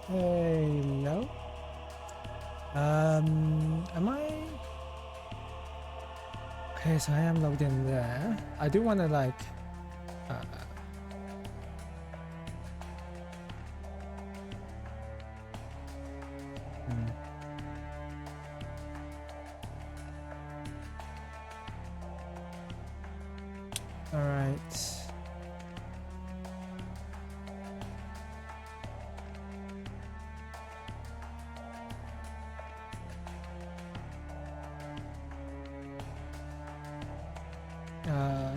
Hello. Am I? Okay, so I am logged in there. I do want to like. Uh, hmm. All right.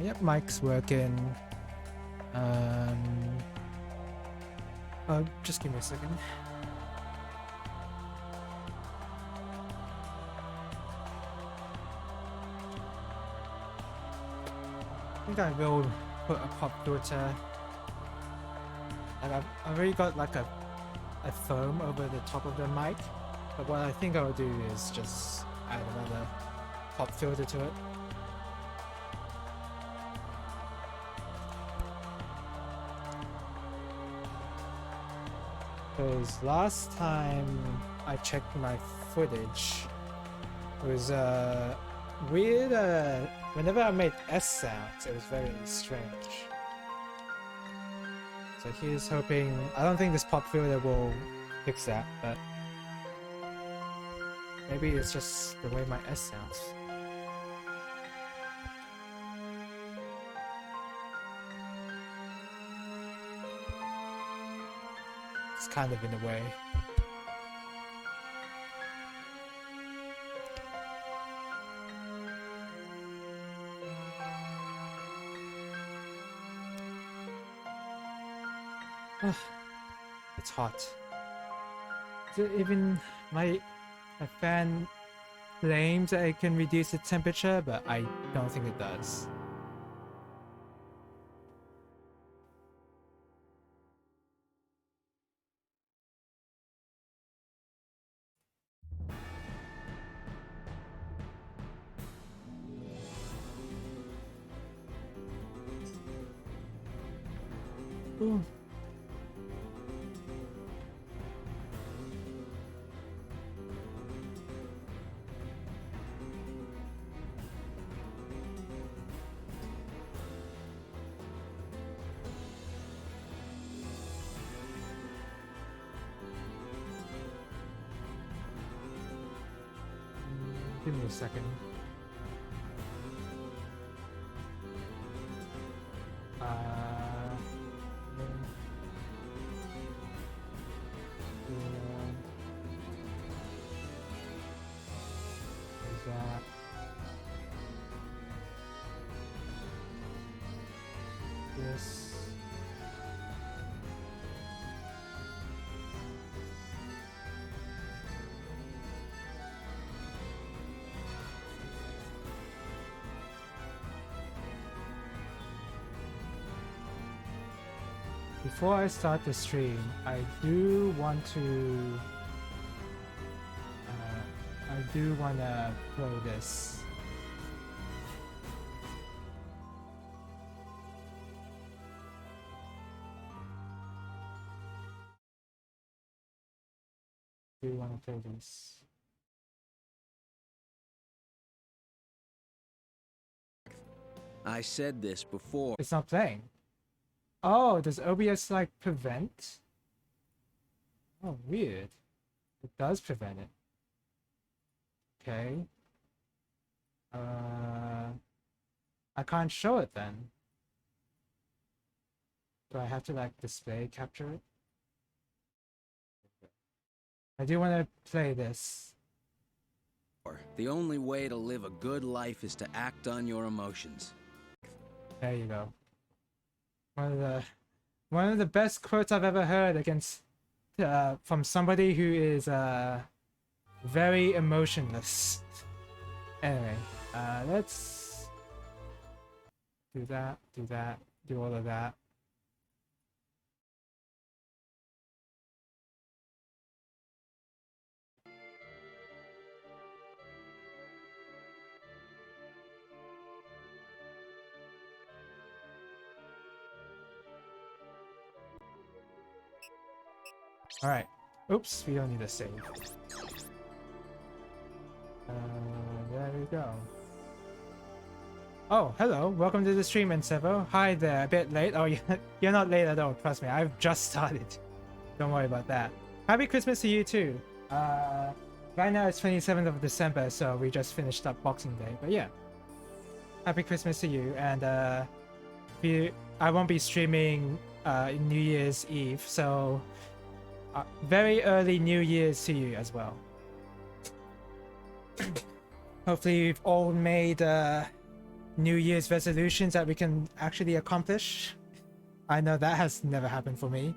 Yep, mic's working. Just give me a second. I think I will put a pop filter. Like I've already got like a foam over the top of the mic, but what I think I'll do is just add another pop filter to it. Because last time I checked my footage, it was weird. Whenever I made S sounds, it was very strange. So here's hoping. I don't think this pop filter will fix that, but maybe it's just the way my S sounds. It's kind of in a way. It's hot. Is it even my fan claims that it can reduce the temperature, but I don't think it does. Ooh. Give me a second. Is that this? Before I start the stream, I do want to play this. Do want to play this? I said this before. It's not playing. Oh, does OBS like prevent? Oh, weird. It does prevent it. Okay. I can't show it then. Do I have to like display capture it? I do want to play this. The only way to live a good life is to act on your emotions. There you go. One of the best quotes I've ever heard against from somebody who is very emotionless. Anyway, let's do that, do all of that. Alright. Oops, we don't need a save. There we go. Oh, hello. Welcome to the stream, Ensevo. Hi there. A bit late. Oh, you're not late at all. Trust me. I've just started. Don't worry about that. Happy Christmas to you too. Right now it's 27th of December, so we just finished up Boxing Day. But yeah. Happy Christmas to you. And I won't be streaming New Year's Eve, so very early New Year's to you as well. Hopefully we've all made New Year's resolutions that we can actually accomplish. I know that has never happened for me.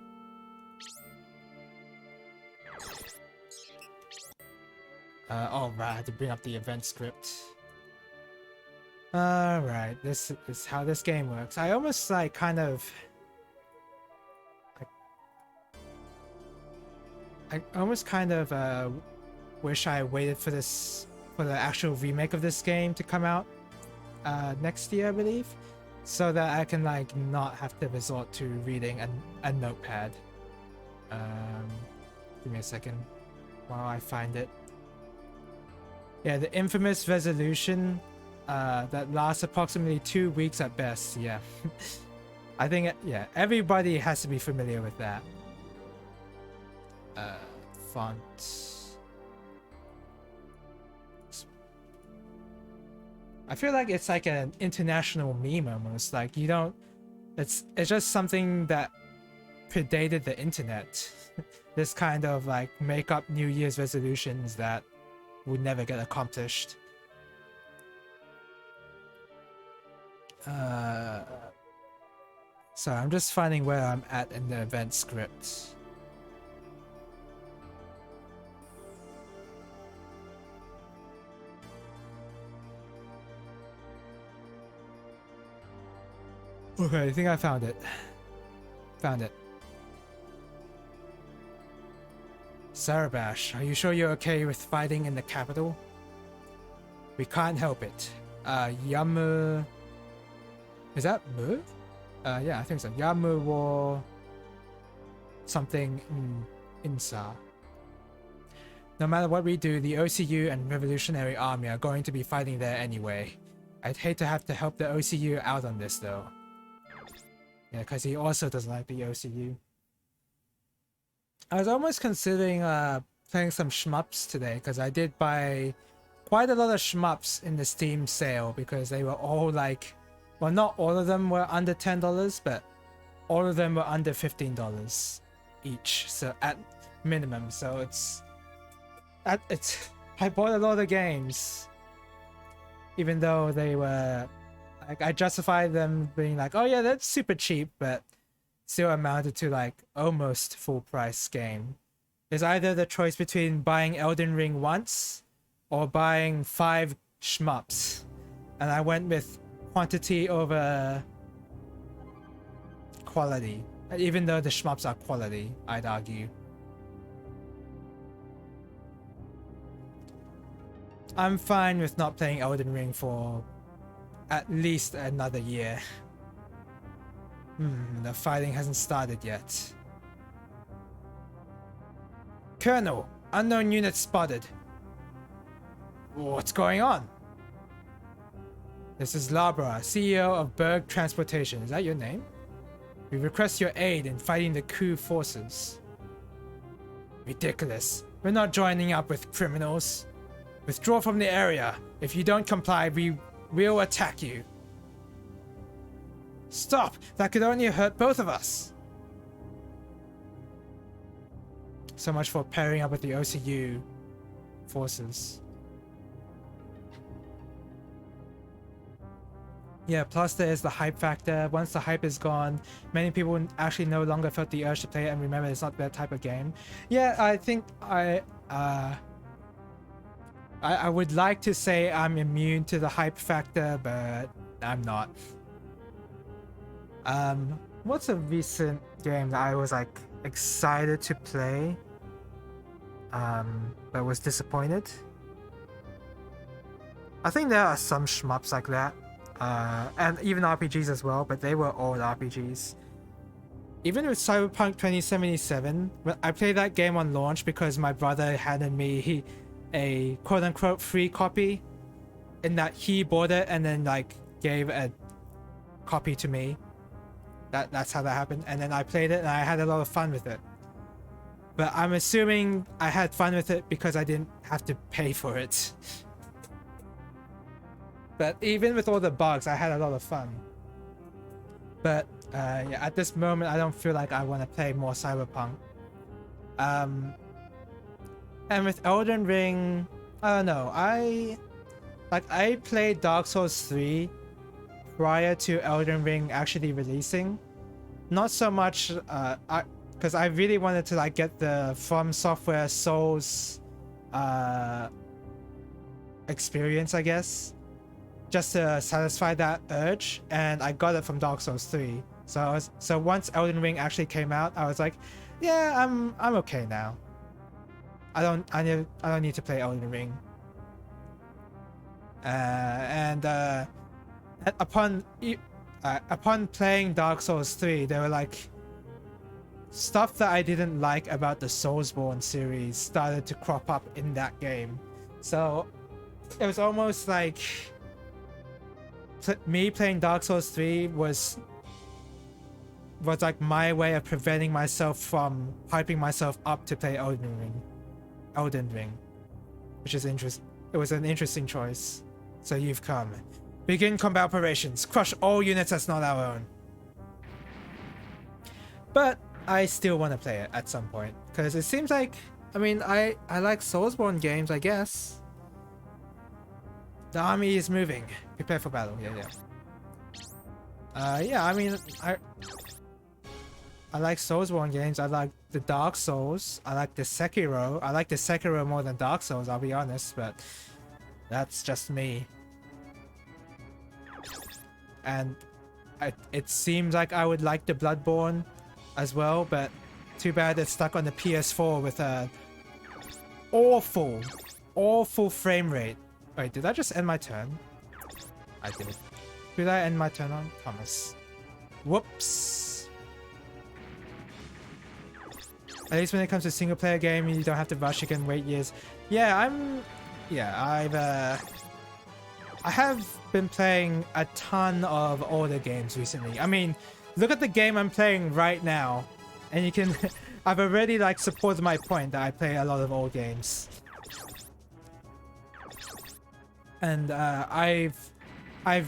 Oh right, I had to bring up the event script. Alright, this is how this game works. I almost like kind of... I almost kind of wish I waited for the actual remake of this game to come out next year, I believe, so that I can like not have to resort to reading a notepad. Give me a second while I find it. Yeah, the infamous resolution that lasts approximately 2 weeks at best. Yeah. I think, yeah, everybody has to be familiar with that. Font. I feel like it's like an international meme almost. Like you don't, it's just something that predated the internet. This kind of like make up New Year's resolutions that would never get accomplished. So I'm just finding where I'm at in the event script. Okay, I think I found it. Found it. Sarabash, are you sure you're okay with fighting in the capital? We can't help it. Yamu... Is that Mu? Yeah, I think so. Yamu war... something Insa. No matter what we do, the OCU and Revolutionary Army are going to be fighting there anyway. I'd hate to have to help the OCU out on this though. Yeah, because he also doesn't like the OCU. I was almost considering playing some shmups today, because I did buy quite a lot of shmups in the Steam sale, because they were all like, well, not all of them were under $10, but all of them were under $15 each, so at minimum. So I bought a lot of games, even though they were like, I justified them being like, oh yeah, that's super cheap, but still amounted to like almost full price game. There's either the choice between buying Elden Ring once or buying 5 shmups, and I went with quantity over quality, even though the shmups are quality, I'd argue. I'm fine with not playing Elden Ring for at least another year. The fighting hasn't started yet. Colonel, unknown unit spotted. What's going on? This is Labra, CEO of Berg Transportation. Is that your name? We request your aid in fighting the coup forces. Ridiculous. We're not joining up with criminals. Withdraw from the area. If you don't comply, we will attack you. Stop! That could only hurt both of us! So much for pairing up with the OCU forces. Yeah, plus there's the hype factor. Once the hype is gone, many people actually no longer felt the urge to play it and remember it's not that type of game. Yeah, I think I would like to say I'm immune to the hype factor, but I'm not. What's a recent game that I was like excited to play, but was disappointed? I think there are some shmups like that, and even RPGs as well, but they were old RPGs. even with Cyberpunk 2077, when I played that game on launch because my brother handed me a quote-unquote free copy, in that he bought it and then like gave a copy to me. That's how that happened. And then I played it and I had a lot of fun with it. But I'm assuming I had fun with it because I didn't have to pay for it. But even with all the bugs, I had a lot of fun. But yeah, at this moment, I don't feel like I want to play more Cyberpunk. And with Elden Ring, I don't know. I played Dark Souls 3 prior to Elden Ring actually releasing. Not so much, because I really wanted to like get the From Software Souls experience, I guess, just to satisfy that urge, and I got it from Dark Souls 3. So once Elden Ring actually came out, I was like, yeah, I'm okay now. I don't need to play Elden Ring. And upon playing Dark Souls 3, there were like stuff that I didn't like about the Soulsborne series started to crop up in that game. So it was almost like me playing Dark Souls 3 was like my way of preventing myself from hyping myself up to play Elden Ring, which is interesting. It was an interesting choice. So you've come. Begin combat operations. Crush all units that's not our own. But I still want to play it at some point, because it seems like, I mean, I like Soulsborne games, I guess. The army is moving. Prepare for battle. Yeah, I mean, I like Soulsborne games. I like the Dark Souls. I like the Sekiro. I like the Sekiro more than Dark Souls, I'll be honest, but that's just me. And it seems like I would like the Bloodborne as well, but too bad it's stuck on the PS4 with a awful frame rate. Wait, did I just end my turn? I did. Did I end my turn on Thomas? Whoops. At least when it comes to single player game, you don't have to rush, you can wait years. Yeah, I have been playing a ton of older games recently. I mean, look at the game I'm playing right now, and you can I've already like supported my point that I play a lot of old games. And I've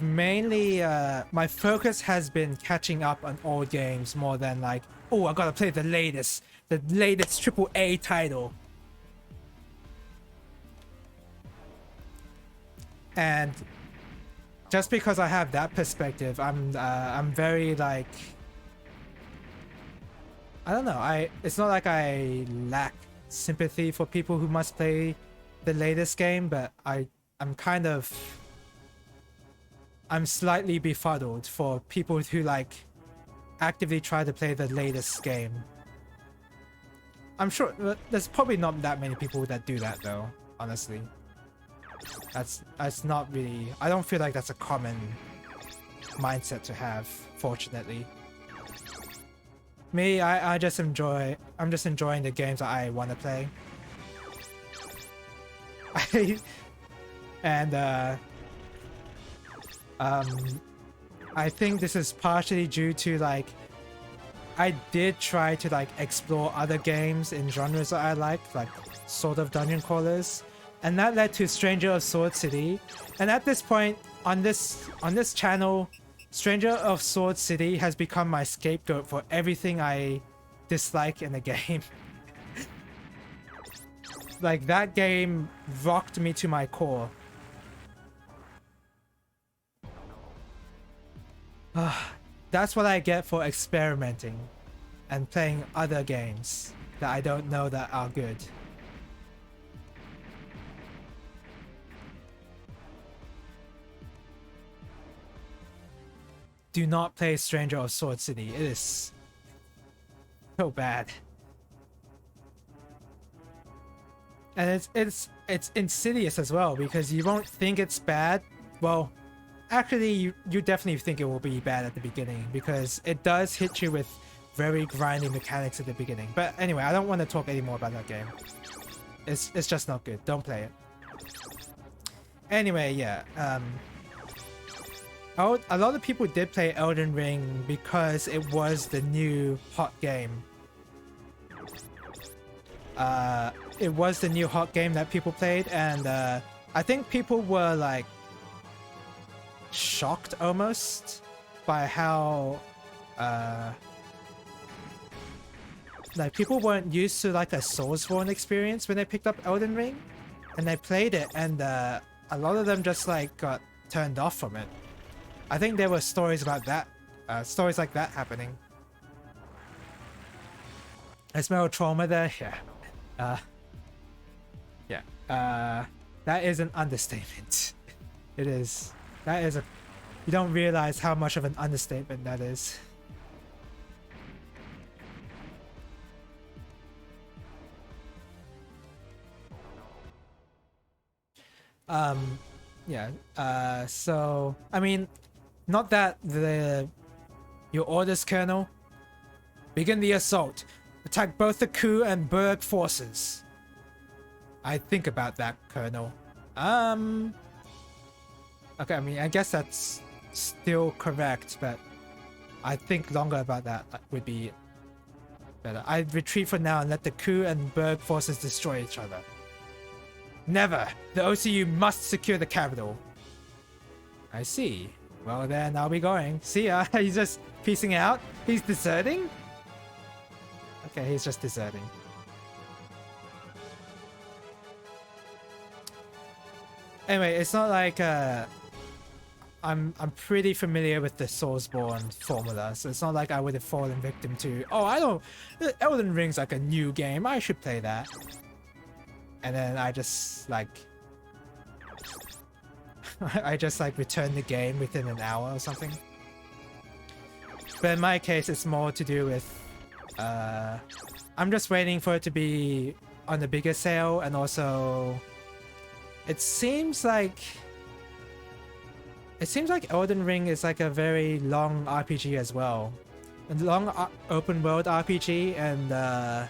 mainly my focus has been catching up on old games more than like, oh, I gotta play the latest AAA title. And just because I have that perspective, I'm very like, I don't know, it's not like I lack sympathy for people who must play the latest game, but I'm slightly befuddled for people who like actively try to play the latest game. I'm sure there's probably not that many people that do that though, honestly. That's not really, I don't feel like that's a common mindset to have, fortunately. Me, I'm just enjoying the games that I want to play. I think this is partially due to like, I did try to like explore other games in genres that I like sort of dungeon crawlers, and that led to Stranger of Sword City. And at this point on this channel, Stranger of Sword City has become my scapegoat for everything I dislike in the game. Like, that game rocked me to my core. That's what I get for experimenting and playing other games that I don't know that are good. Do not play Stranger of Sword City. It is so bad. And it's insidious as well, because you won't think it's bad. Well, actually you definitely think it will be bad at the beginning, because it does hit you with very grindy mechanics at the beginning. But anyway, I don't want to talk anymore about that game. It's just not good. Don't play it. Anyway, yeah. A lot of people did play Elden Ring because it was the new hot game. It was the new hot game that people played, and I think people were like shocked almost by how like people weren't used to like a Soulsborne experience when they picked up Elden Ring, and they played it, and a lot of them just like got turned off from it. I think there were stories about that, stories like that happening. I smell trauma there. Yeah. That is an understatement. It is. That is a. You don't realize how much of an understatement that is. Yeah. So I mean, not that your orders, Colonel. Begin the assault. Attack both the Ku and Berg forces. I think about that, Colonel. Okay, I mean, I guess that's still correct, but I think longer about that would be better. I retreat for now and let the Ku and Berg forces destroy each other. Never! The OCU must secure the capital. I see. Well then, I'll be going. See ya. He's just piecing out. He's deserting? Okay, he's just deserting. Anyway, it's not like I'm pretty familiar with the Soulsborne formula, so it's not like I would have fallen victim to, oh, I don't, Elden Ring's like a new game, I should play that. And then I just like I just like return the game within an hour or something. But in my case, it's more to do with I'm just waiting for it to be on the bigger sale, and also it seems like Elden Ring is like a very long RPG as well. A long open world RPG, and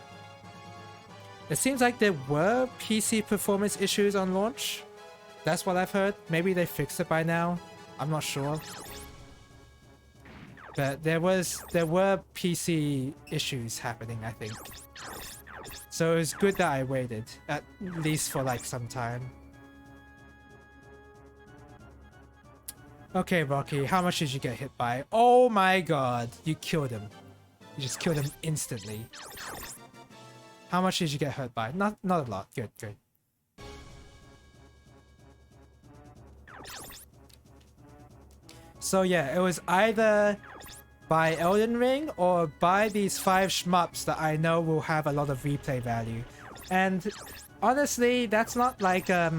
it seems like there were PC performance issues on launch. That's what I've heard. Maybe they fixed it by now. I'm not sure. But there were PC issues happening, I think. So it was good that I waited, at least for like some time. Okay, Rocky, how much did you get hit by? Oh my god, you killed him. You just killed him instantly. How much did you get hurt by? Not a lot. Good, good. So yeah, it was either buy Elden Ring or buy these 5 shmups that I know will have a lot of replay value. And honestly, that's not like that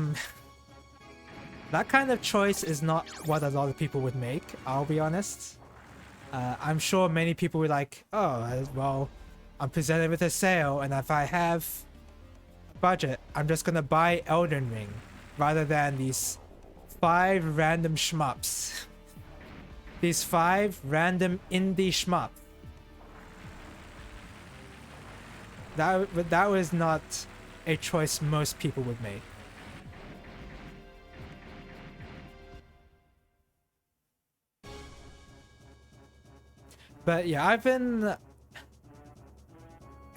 kind of choice is not what a lot of people would make, I'll be honest. I'm sure many people were like, oh, well, I'm presented with a sale, and if I have a budget, I'm just gonna buy Elden Ring rather than these 5 random shmups. These 5 random indie shmup. That was not a choice most people would make. But yeah, I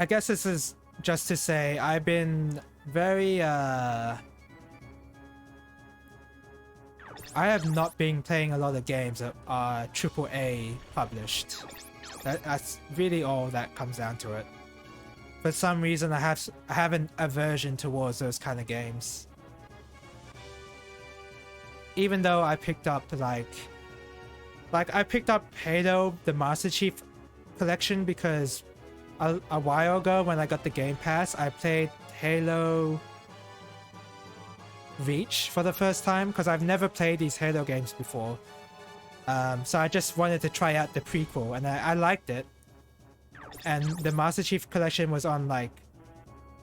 guess this is just to say I've been very I have not been playing a lot of games that are AAA published. That's really all that comes down to it. For some reason, I have an aversion towards those kind of games. Even though I picked up like I picked up Halo, the Master Chief Collection, because a while ago when I got the Game Pass, I played Halo Reach for the first time, because I've never played these Halo games before. So I just wanted to try out the prequel, and I liked it. And the Master Chief Collection was on like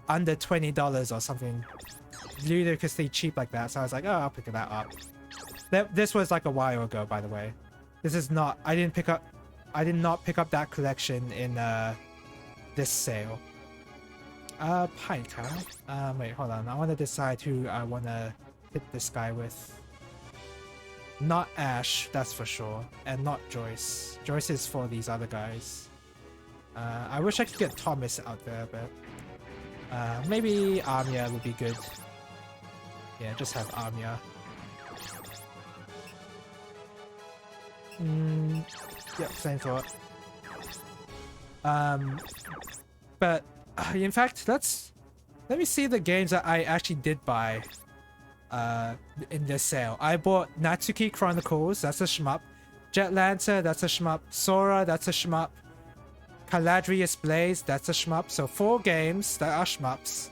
under $20 or something, ludicrously cheap like that. So I was like, oh, I'll pick that up. This was like a while ago, by the way. This is not, I didn't pick up I did not pick up that collection in this sale. Pinecone. Wait, hold on. I want to decide who I want to hit this guy with. Not Ash, that's for sure, and not Joyce. Joyce is for these other guys. I wish I could get Thomas out there, but maybe Anya would be good. Yeah, just have Anya. Yep, same thought. But in fact, let me see the games that I actually did buy in this sale. I bought Natsuki Chronicles, that's a shmup. Jet Lancer, that's a shmup. Sora, that's a shmup. Caladrius Blaze, that's a shmup. So 4 games that are shmups.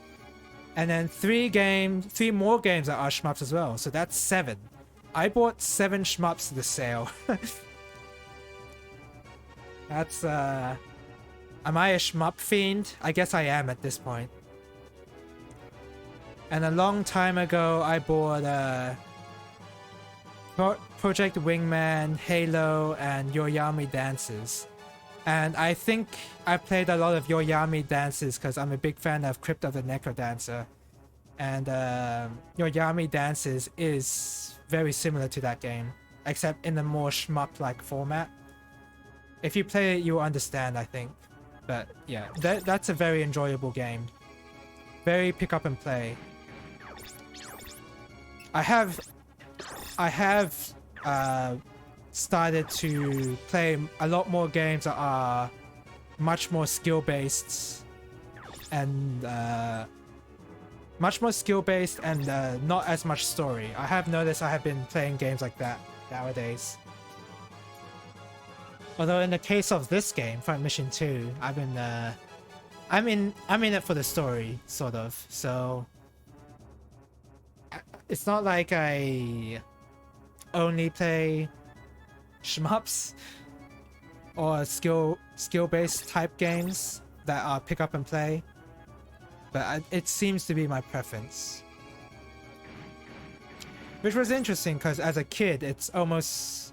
And then 3 more games that are shmups as well. So that's 7. I bought 7 shmups this sale. That's am I a shmup fiend? I guess I am at this point. And a long time ago, I bought Project Wingman, Halo, and Yoyami Dances. And I think I played a lot of Yoyami Dances because I'm a big fan of Crypt of the Necrodancer. And Yoyami Dances is very similar to that game, except in a more shmup-like format. If you play it, you'll understand, I think. But yeah, that's a very enjoyable game. Very pick up and play. I have started to play a lot more games that are much more skill-based and not as much story. I have noticed I have been playing games like that nowadays. Although in the case of this game, Front Mission 2, I've been I'm in it for the story, sort of. So it's not like I only play shmups or skill-based type games that are pick up and play, but it seems to be my preference. Which was interesting because as a kid, it's almost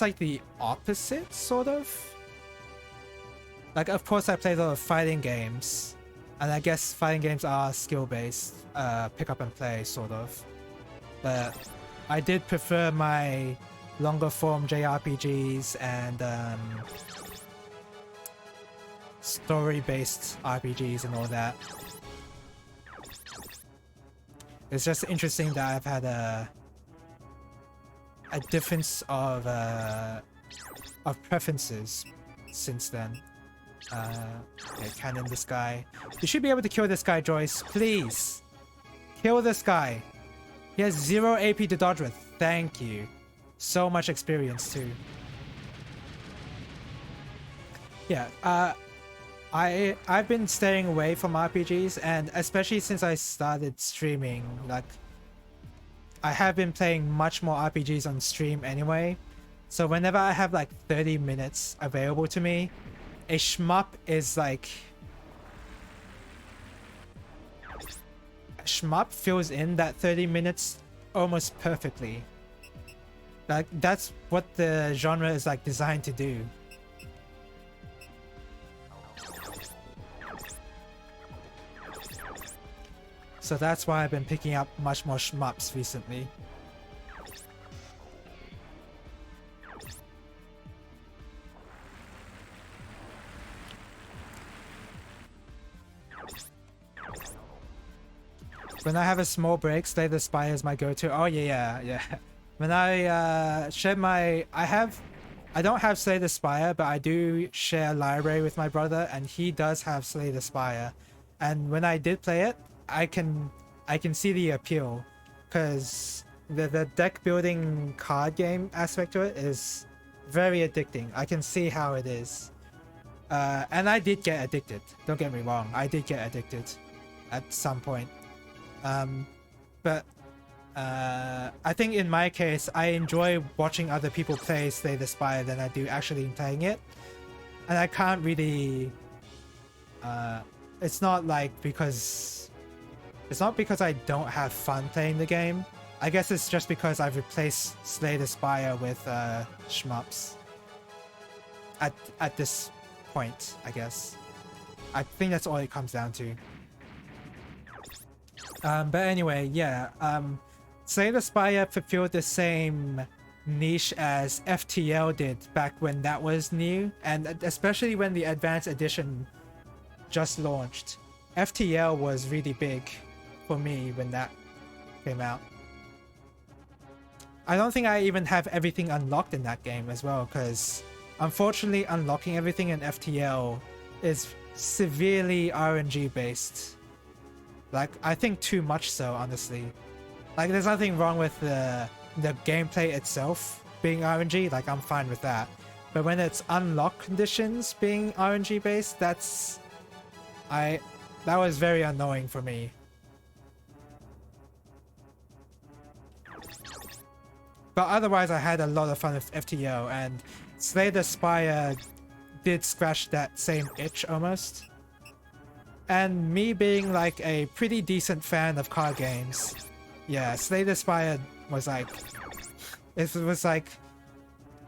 like the opposite, sort of. Like, of course I played a lot of fighting games, and I guess fighting games are skill-based, pick up and play, sort of. But I did prefer my longer form JRPGs and story-based RPGs and all that. It's just interesting that I've had a difference of preferences since then. Okay, cannon this guy. You should be able to kill this guy, Joyce. Please! Kill this guy. He has 0 AP to dodge with. Thank you. So much experience too. Yeah, I've been staying away from RPGs, and especially since I started streaming, like, I have been playing much more RPGs on stream anyway. So whenever I have like 30 minutes available to me, a shmup is like... shmup fills in that 30 minutes almost perfectly. Like, that's what the genre is like designed to do. So that's why I've been picking up much more shmups recently. When I have a small break, Slay the Spire is my go-to. Oh yeah. When I share my... I don't have Slay the Spire, but I do share a library with my brother, and he does have Slay the Spire. And when I did play it, I can see the appeal, because the deck building card game aspect to it is very addicting. I can see how it is. And I did get addicted. Don't get me wrong. I did get addicted at some point. But I think in my case, I enjoy watching other people play Slay the Spire than I do actually playing it. And I can't really... it's not because I don't have fun playing the game. I guess it's just because I've replaced Slay the Spire with shmups. at this point, I guess. I think that's all it comes down to. But anyway, yeah. Slay the Spire fulfilled the same niche as FTL did back when that was new, and especially when the Advanced Edition just launched. FTL was really big for me when that came out. I don't think I even have everything unlocked in that game as well, because unfortunately unlocking everything in FTL is severely RNG based. Like, I think too much so, honestly. Like, there's nothing wrong with the gameplay itself being RNG, like, I'm fine with that. But when it's unlock conditions being RNG based, that was very annoying for me. But otherwise, I had a lot of fun with FTO, and Slay the Spire did scratch that same itch almost. And me being like a pretty decent fan of card games, yeah, Slay the Spire was like, it was like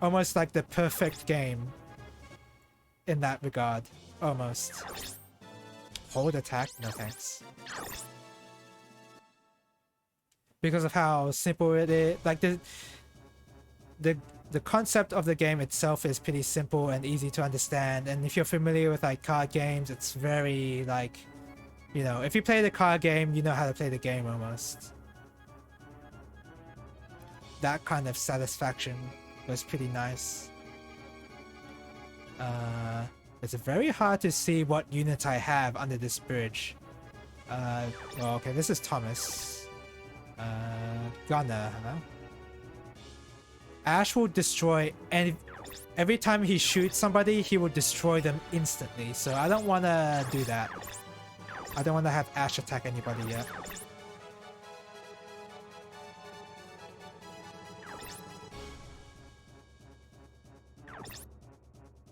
almost like the perfect game in that regard, almost. Hold attack? No thanks. Because of how simple it is, like the concept of the game itself is pretty simple and easy to understand, and if you're familiar with like card games, it's very like, you know, if you play the card game, you know how to play the game almost. That kind of satisfaction was pretty nice. It's very hard to see what units I have under this bridge. Well, okay, this is Thomas. Gunner, huh? Ash will destroy every time he shoots somebody, he will destroy them instantly. So I don't want to do that. I don't want to have Ash attack anybody yet.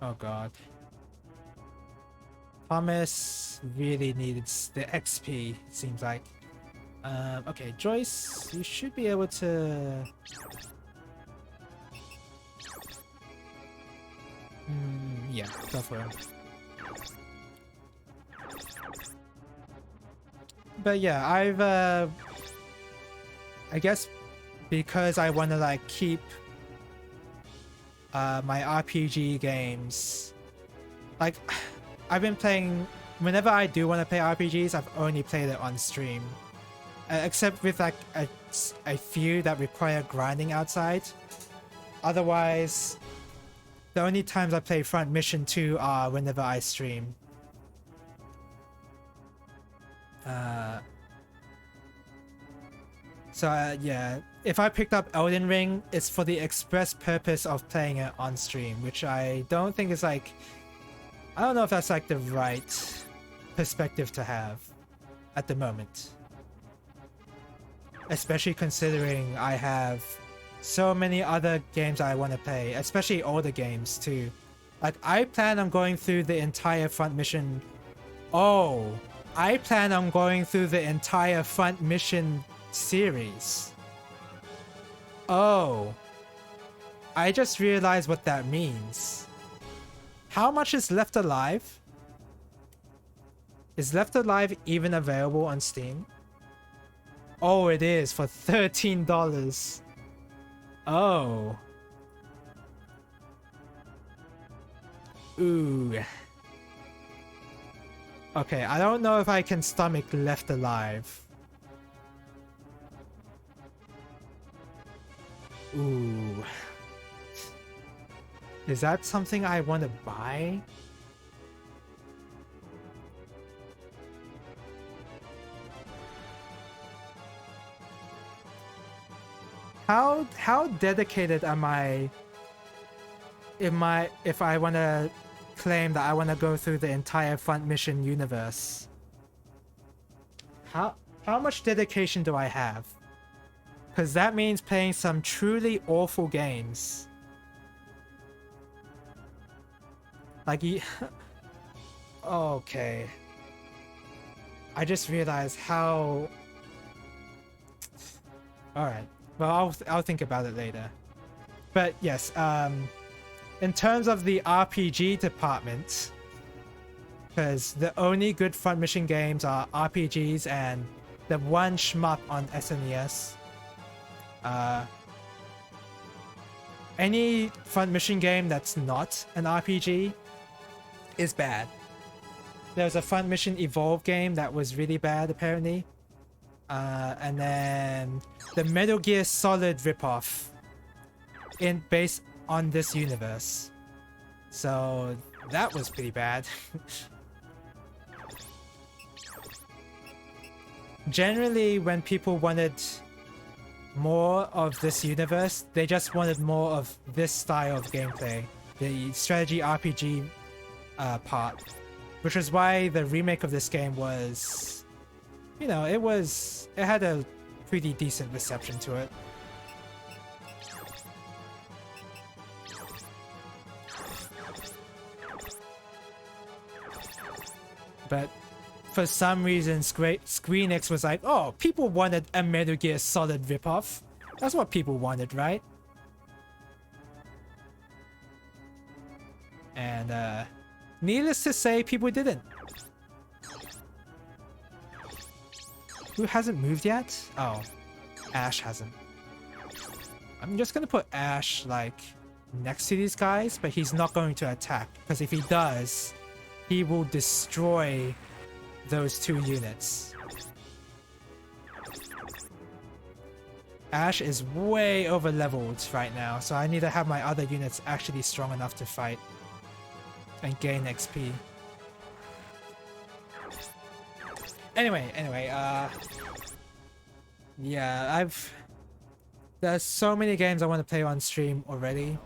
Oh god. Thomas really needed the XP, it seems like. Okay, Joyce, you should be able to... yeah, go for it. But yeah, I guess because I want to like keep my RPG games, like I've been playing, whenever I do want to play RPGs, I've only played it on stream, except with like a few that require grinding outside. Otherwise, the only times I play Front Mission 2 are whenever I stream. Yeah, if I picked up Elden Ring, it's for the express purpose of playing it on stream, which I don't think is like... I don't know if that's like the right perspective to have at the moment. Especially considering I have so many other games I want to play, especially older games too. Like, I plan on going through the entire Front Mission... Oh! I plan on going through the entire Front Mission series. Oh. I just realized what that means. How much is Left Alive? Is Left Alive even available on Steam? Oh, it is, for $13. Oh. Ooh. Okay, I don't know if I can stomach Left Alive. Ooh. Is that something I want to buy? How dedicated am I if I want to claim that I want to go through the entire Front Mission universe? How much dedication do I have? Because that means playing some truly awful games. Like, okay. I just realized how... Alright. Well, I'll think about it later. But yes, in terms of the RPG department, because the only good front mission games are RPGs and the one shmup on SNES. Any front mission game that's not an RPG is bad. There's a front mission Evolve game that was really bad apparently. And then the Metal Gear Solid ripoff based on this universe. So that was pretty bad. Generally, when people wanted more of this universe, they just wanted more of this style of gameplay, the strategy RPG part, which is why the remake of this game was, you know, it had a pretty decent reception to it. But for some reason, Squeenix was like, oh, people wanted a Metal Gear Solid ripoff. That's what people wanted, right? And needless to say, people didn't. Who hasn't moved yet? Oh, Ash hasn't. I'm just gonna put Ash, like, next to these guys, but he's not going to attack, because if he does, he will destroy those two units. Ash is way over leveled right now, so I need to have my other units actually strong enough to fight and gain XP. Anyway, yeah, there's so many games I want to play on stream already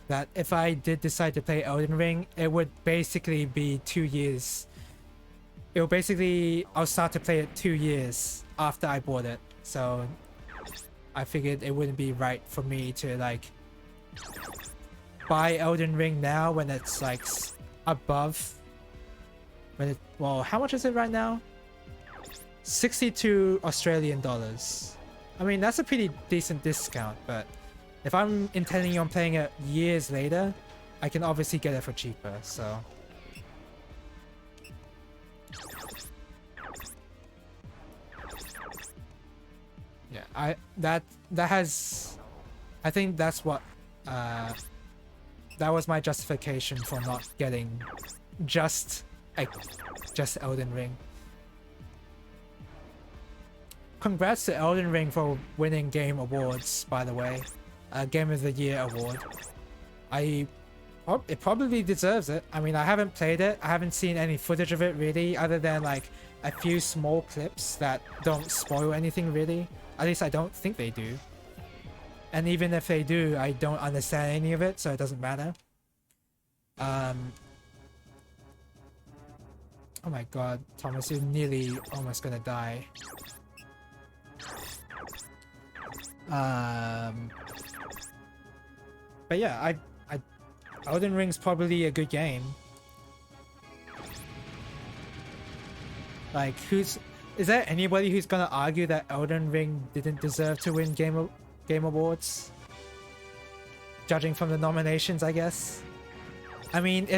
that if I did decide to play Elden Ring, it would basically be 2 years. I'll start to play it 2 years after I bought it. So I figured it wouldn't be right for me to like buy Elden Ring now when it's like above. Well, how much is it right now? 62 Australian dollars. I mean, that's a pretty decent discount, but if I'm intending on playing it years later, I can obviously get it for cheaper, so. Yeah, I think that's what that was my justification for not getting just Elden Ring. Congrats to Elden Ring for winning Game Awards, by the way. Game of the Year award. It probably deserves it. I mean, I haven't played it. I haven't seen any footage of it really, other than like a few small clips that don't spoil anything really. At least I don't think they do. And even if they do, I don't understand any of it, so it doesn't matter. Oh my god, Thomas, you're nearly almost gonna die. But yeah, Elden Ring's probably a good game. Like, is there anybody who's gonna argue that Elden Ring didn't deserve to win Game Awards? Judging from the nominations, I guess. I mean,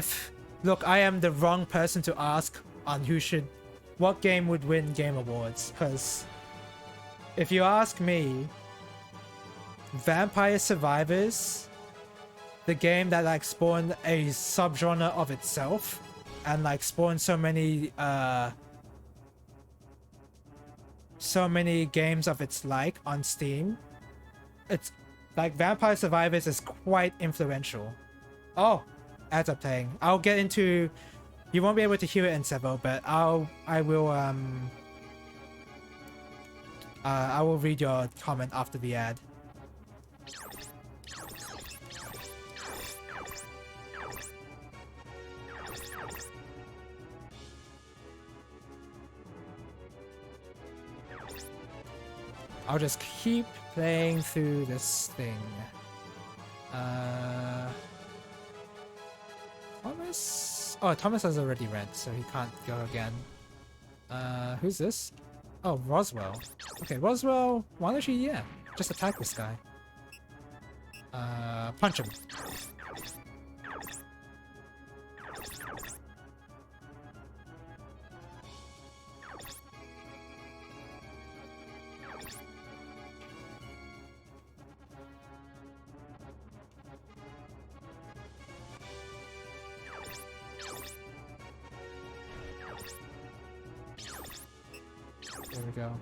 look, I am the wrong person to ask on what game would win Game Awards, because if you ask me, Vampire Survivors, the game that like spawned a subgenre of itself and like spawned so many games of its like on Steam. It's like Vampire Survivors is quite influential. Oh, ads are playing. I'll get into. You won't be able to hear it in Sevo, but I will read your comment after the ad. I'll just keep playing through this thing. Thomas? Oh, Thomas has already read, so he can't go again. Who's this? Oh, Roswell. Okay, Roswell, why don't you, just attack this guy. Punch him. There we go.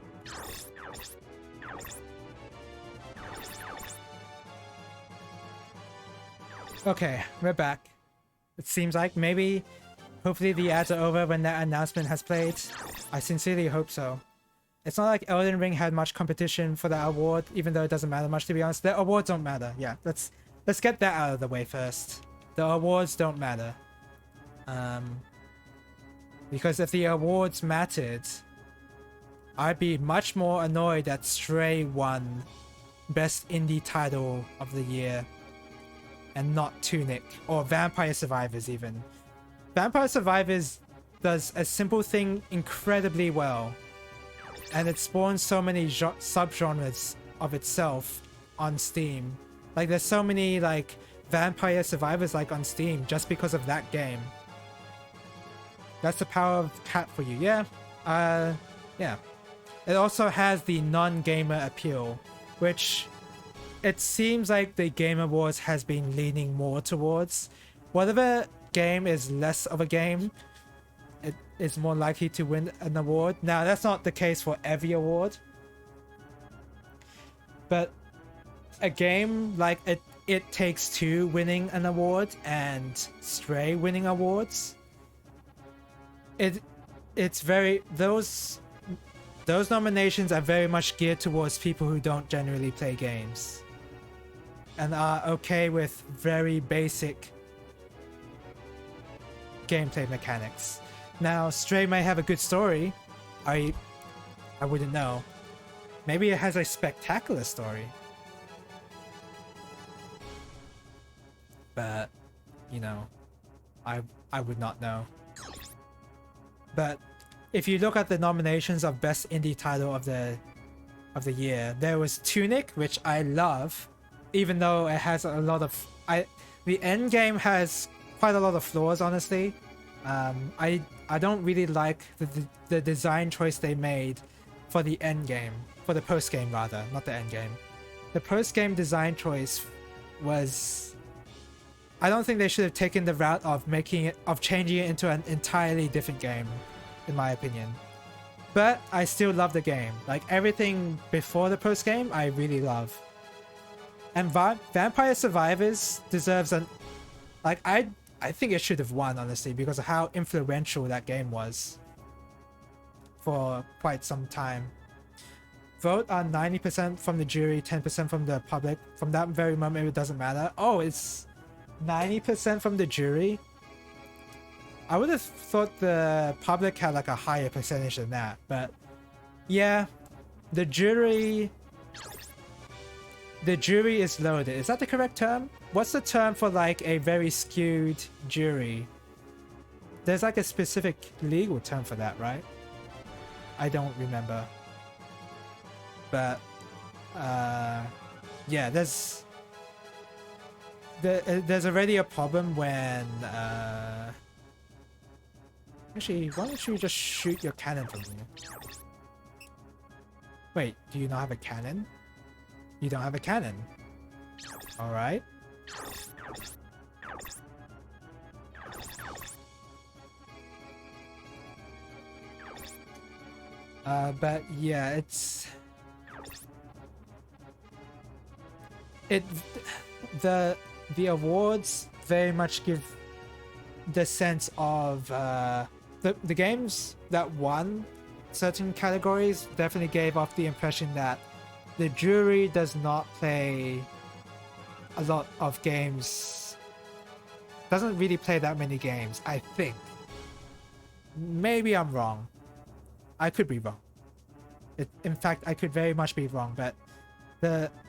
Okay, we're back. It seems like maybe, hopefully the ads are over when that announcement has played. I sincerely hope so. It's not like Elden Ring had much competition for that award, even though it doesn't matter much, to be honest. The awards don't matter. Yeah, let's get that out of the way first. The awards don't matter. Because if the awards mattered, I'd be much more annoyed that Stray won Best Indie Title of the Year and not Tunic or Vampire Survivors even. Vampire Survivors does a simple thing incredibly well, and it spawns so many subgenres of itself on Steam. Like there's so many like Vampire Survivors like on Steam just because of that game. That's the power of Cat for you. Yeah. Yeah. It also has the non-gamer appeal, which it seems like the Game Awards has been leaning more towards. Whatever game is less of a game, it is more likely to win an award. Now, that's not the case for every award, but a game like It Takes Two winning an award and Stray winning awards, it's very those nominations are very much geared towards people who don't generally play games and are okay with very basic gameplay mechanics. Now, Stray may have a good story. I wouldn't know. Maybe it has a spectacular story. But, you know, I would not know. But if you look at the nominations of Best Indie Title of the year, there was Tunic, which I love, even though it has a lot of the end game has quite a lot of flaws, honestly. I don't really like the design choice they made for the end game, for the post game rather, not the end game. The post game design choice was, I don't think they should have taken the route of changing it into an entirely different game, in my opinion. But I still love the game. Like everything before the post game, I really love. And Vampire Survivors deserves an, like I think it should have won, honestly, because of how influential that game was for quite some time. Vote on 90% from the jury, 10% from the public. From that very moment, it doesn't matter. Oh, it's 90% from the jury? I would have thought the public had like a higher percentage than that, but yeah, the jury is loaded. Is that the correct term? What's the term for like a very skewed jury? There's like a specific legal term for that, right? I don't remember. But yeah, there's already a problem when actually, why don't you just shoot your cannon from here? Wait, do you not have a cannon? You don't have a cannon. Alright. But yeah, the awards very much give the sense of the games that won certain categories definitely gave off the impression that the jury does not play a lot of games, doesn't really play that many games, I think. Maybe I'm wrong. I could be wrong. In fact, I could very much be wrong, but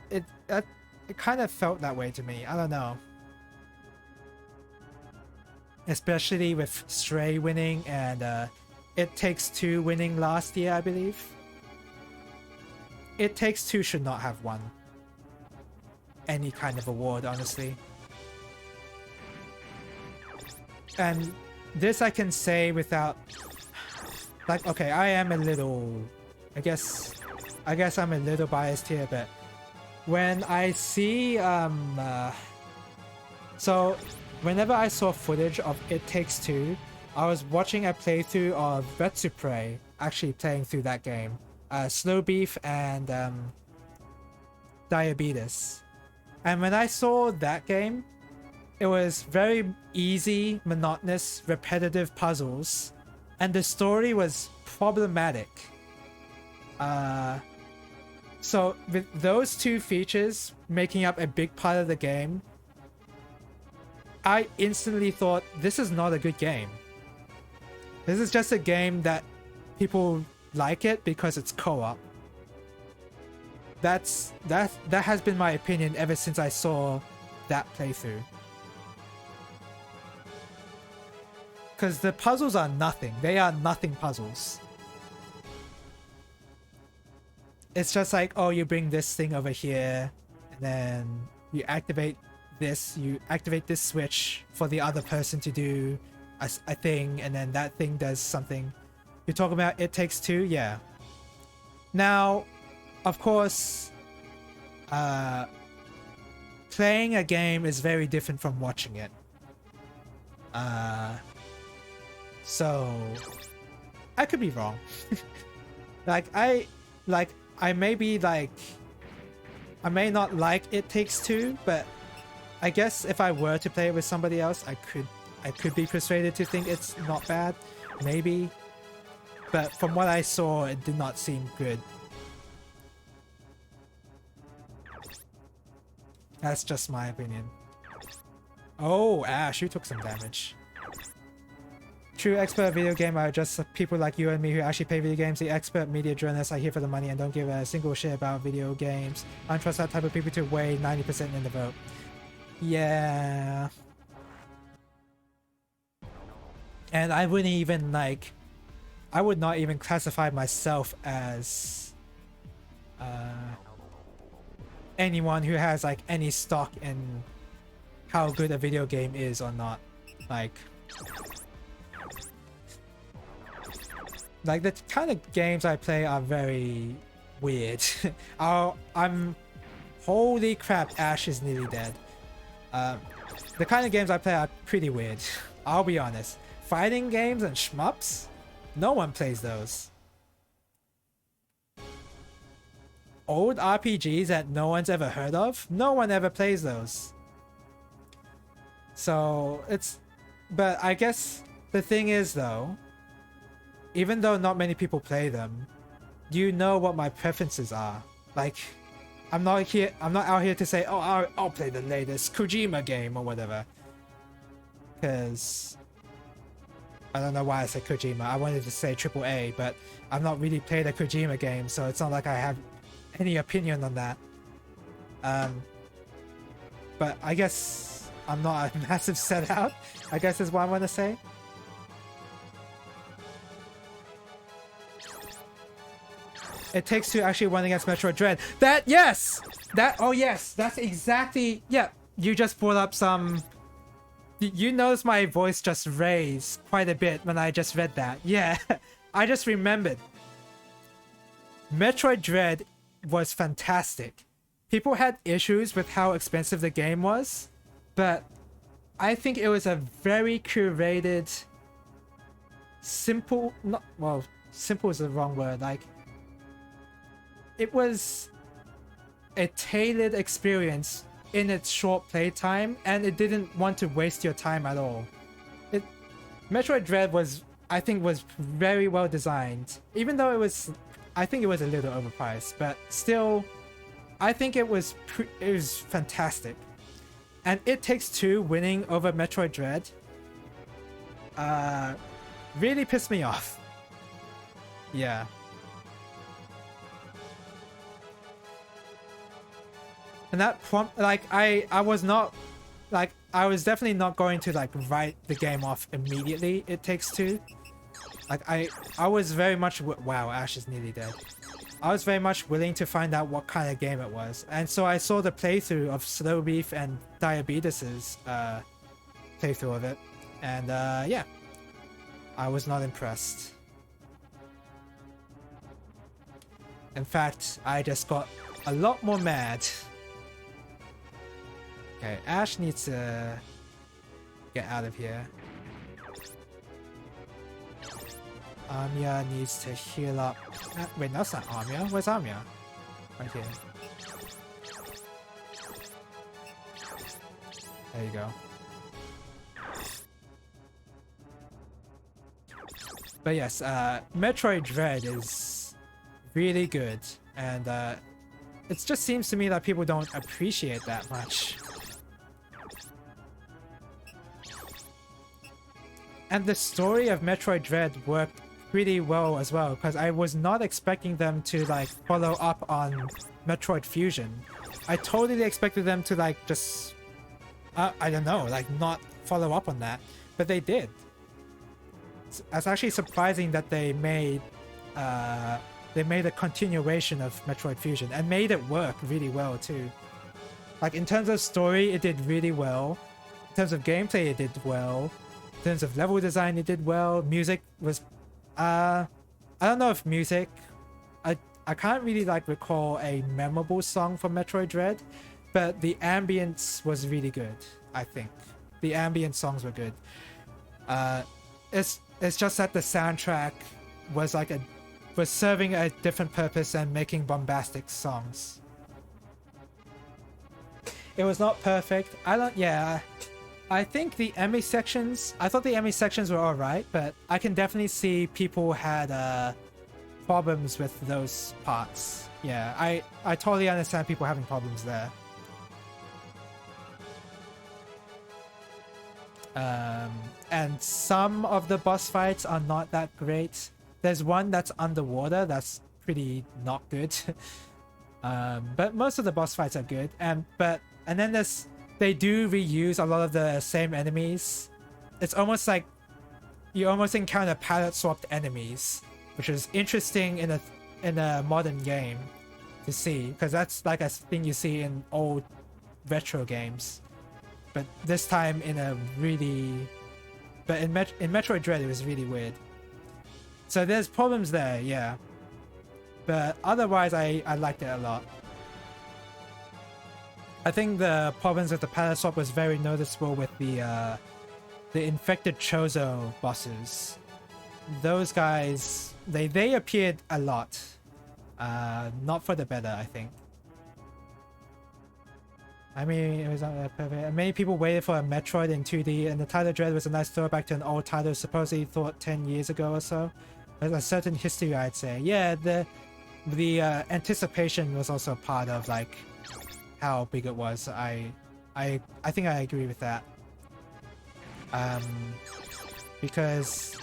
it kind of felt that way to me. I don't know. Especially with Stray winning and It Takes Two winning last year, I believe. It Takes Two should not have won any kind of award, honestly. And this I can say without, like, okay, I am a little, I guess I'm a little biased here, but when I see so whenever I saw footage of It Takes Two, I was watching a playthrough of Retsupre actually playing through that game. Slow Beef and Diabetes. And when I saw that game, it was very easy, monotonous, repetitive puzzles, and the story was problematic. So with those two features making up a big part of the game, I instantly thought, this is not a good game. This is just a game that people like it because it's co-op. That has been my opinion ever since I saw that playthrough. Because the puzzles are nothing. They are nothing puzzles. It's just like, oh, you bring this thing over here, and then you activate this switch for the other person to do a thing, and then that thing does something. You're talking about It Takes Two? Yeah. Now, of course, playing a game is very different from watching it. So I could be wrong. I may not like It Takes Two, but I guess if I were to play it with somebody else, I could be persuaded to think it's not bad, maybe. But from what I saw, it did not seem good. That's just my opinion. Oh, Ash, you took some damage. True expert video game are just people like you and me who actually play video games. The expert media journalists are here for the money and don't give a single shit about video games. I don't trust that type of people to weigh 90% in the vote. Yeah. And I wouldn't even I would not even classify myself as anyone who has any stock in how good a video game is or not. The kind of games I play are very weird. Holy crap, Ash is nearly dead. The kind of games I play are pretty weird. I'll be honest. Fighting games and shmups? No one plays those. Old RPGs that no one's ever heard of? No one ever plays those. So but I guess the thing is though, even though not many people play them, you know what my preferences are. I'm not out here to say, oh, I'll play the latest Kojima game or whatever. Because I don't know why I said Kojima. I wanted to say AAA, but I've not really played a Kojima game, so it's not like I have any opinion on that. But I guess I'm not a massive sellout, I guess is what I want to say. It Takes Two actually won against Metroid Dread. Yes! That's exactly... Yeah, you just brought up some... You noticed my voice just raised quite a bit when I just read that. Yeah, I just remembered. Metroid Dread was fantastic. People had issues with how expensive the game was, but I think it was a very curated... Simple... simple is the wrong word. It was a tailored experience in its short playtime, and it didn't want to waste your time at all. Metroid Dread I think was very well designed, even though I think it was a little overpriced, but still, I think it was fantastic. And It Takes Two winning over Metroid Dread really pissed me off. Yeah. And that prompt, I was not, I was definitely not going to write the game off immediately. It Takes Two. I was very much, wow, Ash is nearly dead. I was very much willing to find out what kind of game it was, and so I saw the playthrough of Slow Beef and Diabetes's playthrough of it, and yeah, I was not impressed. In fact, I just got a lot more mad. Okay, Ash needs to get out of here. Amiya needs to heal up. Wait, that's not Amiya. Where's Amiya? Right here. There you go. But yes, Metroid Dread is really good, and it just seems to me that people don't appreciate that much. And the story of Metroid Dread worked pretty well as well, because I was not expecting them to like follow up on Metroid Fusion. I totally expected them to like just I don't know, like not follow up on that, but they did. It's actually surprising that they made a continuation of Metroid Fusion and made it work really well too. Like in terms of story, it did really well. In terms of gameplay, it did well. In terms of level design, it did well. Music was I don't know if music, I can't really like recall a memorable song from Metroid Dread, but the ambience was really good. I think the ambient songs were good. It's just that the soundtrack was like was serving a different purpose and making bombastic songs. It was not perfect. I think the Emmy sections, I thought the Emmy sections were alright, but I can definitely see people had problems with those parts. Yeah, I totally understand people having problems there. And some of the boss fights are not that great. There's one that's underwater that's pretty not good. But most of the boss fights are good. And then they do reuse a lot of the same enemies. It's almost like you almost encounter palette swapped enemies, which is interesting in a modern game to see, because that's like a thing you see in old retro games. But this time in Metroid Dread it was really weird. So there's problems there, yeah. But otherwise I liked it a lot. I think the problems with the palette swap was very noticeable with the infected Chozo bosses. Those guys, they appeared a lot. Not for the better, I think. I mean, it was not that perfect. Many people waited for a Metroid in 2D, and the title Dread was a nice throwback to an old title supposedly thought 10 years ago or so. There's a certain history, I'd say. Yeah, the anticipation was also part of like how big it was. I think I agree with that. Because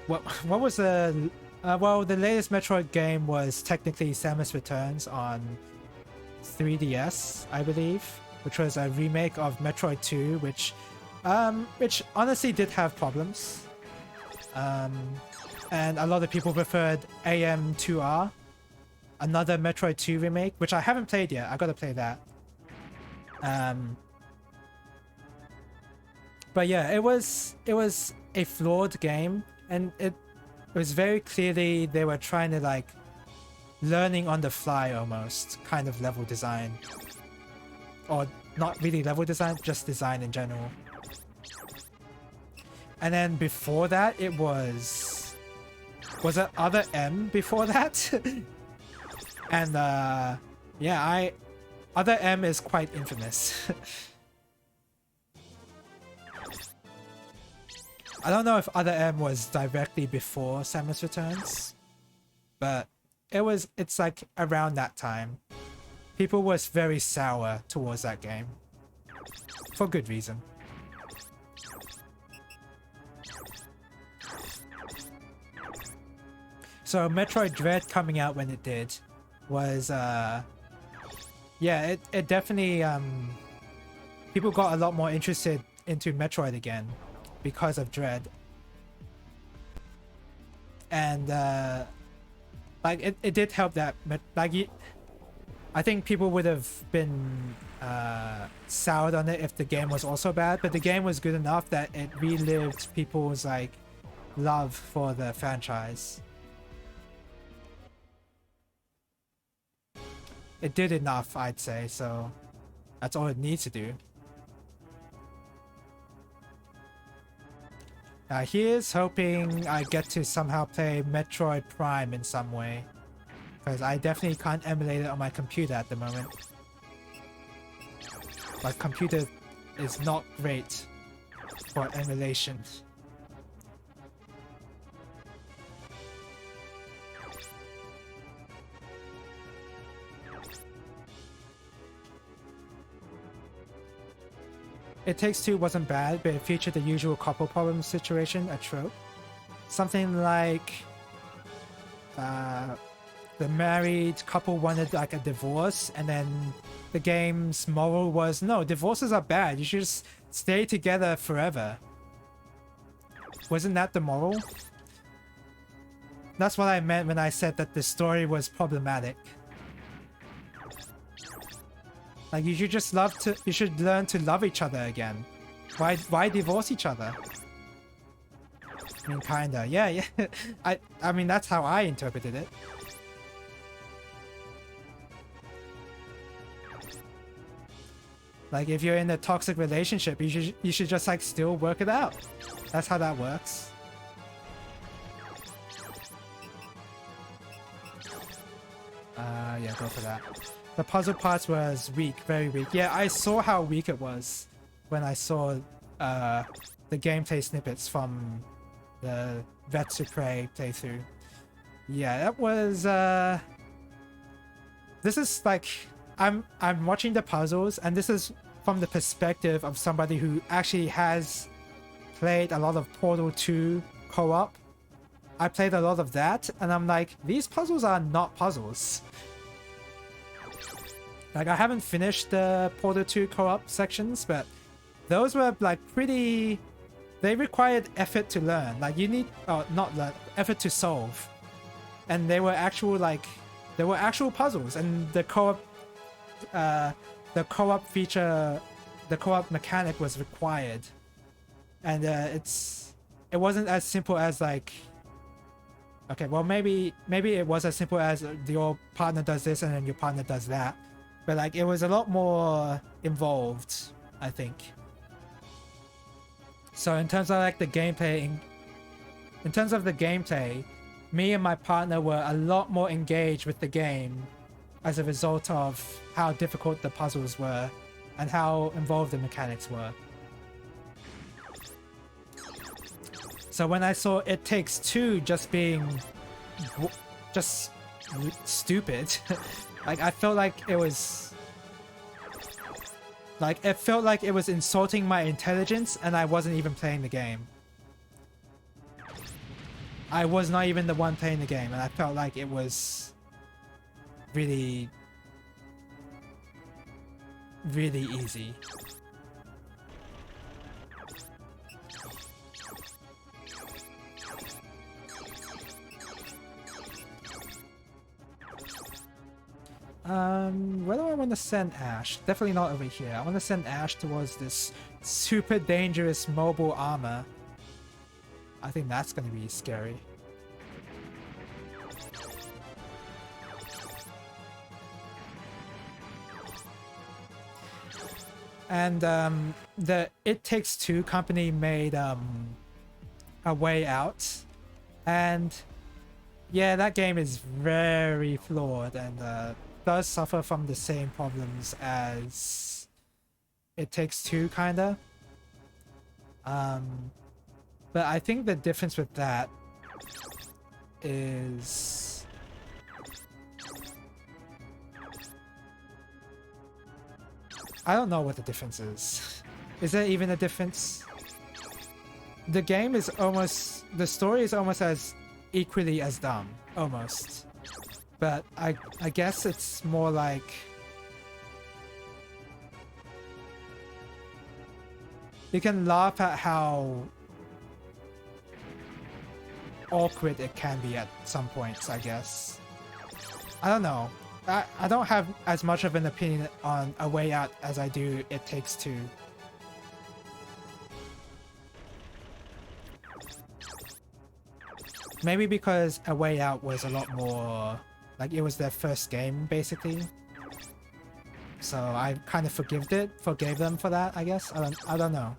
what was the well, the latest Metroid game was technically Samus Returns on 3DS, I believe, which was a remake of Metroid 2, which honestly did have problems. And a lot of people preferred AM2R, another Metroid 2 remake, which I haven't played yet. I gotta play that. But yeah, it was a flawed game, and it was very clearly they were trying to like learning on the fly almost kind of level design, or not really level design, just design in general. And then before that it was it Other M before that? And yeah, Other M is quite infamous. I don't know if Other M was directly before Samus Returns, but it's like around that time. People was very sour towards that game. For good reason. So Metroid Dread coming out when it did was yeah, it definitely people got a lot more interested into Metroid again because of Dread. And like it did help that like I think people would have been soured on it if the game was also bad, but the game was good enough that it relived people's like love for the franchise. It did enough, I'd say, so that's all it needs to do. Here's hoping I get to somehow play Metroid Prime in some way. Because I definitely can't emulate it on my computer at the moment. My computer is not great for emulation. It Takes Two wasn't bad, but it featured the usual couple problem situation, a trope. Something like the married couple wanted like a divorce, and then the game's moral was, no, divorces are bad, you should just stay together forever. Wasn't that the moral? That's what I meant when I said that the story was problematic. Like, you should learn to love each other again. Why divorce each other? I mean, kinda. Yeah. I mean, that's how I interpreted it. Like, if you're in a toxic relationship, you should just like still work it out. That's how that works. Yeah, go for that. The puzzle parts was weak, very weak. Yeah, I saw how weak it was when I saw the gameplay snippets from the Vetsupre playthrough. Yeah, that was this is like I'm watching the puzzles, and this is from the perspective of somebody who actually has played a lot of Portal 2 co-op. I played a lot of that, and I'm like, these puzzles are not puzzles. Like, I haven't finished the Portal 2 co-op sections, but those were like pretty... They required effort to learn. Like, you need... Oh, not learn. Effort to solve. And they were actual, like... They were actual puzzles. And the co-op... the co-op feature... The co-op mechanic was required. And it wasn't as simple as, like... Okay, well, maybe it was as simple as your partner does this and then your partner does that. But like, it was a lot more involved, I think. So in terms of like the gameplay, in terms of the gameplay, me and my partner were a lot more engaged with the game as a result of how difficult the puzzles were and how involved the mechanics were. So when I saw It Takes Two just being just stupid, like, I felt like it was... Like, it felt like it was insulting my intelligence, and I wasn't even playing the game. I was not even the one playing the game, and I felt like it was really, really easy. Where do I want to send Ash? Definitely not over here. I want to send Ash towards this super dangerous mobile armor. I think that's going to be scary. And the It Takes Two company made A Way Out. And yeah, that game is very flawed and does suffer from the same problems as It Takes Two, kinda. But I think the difference with that is... I don't know what the difference is. Is there even a difference? The game is almost... The story is almost as equally as dumb. Almost. But I guess it's more like... You can laugh at how awkward it can be at some points, I guess. I don't know. I don't have as much of an opinion on A Way Out as I do It Takes Two. Maybe because A Way Out was a lot more... Like, it was their first game, basically. So I kind of forgave them for that, I guess. I don't know.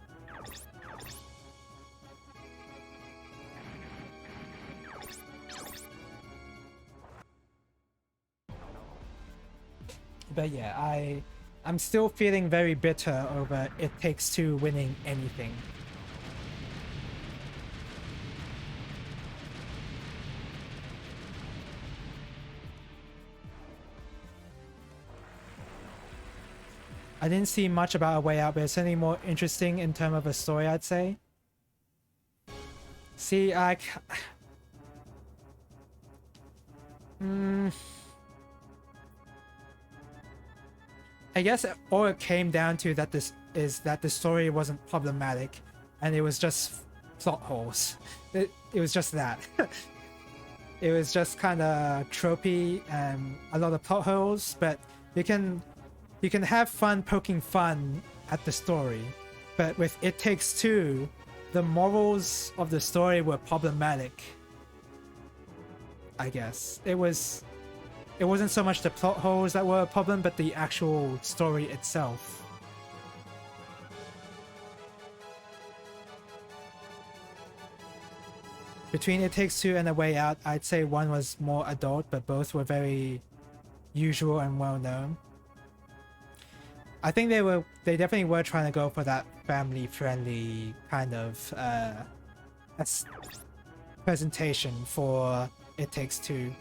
But yeah, I'm still feeling very bitter over It Takes Two winning anything. I didn't see much about A Way Out, but it's certainly more interesting in terms of a story, I'd say. See, I guess all it came down to that the story wasn't problematic, and it was just plot holes. It was just that. It was just kind of tropey and a lot of plot holes, but you can have fun poking fun at the story. But with It Takes Two, the morals of the story were problematic. I guess it wasn't so much the plot holes that were a problem, but the actual story itself. Between It Takes Two and A Way Out, I'd say one was more adult, but both were very usual and well known. I think they definitely were trying to go for that family friendly kind of presentation for It Takes Two.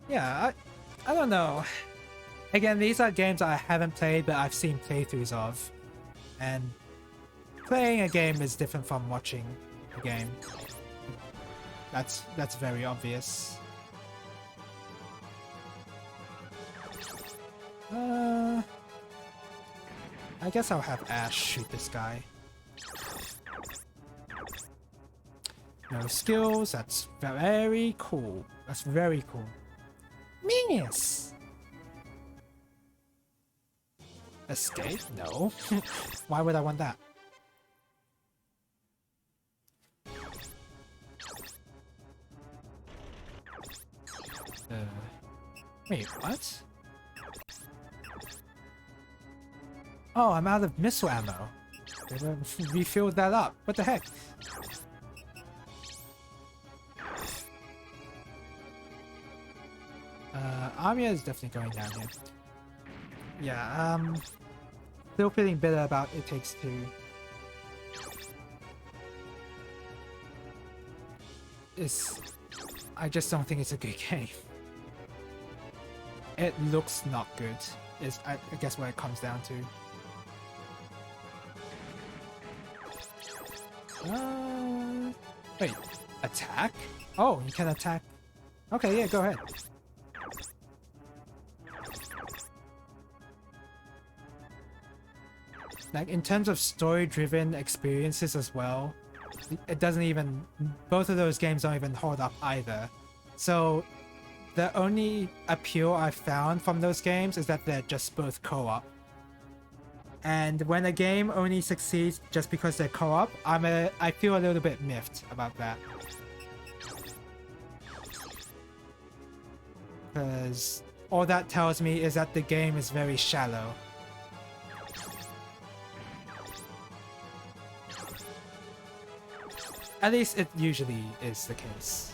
Yeah, I don't know. Again, these are games I haven't played, but I've seen playthroughs of. And playing a game is different from watching a game. That's very obvious. I guess I'll have Ash shoot this guy. No skills, that's very cool. That's very cool. Meanius! Escape? No. Why would I want that? Wait, what? Oh, I'm out of missile ammo. They refilled that up. What the heck? Armia is definitely going down here. Yeah, still feeling bitter about It Takes Two. I just don't think it's a good game. It looks not good, is I guess what it comes down to. Wait, attack? Oh, you can attack. Okay, yeah, go ahead. Like, in terms of story-driven experiences as well, it doesn't even... Both of those games don't even hold up either. So, the only appeal I've found from those games is that they're just both co-op. And when a game only succeeds just because they're co-op, I feel a little bit miffed about that. Because all that tells me is that the game is very shallow. At least it usually is the case.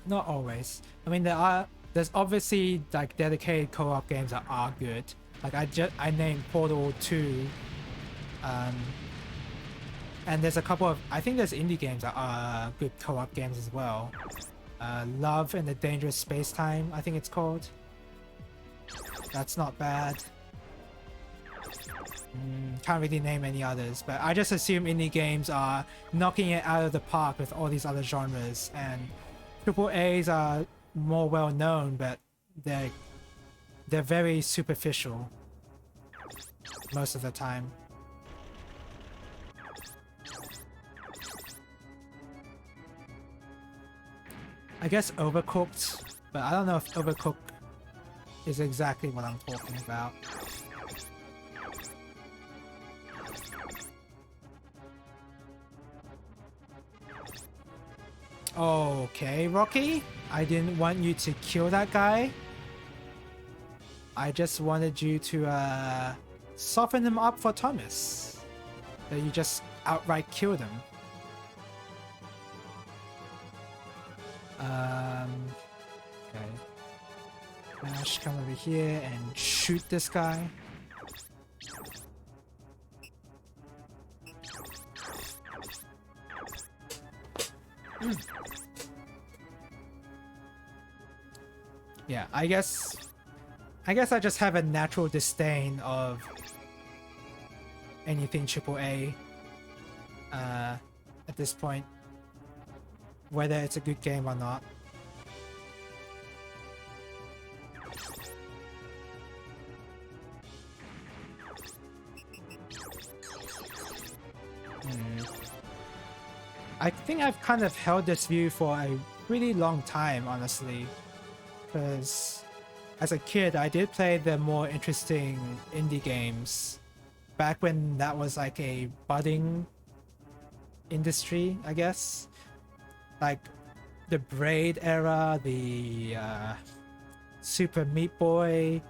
Not always. I mean, there's obviously like dedicated co-op games that are good. Like I named Portal 2, and there's a couple of, I think there's indie games that are good co-op games as well. Love in the Dangerous Space-Time, I think it's called. That's not bad. Can't really name any others, but I just assume indie games are knocking it out of the park with all these other genres, and AAAs are more well known, but they're very superficial most of the time. I guess Overcooked, but I don't know if Overcooked is exactly what I'm talking about. Okay, Rocky, I didn't want you to kill that guy. I just wanted you to soften him up for Thomas. That you just outright killed him. Okay. Ash, come over here and shoot this guy. Yeah, I guess I just have a natural disdain of anything AAA at this point, whether it's a good game or not. I think I've kind of held this view for a really long time, honestly, because as a kid I did play the more interesting indie games back when that was like a budding industry, I guess. Like the Braid era, the Super Meat Boy,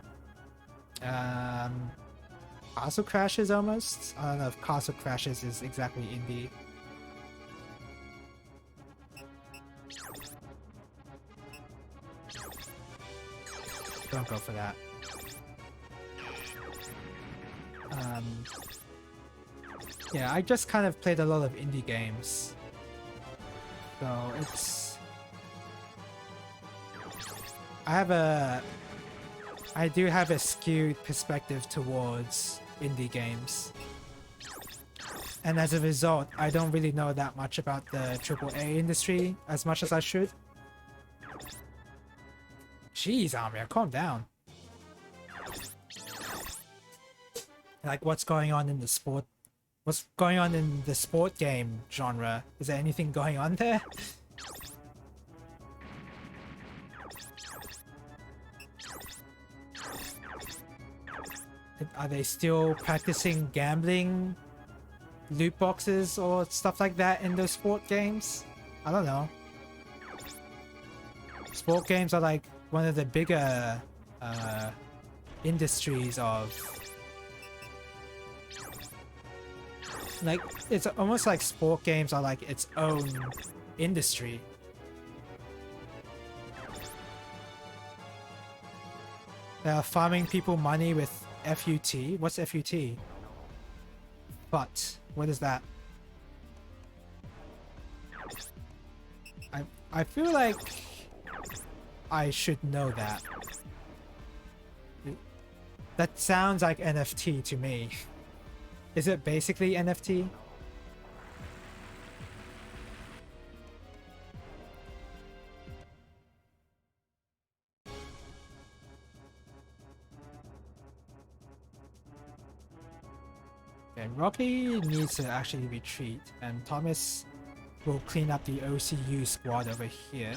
Castle Crashes almost. I don't know if Castle Crashes is exactly indie. Don't go for that. Yeah, I just kind of played a lot of indie games. So it's... I do have a skewed perspective towards indie games. And as a result, I don't really know that much about the AAA industry as much as I should. Jeez, Amir, calm down. Like, what's going on in the sport? What's going on in the sport game genre? Is there anything going on there? Are they still practicing gambling loot boxes or stuff like that in those sport games? I don't know. Sport games are like one of the bigger industries of... Like, it's almost like sport games are like its own industry. They are farming people money with FUT. What's FUT? But what is that? I feel like I should know that. That sounds like NFT to me. Is it basically NFT? Okay, Rocky needs to actually retreat, and Thomas will clean up the OCU squad over here.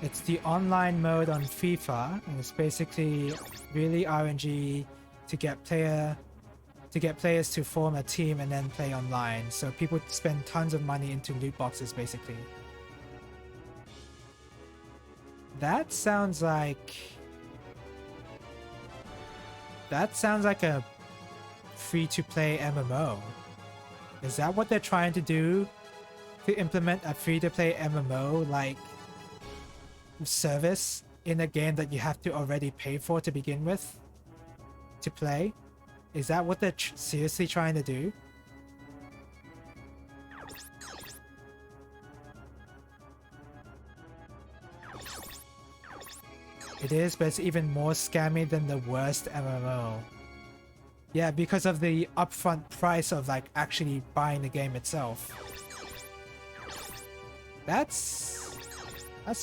It's the online mode on FIFA, and it's basically really RNG to get players to form a team and then play online. So people spend tons of money into loot boxes, basically. That sounds like a free-to-play MMO. Is that what they're trying to do? To implement a free-to-play MMO like service in a game that you have to already pay for to begin with to play? Is that what they're seriously trying to do? It is, but it's even more scammy than the worst MMO. Yeah, because of the upfront price of like actually buying the game itself. That's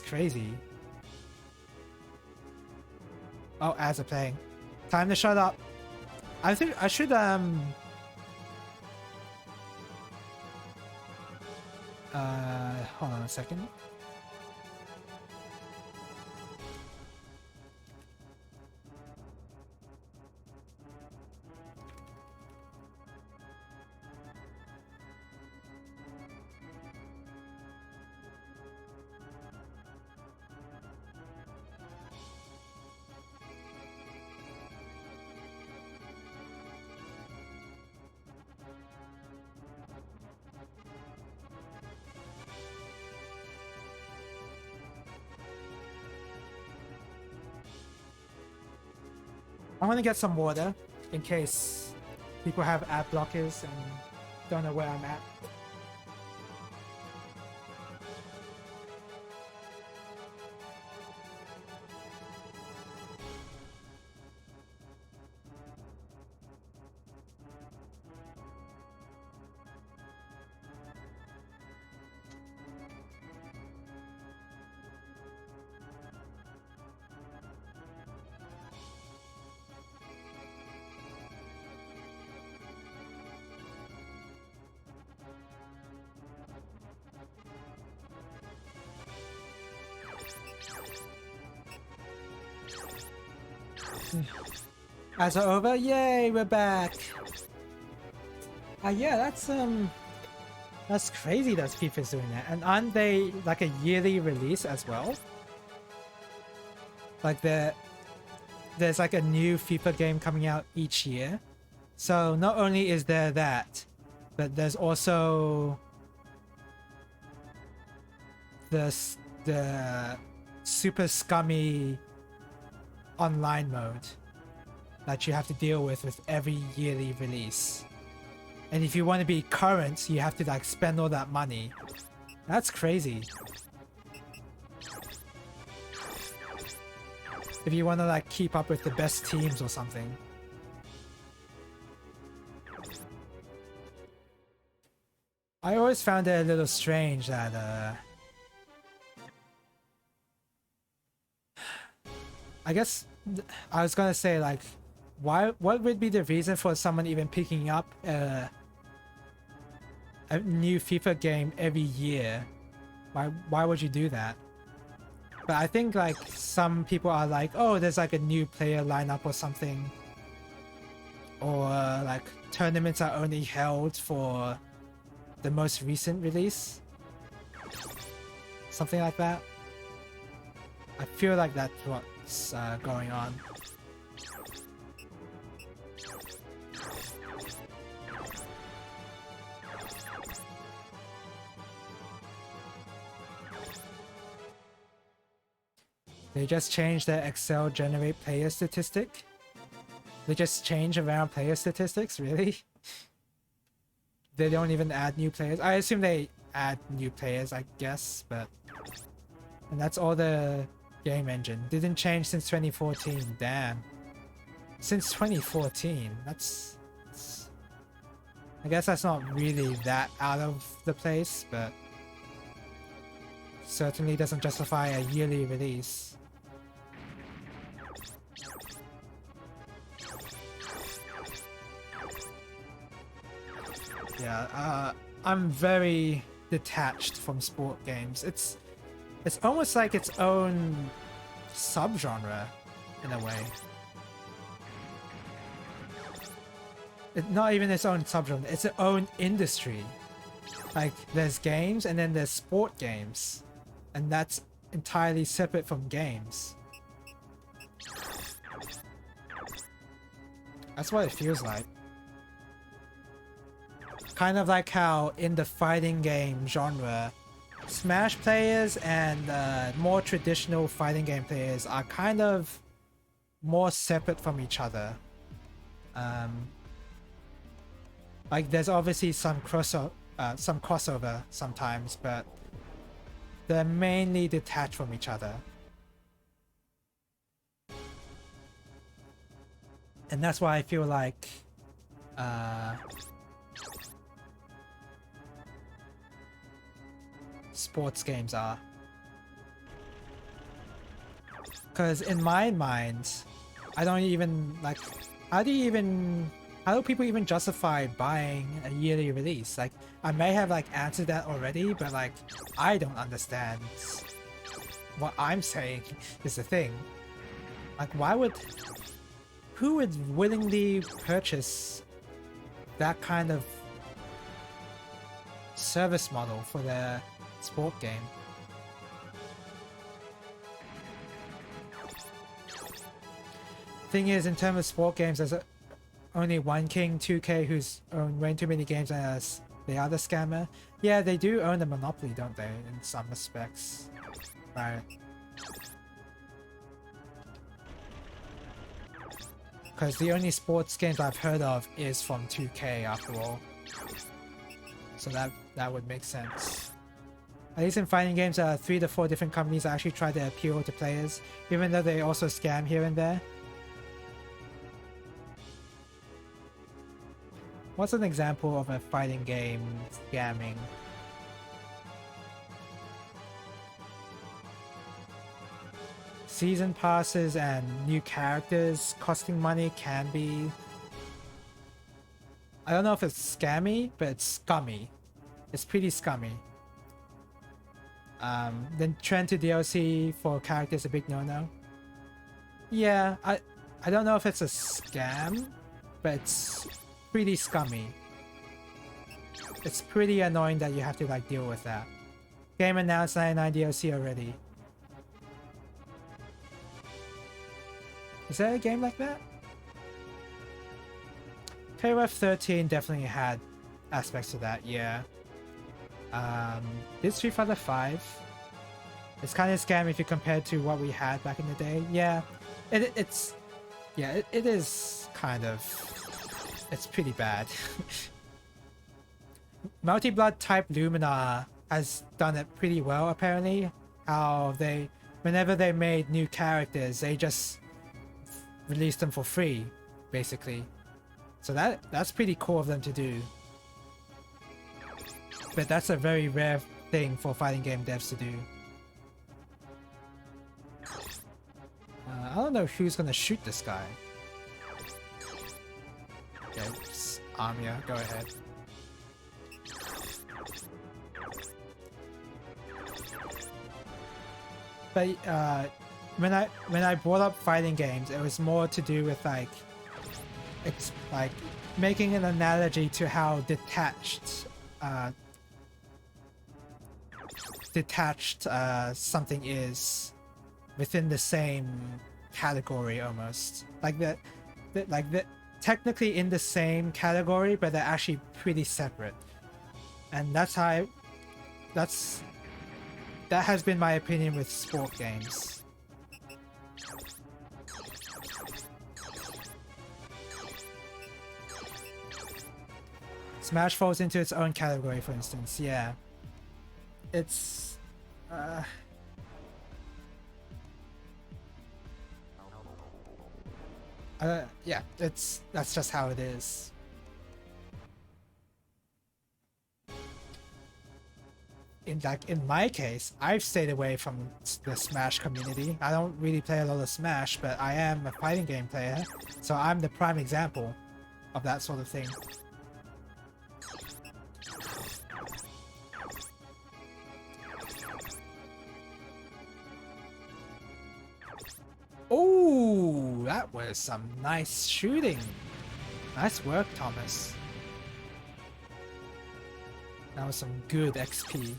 crazy. Oh, ads are playing. Time to shut up. I think I should hold on a second. I'm gonna get some water in case people have ad blockers and don't know where I'm at. Ads are over. Yay, we're back. Yeah, that's crazy that FIFA's doing that. And aren't they like a yearly release as well? Like there's like a new FIFA game coming out each year. So not only is there that, but there's also the super scummy online mode that you have to deal with every yearly release. And if you want to be current, you have to like spend all that money. That's crazy. If you want to like keep up with the best teams or something. I always found it a little strange that I guess I was gonna say like what would be the reason for someone even picking up a new FIFA game every year? Why would you do that? But I think like some people are like, oh, there's like a new player lineup or something, or like tournaments are only held for the most recent release, something like that. I feel like that's what's going on. They just changed the Excel generate player statistic. They just change around player statistics, really? They don't even add new players. I assume they add new players, I guess, but... And that's all the game engine. Didn't change since 2014, damn. Since 2014, that's... I guess that's not really that out of the place, but... Certainly doesn't justify a yearly release. Yeah, I'm very detached from sport games. It's almost like its own subgenre in a way. Not even its own subgenre, it's its own industry. Like there's games and then there's sport games, and that's entirely separate from games. That's what it feels like. Kind of like how in the fighting game genre, Smash players and more traditional fighting game players are kind of more separate from each other. Like there's obviously some crossover sometimes, but they're mainly detached from each other. And that's why I feel like sports games are. Because in my mind, I don't even like, how do people even justify buying a yearly release? Like, I may have like answered that already, but like, I don't understand what I'm saying is the thing. Like, who would willingly purchase that kind of service model for their sport game? Thing is, in terms of sport games, there's only one king, 2K, who's owned way too many games as the other scammer. Yeah, they do own a monopoly, don't they, in some respects. Right. because the only sports games I've heard of is from 2K after all. So that would make sense. At least in fighting games, 3 to 4 different companies actually try to appeal to players, even though they also scam here and there. What's an example of a fighting game scamming? Season passes and new characters costing money can be... I don't know if it's scammy, but it's scummy. It's pretty scummy. Then trend to DLC for characters a big no-no. Yeah, I don't know if it's a scam, but it's pretty scummy. It's pretty annoying that you have to like deal with that. Game announced 99 DLC already. Is there a game like that? KOF 13 definitely had aspects of that, yeah. Did Street Fighter 5? It's kind of scammy if you compare to what we had back in the day. Yeah, it is kind of... It's pretty bad. Multi-Blood type Lumina has done it pretty well apparently. How they, whenever they made new characters, they just released them for free, basically. So that's pretty cool of them to do. But that's a very rare thing for fighting game devs to do. I don't know who's gonna shoot this guy. Okay, Amia, go ahead. But when I brought up fighting games, it was more to do with like, it's like making an analogy to how detached something is within the same category almost. Like that technically in the same category, but they're actually pretty separate. And that has been my opinion with sport games. Smash falls into its own category, for instance. Yeah, it's yeah, that's just how it is. In my case, I've stayed away from the Smash community. I don't really play a lot of Smash, but I am a fighting game player, so I'm the prime example of that sort of thing. Oh, that was some nice shooting. Nice work, Thomas. That was some good XP.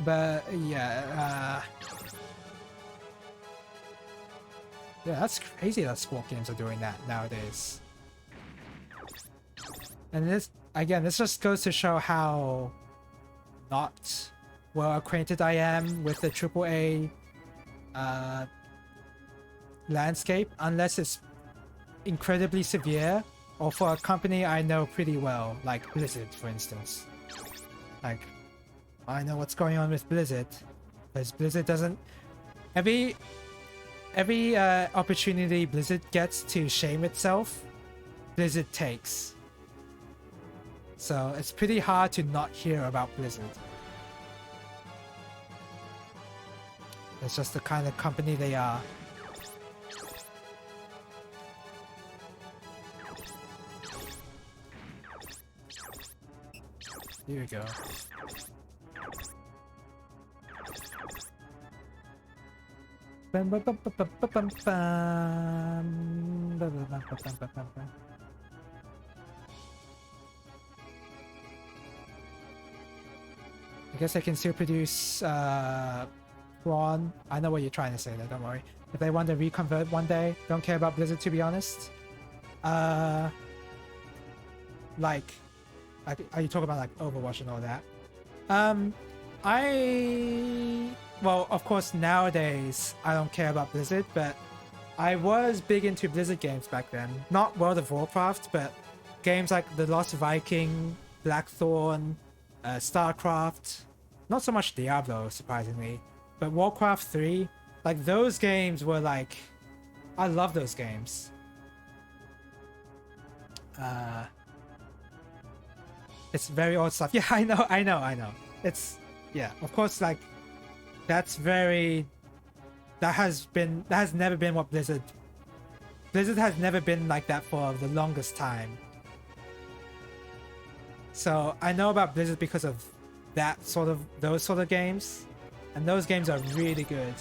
But yeah, yeah, that's crazy that sport games are doing that nowadays. And this, again, this just goes to show how not well acquainted I am with the AAA landscape, unless it's incredibly severe or for a company I know pretty well, like Blizzard, for instance. Like, I know what's going on with Blizzard, because Blizzard doesn't... Every opportunity Blizzard gets to shame itself, Blizzard takes. So it's pretty hard to not hear about Blizzard. It's just the kind of company they are. Here we go. I guess I can still produce prawn. I know what you're trying to say there, don't worry. If they want to reconvert one day, don't care about Blizzard, to be honest. Like are you talking about like Overwatch and all that? Well, of course, nowadays I don't care about Blizzard, but I was big into Blizzard games back then. Not World of Warcraft, but games like The Lost Viking, Blackthorn, StarCraft. Not so much Diablo, surprisingly, but Warcraft 3. Like, those games were like... I love those games. It's very old stuff. Yeah, I know. It's... Yeah, of course, like... That's very... That has never been what Blizzard... Blizzard has never been like that for the longest time. So, I know about Blizzard because of those sort of games. And those games are really good.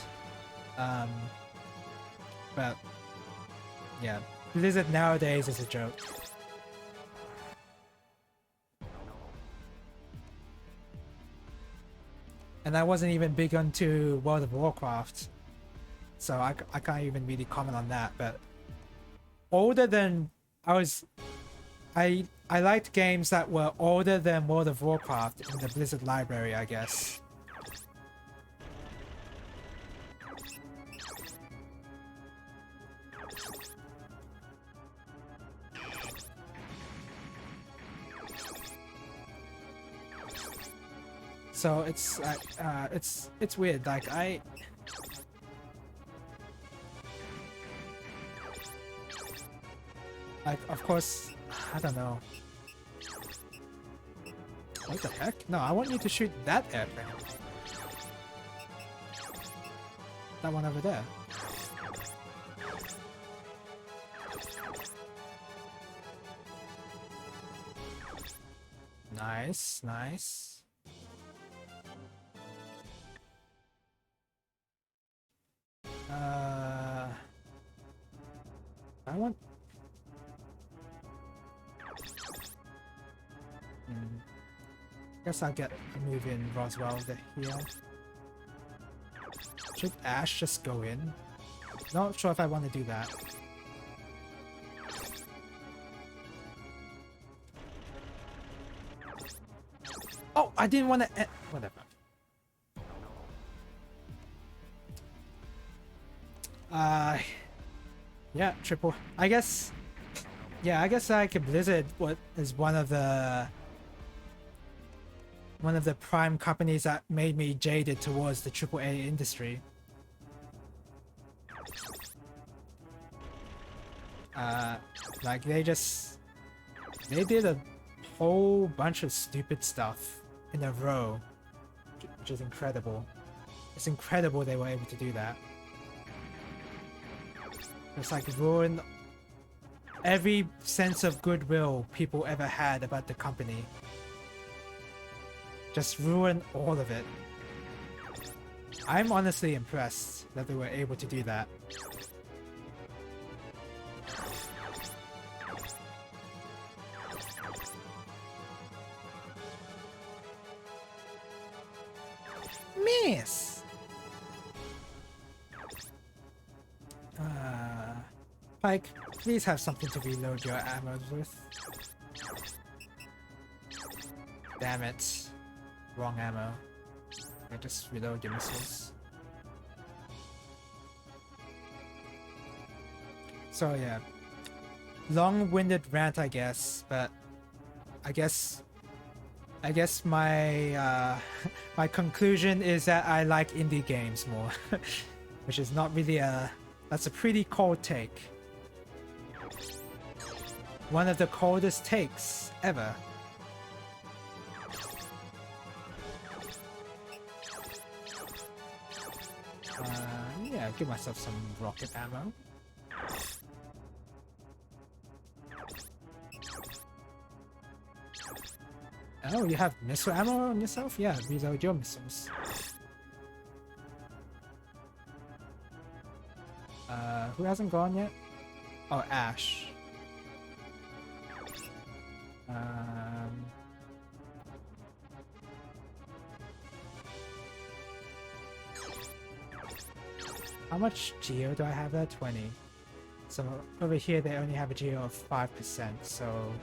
But... Yeah, Blizzard nowadays is a joke. And I wasn't even big onto World of Warcraft, so I can't even really comment on that. But older than I liked games that were older than World of Warcraft in the Blizzard library, I guess. So it's weird. Like of course, I don't know. What the heck? No, I want you to shoot that airplane. That one over there. Nice, nice. I want... Guess I'll get a move in Roswell here. Should Ash just go in? Not sure if I want to do that. Oh, I didn't want to... Whatever. Yeah, triple. I guess like Blizzard is one of the prime companies that made me jaded towards the AAA industry. Like they did a whole bunch of stupid stuff in a row, which is incredible. It's incredible they were able to do that. It's like ruin every sense of goodwill people ever had about the company. Just ruin all of it. I'm honestly impressed that they were able to do that. Miss! Pike, please have something to reload your ammo with. Damn it. Wrong ammo. I just reload your missiles. So yeah. Long-winded rant, I guess, but I guess my my conclusion is that I like indie games more. Which is not really that's a pretty cold take. One of the coldest takes ever. Yeah, give myself some rocket ammo. Oh, you have missile ammo on yourself? Yeah, reload your missiles. Who hasn't gone yet? Oh, Ash. How much geo do I have there? 20. So over here they only have a geo of 5%, so...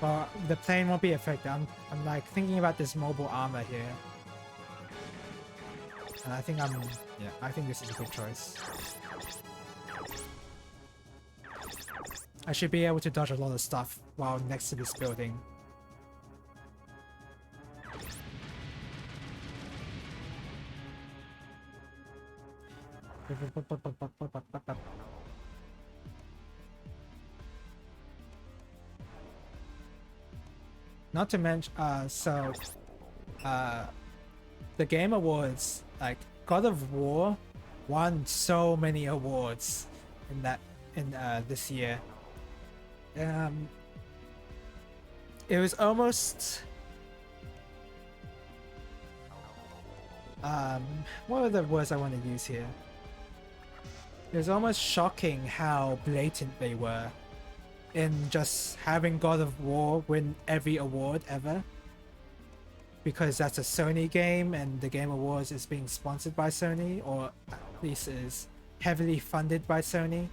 Well, the plane won't be affected. I'm like thinking about this mobile armor here. And I think this is a good choice. I should be able to dodge a lot of stuff while next to this building. Not to mention, the Game Awards, like God of War, won so many awards in this year. It was almost what are the words I want to use here? It was almost shocking how blatant they were in just having God of War win every award ever, because that's a Sony game and the Game Awards is being sponsored by Sony, or at least is heavily funded by Sony.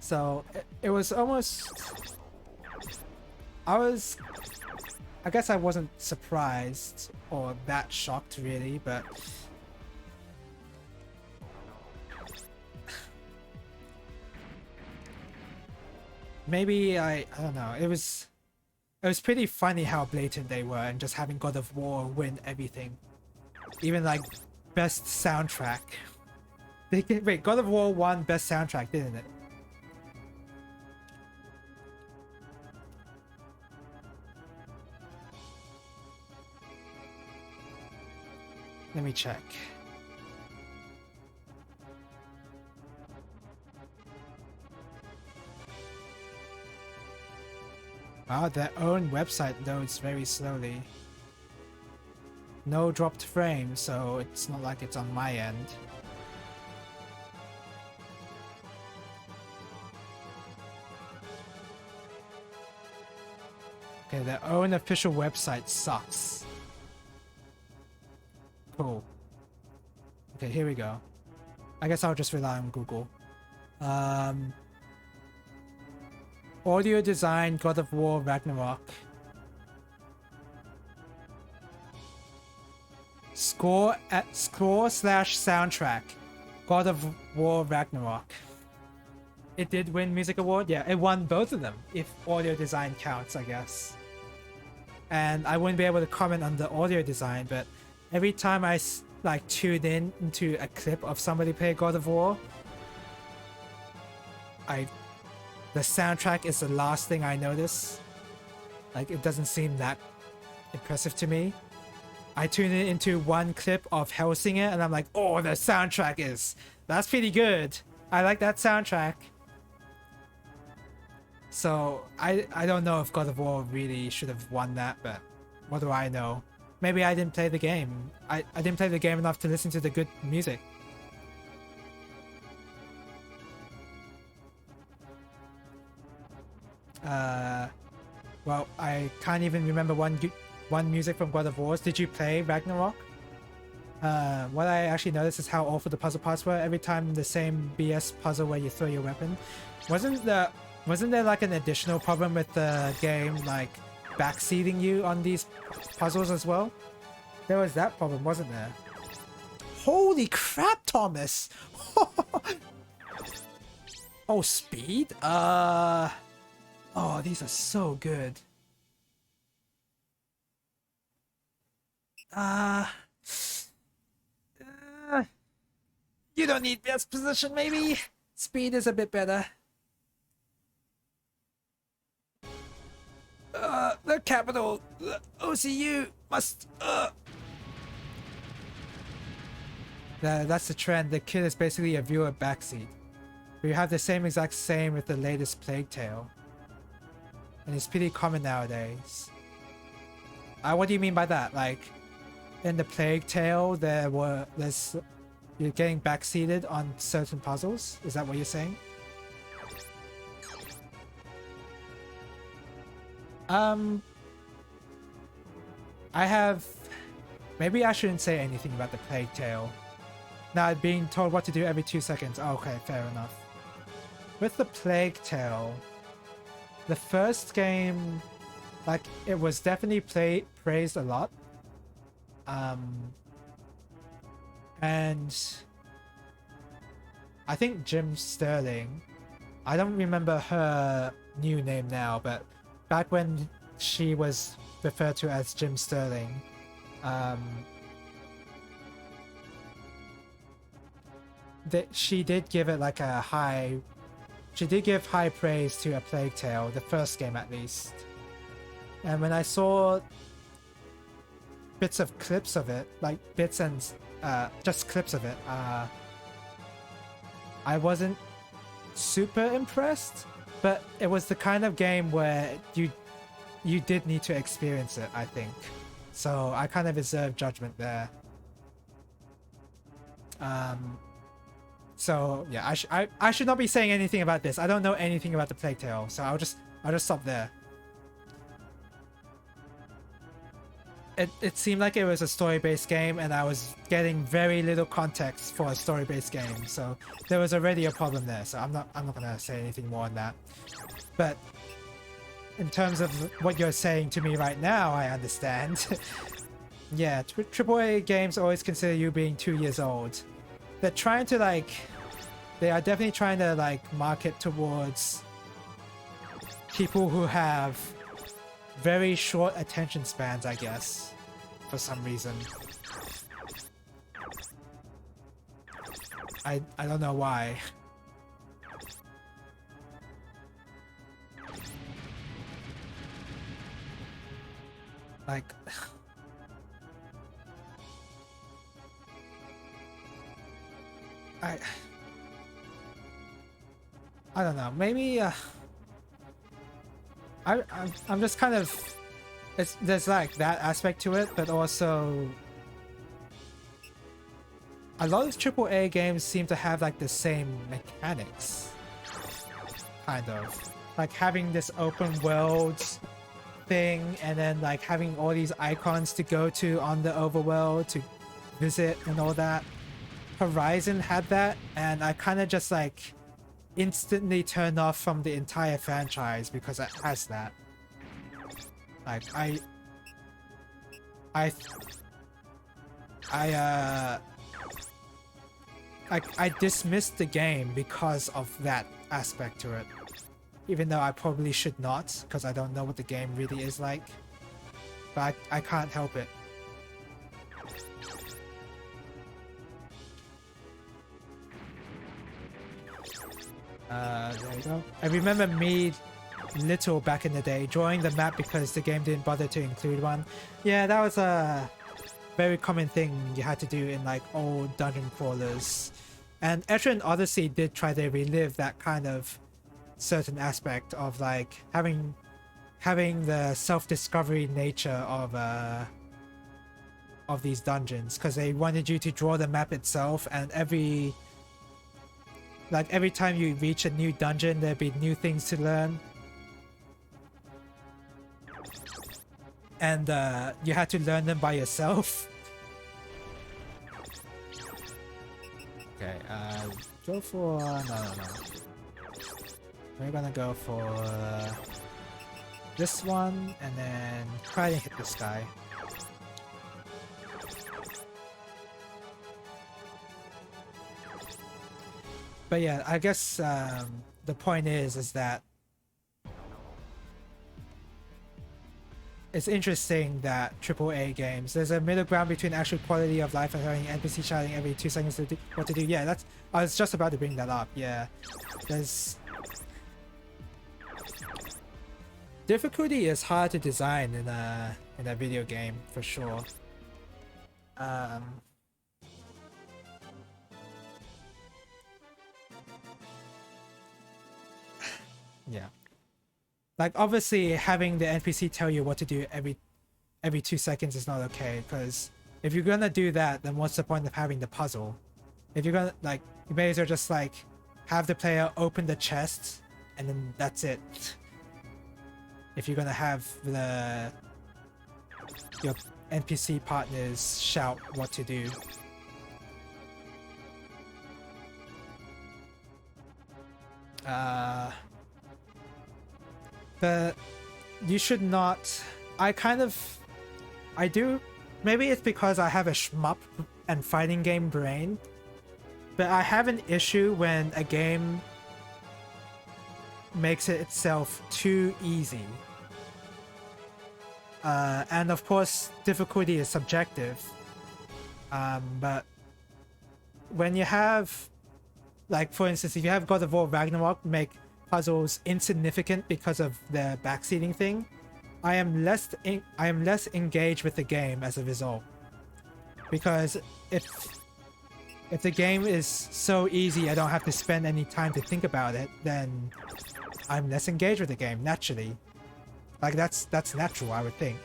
So it was almost, I guess I wasn't surprised or that shocked really, but maybe I don't know. It was pretty funny how blatant they were and just having God of War win everything, even like best soundtrack. Wait, God of War won best soundtrack, didn't it? Let me check. Wow, their own website loads very slowly. No dropped frames, so it's not like it's on my end. Okay, their own official website sucks. Cool. Okay, here we go. I guess I'll just rely on Google. Audio design, God of War, Ragnarok. Score/soundtrack, God of War, Ragnarok. It did win Music Award? Yeah, it won both of them, if audio design counts, I guess. And I wouldn't be able to comment on the audio design, but every time I like tune in into a clip of somebody play God of War, the soundtrack is the last thing I notice. Like, it doesn't seem that impressive to me. I tune in into one clip of Hellsinger and I'm like, oh, the soundtrack that's pretty good. I like that soundtrack. So I don't know if God of War really should have won that, but what do I know? Maybe I didn't play the game. I didn't play the game enough to listen to the good music. Well, I can't even remember one music from God of War. Did you play Ragnarok? What I actually noticed is how awful the puzzle parts were. Every time the same BS puzzle where you throw your weapon. Wasn't there like an additional problem with the game, like backseating you on these puzzles as well? There was that problem, wasn't there? Holy crap, Thomas! Oh, speed? Oh, these are so good. You don't need best position, maybe? Speed is a bit better. The capital, the OCU must, That's the trend. The kid is basically a viewer backseat. We have the same with the latest Plague Tale. And it's pretty common nowadays. What do you mean by that? Like, in the Plague Tale, you're getting backseated on certain puzzles? Is that what you're saying? Maybe I shouldn't say anything about the Plague Tale. Now, being told what to do every 2 seconds. Oh, okay, fair enough. With the Plague Tale, the first game, like, it was definitely praised a lot. And I think Jim Sterling, I don't remember her new name now, but back when she was referred to as Jim Sterling, she did give it like a high, she did give high praise to A Plague Tale, the first game at least. And when I saw bits of clips of it, like bits and just clips of it, I wasn't super impressed, but it was the kind of game where you did need to experience it, I think. So I kind of reserve judgment there. So yeah, I should not be saying anything about this. I don't know anything about the Plague Tale, so I'll just stop there. It seemed like it was a story-based game, and I was getting very little context for a story-based game, so there was already a problem there. So I'm not gonna say anything more on that. But in terms of what you're saying to me right now, I understand. Yeah, AAA games always consider you being 2 years old. They're trying to they are definitely trying to market towards people who have very short attention spans, I guess, for some reason. I don't know why. Like, I don't know. Maybe I'm just kind of, there's like that aspect to it, but also a lot of AAA games seem to have like the same mechanics, kind of like having this open world thing, and then like having all these icons to go to on the overworld to visit and all that. Horizon had that, and I kind of just like instantly turned off from the entire franchise because it has that. Like I dismissed the game because of that aspect to it, even though I probably should not, because I don't know what the game really is like, but I can't help it. There you go. I remember me little back in the day drawing the map because the game didn't bother to include one. Yeah, that was a very common thing you had to do in like old dungeon crawlers. And Etrian Odyssey did try to relive that kind of certain aspect of like having the self-discovery nature of these dungeons, because they wanted you to draw the map itself, and every time you reach a new dungeon, there'd be new things to learn. And you had to learn them by yourself. Okay, go for... No. We're gonna go for this one, and then try to hit this guy. But yeah, I guess the point is that it's interesting that AAA games, there's a middle ground between actual quality of life and having NPC shouting every 2 seconds to do what to do. Yeah, that's, I was just about to bring that up. Yeah, there's difficulty is hard to design in a video game for sure. Yeah, like obviously having the NPC tell you what to do every 2 seconds is not okay, because if you're gonna do that, then what's the point of having the puzzle? If you're gonna, like, you may as well just like have the player open the chest and then that's it. If you're gonna have your NPC partners shout what to do. But you should not... I do maybe it's because I have a shmup and fighting game brain, but I have an issue when a game makes it itself too easy. And of course, difficulty is subjective. But when you have, like, for instance, if you have God of War Ragnarok make puzzles insignificant because of the backseating thing, I am less engaged with the game as a result. Because if the game is so easy I don't have to spend any time to think about it, then I'm less engaged with the game naturally. Like that's natural, I would think.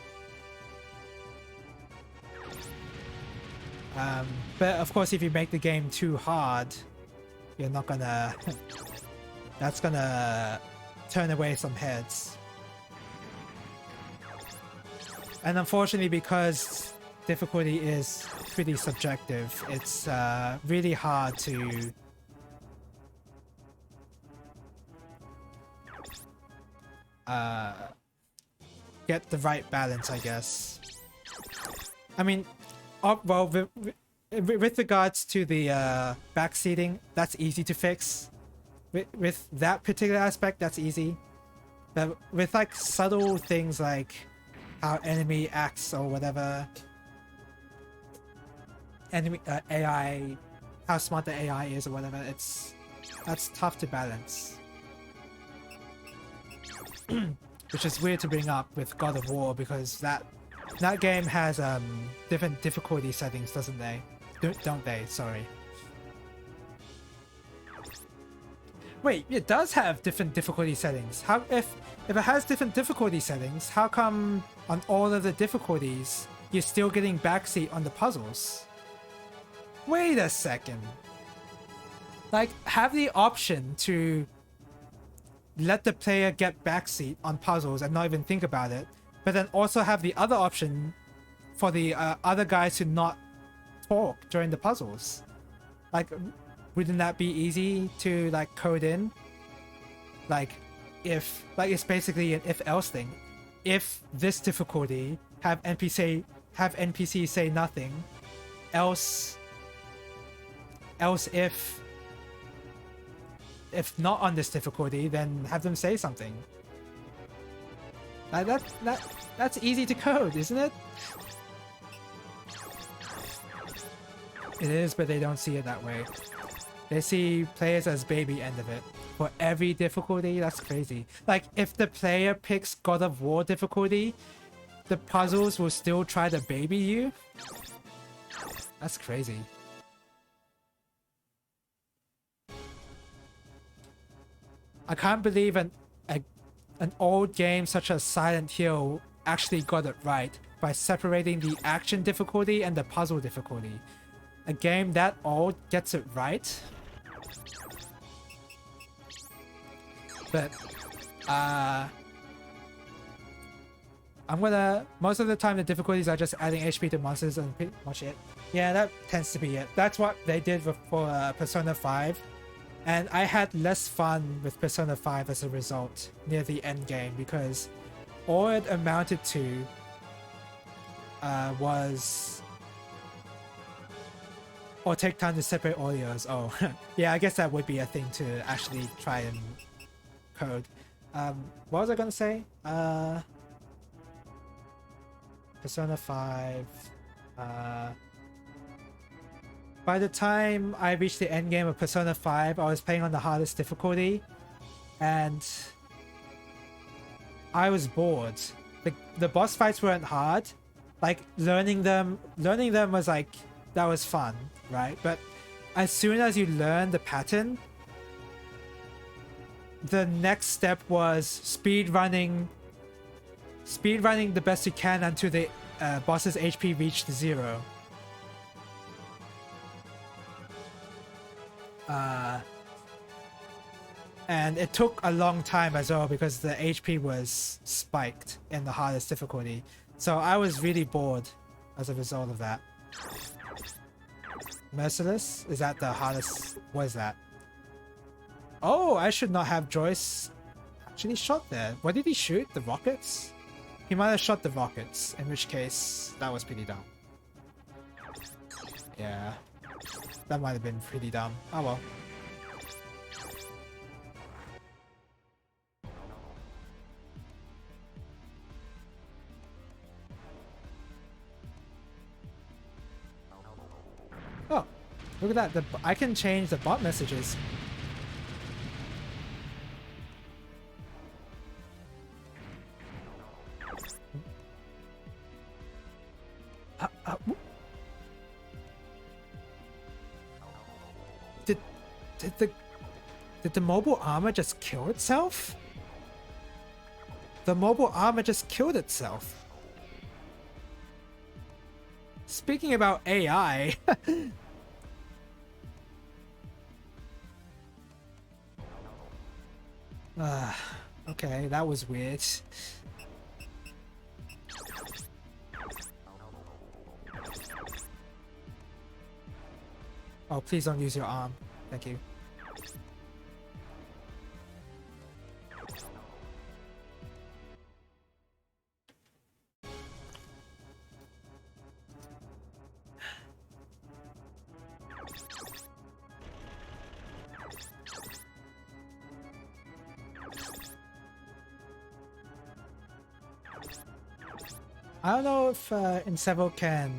But of course, if you make the game too hard, you're not gonna... that's gonna turn away some heads. And unfortunately, because difficulty is pretty subjective, it's really hard to get the right balance, I guess. I mean, well, with regards to the backseating, that's easy to fix. With that particular aspect, that's easy. But with like subtle things like how enemy acts or whatever, enemy AI, how smart the AI is or whatever, that's tough to balance. Which is weird to bring up with God of War, because that game has different difficulty settings, doesn't they? Don't they? Sorry. Wait, it does have different difficulty settings. How if it has different difficulty settings, how come on all of the difficulties you're still getting backseat on the puzzles? Wait a second. Like, have the option to let the player get backseat on puzzles and not even think about it, but then also have the other option for the other guys to not talk during the puzzles. Like, wouldn't that be easy to like code in? Like, if it's basically an if-else thing. If this difficulty, have NPC say nothing. Else if not on this difficulty, then have them say something. Like that's easy to code, isn't it? It is, but they don't see it that way. They see players as baby end of it. For every difficulty, that's crazy. Like, if the player picks God of War difficulty, the puzzles will still try to baby you? That's crazy. I can't believe an old game such as Silent Hill actually got it right by separating the action difficulty and the puzzle difficulty. A game that old gets it right? But, I'm gonna... most of the time the difficulties are just adding HP to monsters and pretty much it. Yeah, that tends to be it. That's what they did for Persona 5. And I had less fun with Persona 5 as a result near the end game, because all it amounted to was... or take time to separate audios. Oh, yeah, I guess that would be a thing to actually try and code. What was I gonna say? Persona 5. By the time I reached the end game of Persona 5, I was playing on the hardest difficulty, and I was bored. The boss fights weren't hard. Like, learning them was like, that was fun, right? But as soon as you learn the pattern, the next step was speedrunning the best you can until the boss's HP reached 0. And it took a long time as well, because the HP was spiked in the hardest difficulty. So I was really bored as a result of that. Merciless? Is that the hardest? What is that? Oh, I should not have Joyce actually shot there. What did he shoot? The rockets? He might have shot the rockets, in which case that was pretty dumb. Yeah. That might have been pretty dumb. Oh well. Oh, look at that. I can change the bot messages. Did the mobile armor just kill itself? The mobile armor just killed itself. Speaking about AI, okay, that was weird. Oh, please don't use your arm. Thank you. I don't know if Insevo can...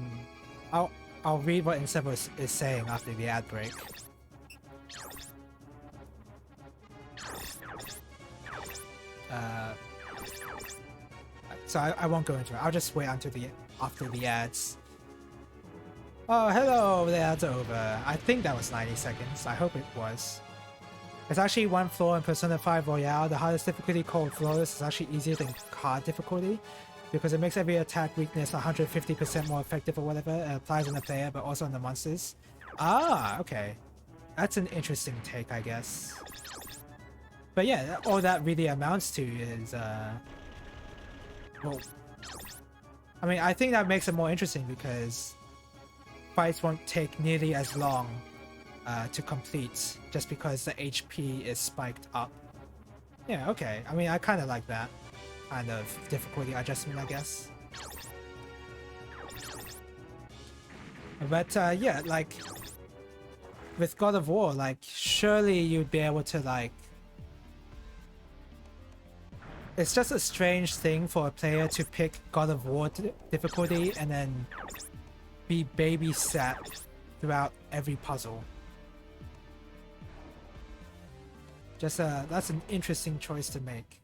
I'll read what Insevo is saying after the ad break. So I won't go into it. I'll just wait until after the ads. Oh, hello, the ads are over. I think that was 90 seconds. I hope it was. There's actually one flaw in Persona 5 Royale. The hardest difficulty called Flawless is actually easier than hard difficulty, because it makes every attack weakness 150% more effective or whatever. It applies on the player, but also on the monsters. Ah, okay. That's an interesting take, I guess. But yeah, all that really amounts to is, well, I mean, I think that makes it more interesting because fights won't take nearly as long to complete just because the HP is spiked up. Yeah, okay. I mean, I kind of like that kind of difficulty adjustment, I guess. But yeah, like with God of War, like surely you'd be able to like... It's just a strange thing for a player to pick God of War difficulty and then be babysat throughout every puzzle. Just that's an interesting choice to make.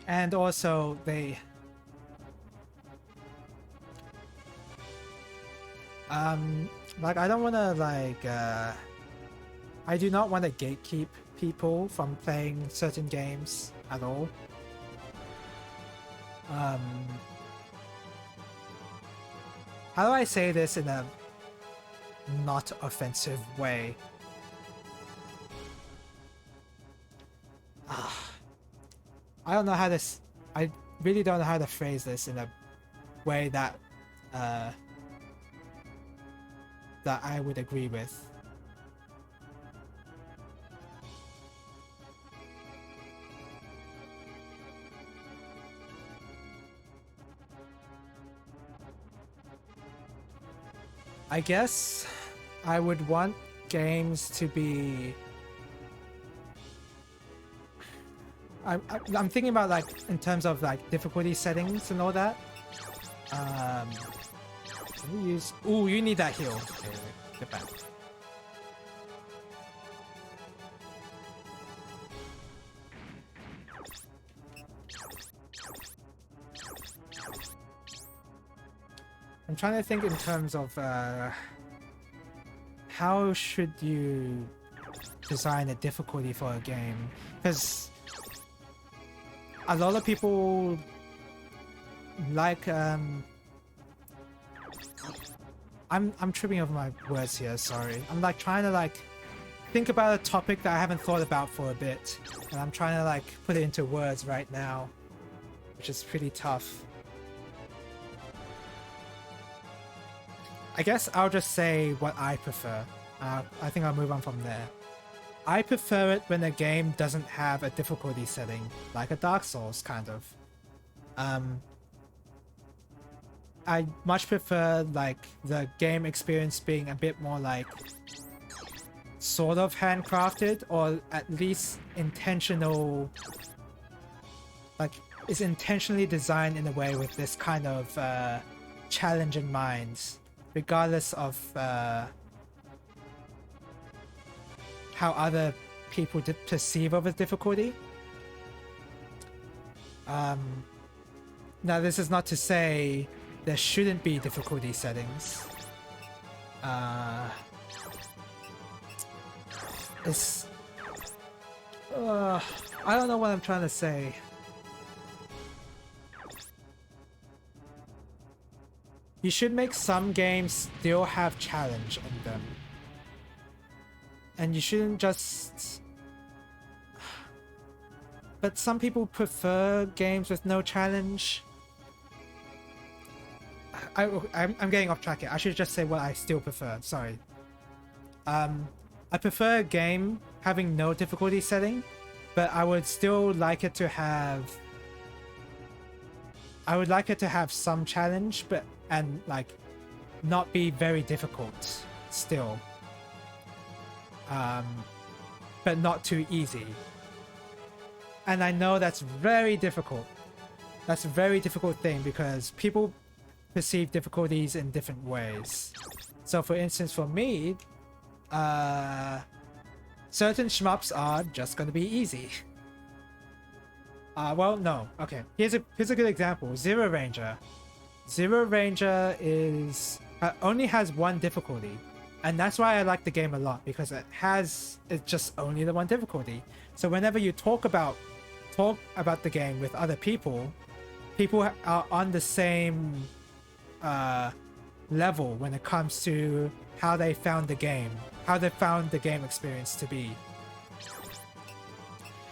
And also they like I don't want to like I do not want to gatekeep people from playing certain games at all. How do I say this in a not offensive way? I don't know how this... I really don't know how to phrase this in a way that that I would agree with. I guess I would want games to be... I'm thinking about like in terms of like difficulty settings and all that. Can we use... Ooh, you need that heal. Okay, wait, get back. I'm trying to think in terms of how should you design a difficulty for a game, because a lot of people like I'm tripping over my words here, sorry. I'm like trying to like think about a topic that I haven't thought about for a bit, and I'm trying to like put it into words right now. which is pretty tough. I guess I'll just say what I prefer. I think I'll move on from there. I prefer it when a game doesn't have a difficulty setting, like a Dark Souls, kind of. I much prefer like the game experience being a bit more like sort of handcrafted, or at least intentional, like it's intentionally designed in a way with this kind of challenge in mind, regardless of how other people perceive of its difficulty. Now this is not to say there shouldn't be difficulty settings. It's... I don't know what I'm trying to say. You should make some games still have challenge in them. And you shouldn't just... But some people prefer games with no challenge. I'm getting off track here. I should just say what I still prefer. Sorry. I prefer a game having no difficulty setting, but I would still like it to have... I would like it to have some challenge, but and like not be very difficult still. But not too easy. And I know that's very difficult. That's a very difficult thing because people perceive difficulties in different ways. So for instance, for me, certain shmups are just gonna be easy. Well, no. Okay, here's a good example. Zero Ranger. Zero Ranger is only has one difficulty, and that's why I like the game a lot, because it's just only the one difficulty. So whenever you talk about the game with other people, people are on the same level when it comes to how they found the game experience to be.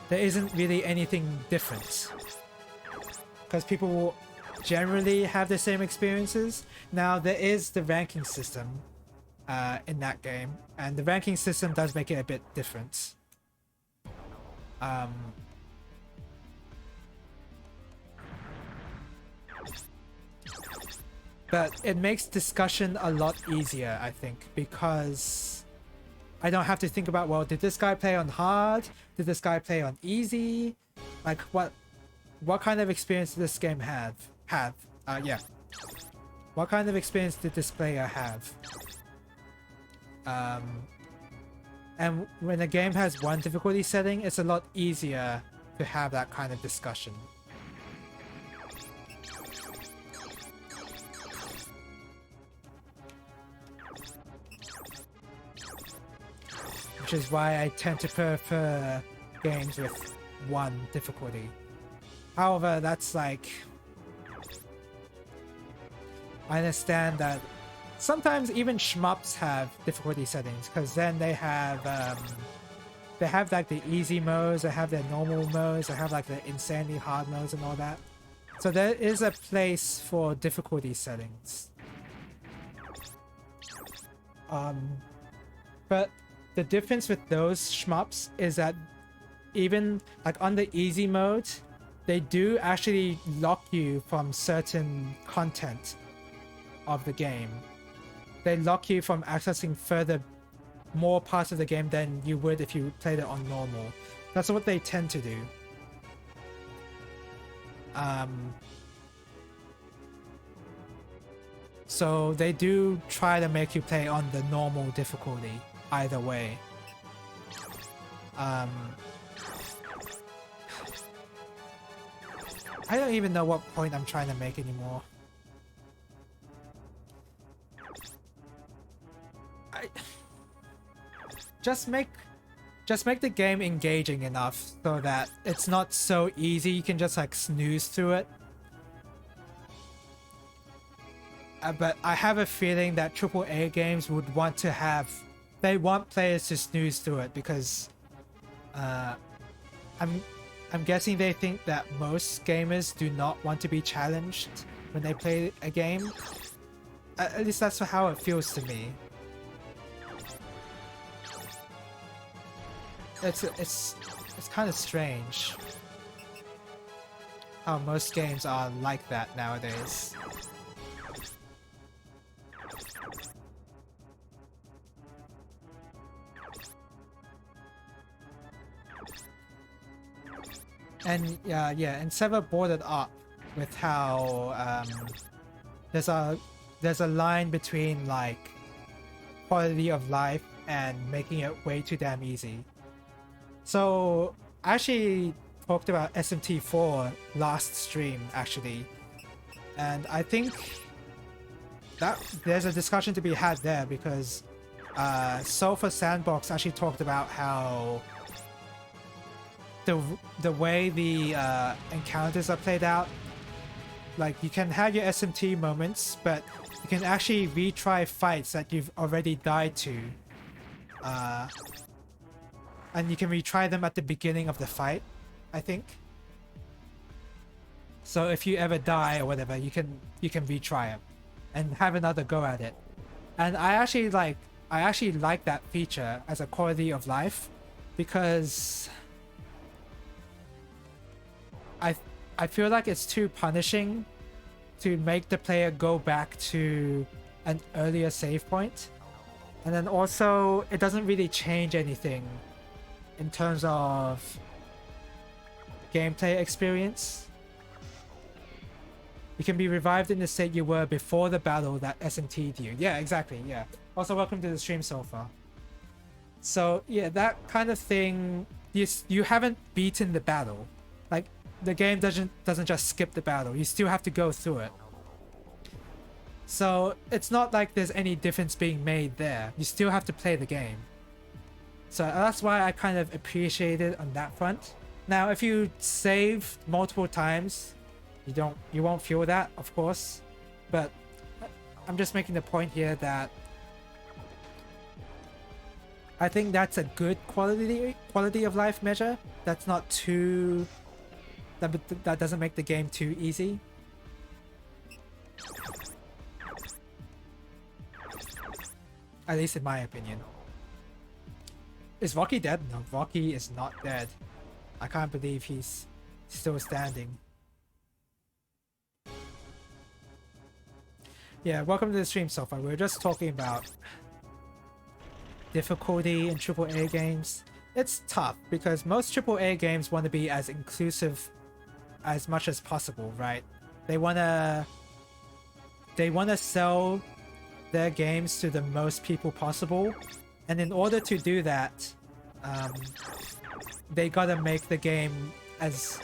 There isn't really anything different because people will generally have the same experiences. Now there is the ranking system in that game, and the ranking system does make it a bit different. But it makes discussion a lot easier, I think, because I don't have to think about, well, did this guy play on hard? Did this guy play on easy? Like, what kind of experience did this game have? Yeah. What kind of experience did this player have? And when a game has one difficulty setting, it's a lot easier to have that kind of discussion. Which is why I tend to prefer games with one difficulty. However, that's like... I understand that sometimes even shmups have difficulty settings, because then they have like the easy modes, they have their normal modes, they have like the insanely hard modes and all that. So there is a place for difficulty settings. But the difference with those shmups is that even like on the easy mode, they do actually lock you from certain content of the game. They lock you from accessing more parts of the game than you would if you played it on normal. That's what they tend to do. So they do try to make you play on the normal difficulty either way. I don't even know what point I'm trying to make anymore. Just make the game engaging enough so that it's not so easy you can just like snooze through it. But I have a feeling that AAA games would want to have... They want players to snooze through it because... I'm guessing they think that most gamers do not want to be challenged when they play a game. At least that's how it feels to me. It's kind of strange how most games are like that nowadays. And yeah, and Sever brought it up with how there's a line between like quality of life and making it way too damn easy. So I actually talked about SMT4 last stream actually, and I think that there's a discussion to be had there because Sofa Sandbox actually talked about how the way the encounters are played out, like you can have your SMT moments, but you can actually retry fights that you've already died to, and you can retry them at the beginning of the fight, I think. So if you ever die or whatever, you can retry it and have another go at it. And I actually like that feature as a quality of life because I feel like it's too punishing to make the player go back to an earlier save point. And then also, it doesn't really change anything in terms of gameplay experience. You can be revived in the state you were before the battle that SMT'd you. Yeah, exactly, yeah. Also, welcome to the stream so far. So, yeah, that kind of thing, you haven't beaten the battle. Like, the game doesn't just skip the battle. You still have to go through it. So it's not like there's any difference being made there. You still have to play the game. So that's why I kind of appreciate it on that front. Now, if you save multiple times, you won't feel that, of course. But I'm just making the point here that I think that's a good quality of life measure. That's not too... That doesn't make the game too easy. At least in my opinion. Is Rocky dead? No, Rocky is not dead. I can't believe he's still standing. Yeah, welcome to the stream so far. We were just talking about difficulty in AAA games. It's tough because most AAA games want to be as inclusive as much as possible, right? They wanna sell their games to the most people possible, and in order to do that, they gotta make the game as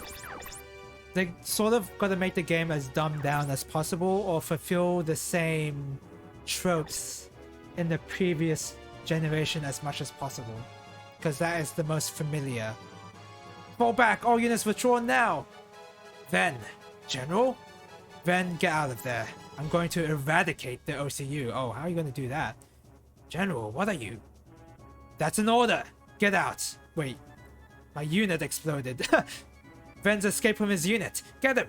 dumbed down as possible, or fulfill the same tropes in the previous generation as much as possible, because that is the most familiar. Fall back! All units withdraw now! Ven, General? Ven, get out of there. I'm going to eradicate the OCU. Oh, how are you going to do that? General, what are you? That's an order! Get out! Wait, my unit exploded. Ven's escaped from his unit. Get him!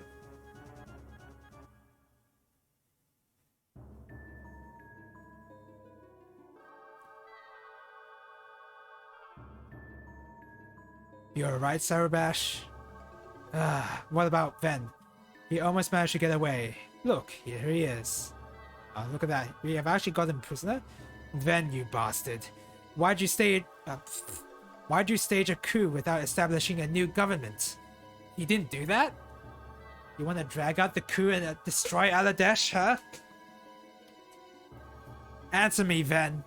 You're right, Sarabash? What about Ven? He almost managed to get away. Look, here he is. Oh, look at that. We have actually got him prisoner. Ven, you bastard. Why'd you stage a coup without establishing a new government? You didn't do that? You want to drag out the coup and destroy Aladesh, huh? Answer me, Ven.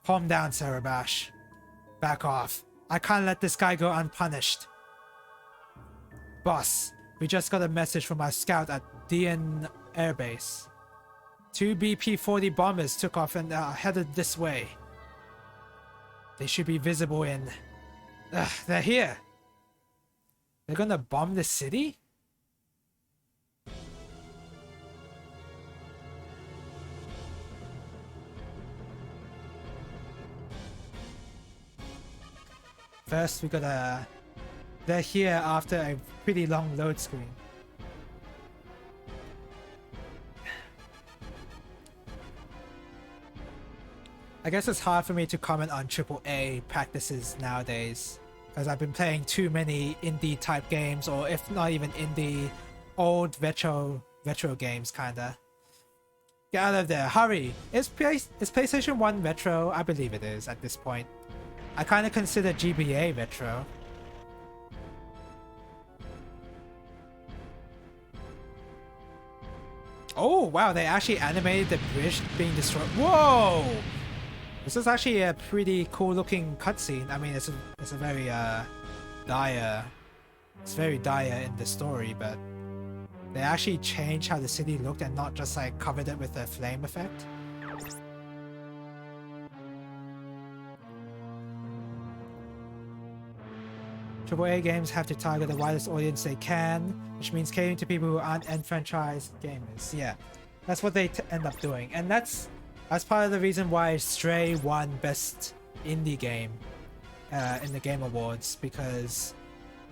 Calm down, Sarabash. Back off. I can't let this guy go unpunished. Boss, we just got a message from our scout at DN Airbase. 2 BP-40 bombers took off and are headed this way. They should be visible in... they're here! They're gonna bomb the city? First, we gotta they're here after a pretty long load screen. I guess it's hard for me to comment on AAA practices nowadays because I've been playing too many indie type games, or if not even indie, old retro games kinda. Get out of there, hurry! Is PlayStation 1 retro? I believe it is at this point. I kinda consider GBA retro. Oh wow, they actually animated the bridge being destroyed. Whoa! This is actually a pretty cool looking cutscene. I mean, it's a very dire. It's very dire in the story, but they actually changed how the city looked and not just like covered it with a flame effect. AAA games have to target the widest audience they can, which means catering to people who aren't enfranchised gamers. Yeah, that's what they end up doing, and that's part of the reason why Stray won Best Indie Game in the Game Awards, because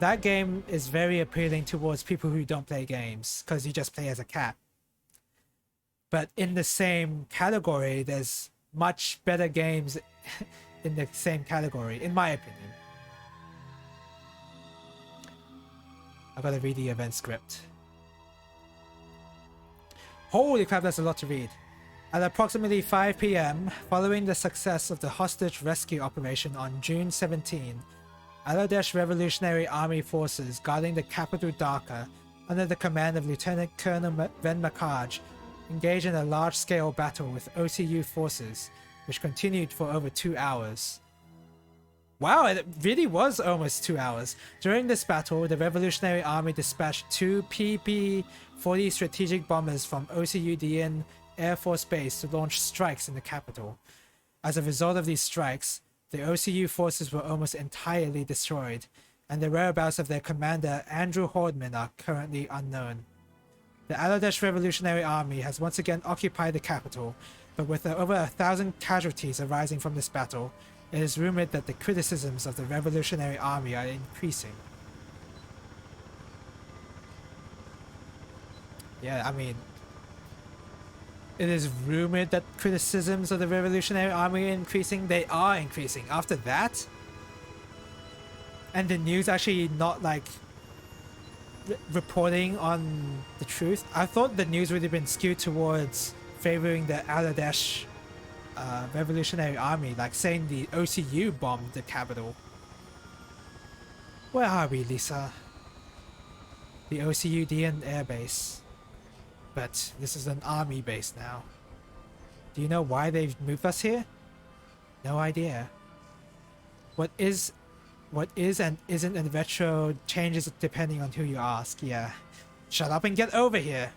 that game is very appealing towards people who don't play games, because you just play as a cat. But in the same category, there's much better games in the same category, in my opinion. I gotta read the event script. Holy crap, that's a lot to read. At approximately 5 p.m., following the success of the hostage rescue operation on June 17, Bangladesh Revolutionary Army forces guarding the capital Dhaka, under the command of Lieutenant Colonel Ben Makaj, engaged in a large-scale battle with OCU forces, which continued for over 2 hours. Wow, it really was almost 2 hours. During this battle, the Revolutionary Army dispatched 2 PP-40 strategic bombers from OCU Air Force Base to launch strikes in the capital. As a result of these strikes, the OCU forces were almost entirely destroyed, and the whereabouts of their commander, Andrew Hordman, are currently unknown. The Bangladesh Revolutionary Army has once again occupied the capital, but with over 1,000 casualties arising from this battle, it is rumored that the criticisms of the Revolutionary Army are increasing. Yeah, I mean, it is rumored that criticisms of the Revolutionary Army are increasing. They are increasing. After that, and the news actually not like reporting on the truth. I thought the news would have been skewed towards favoring the Bangladesh Revolutionary Army, like saying the OCU bombed the capital. Where are we, Lisa? The OCU DN airbase. But this is an army base now. Do you know why they've moved us here? No idea. What is and isn't in retro changes depending on who you ask. Yeah. Shut up and get over here.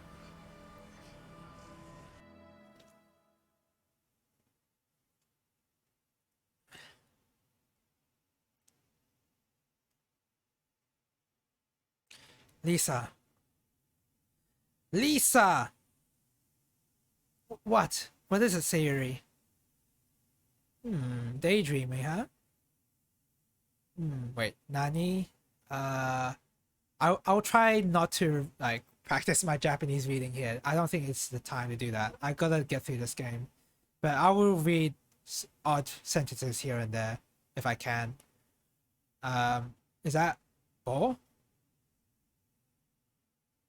Lisa. Lisa! What? What is it, Sayuri? Daydreaming, huh? Wait, Nani? I'll try not to, like, practice my Japanese reading here. I don't think it's the time to do that. I gotta get through this game. But I will read odd sentences here and there, if I can. Is that Bo?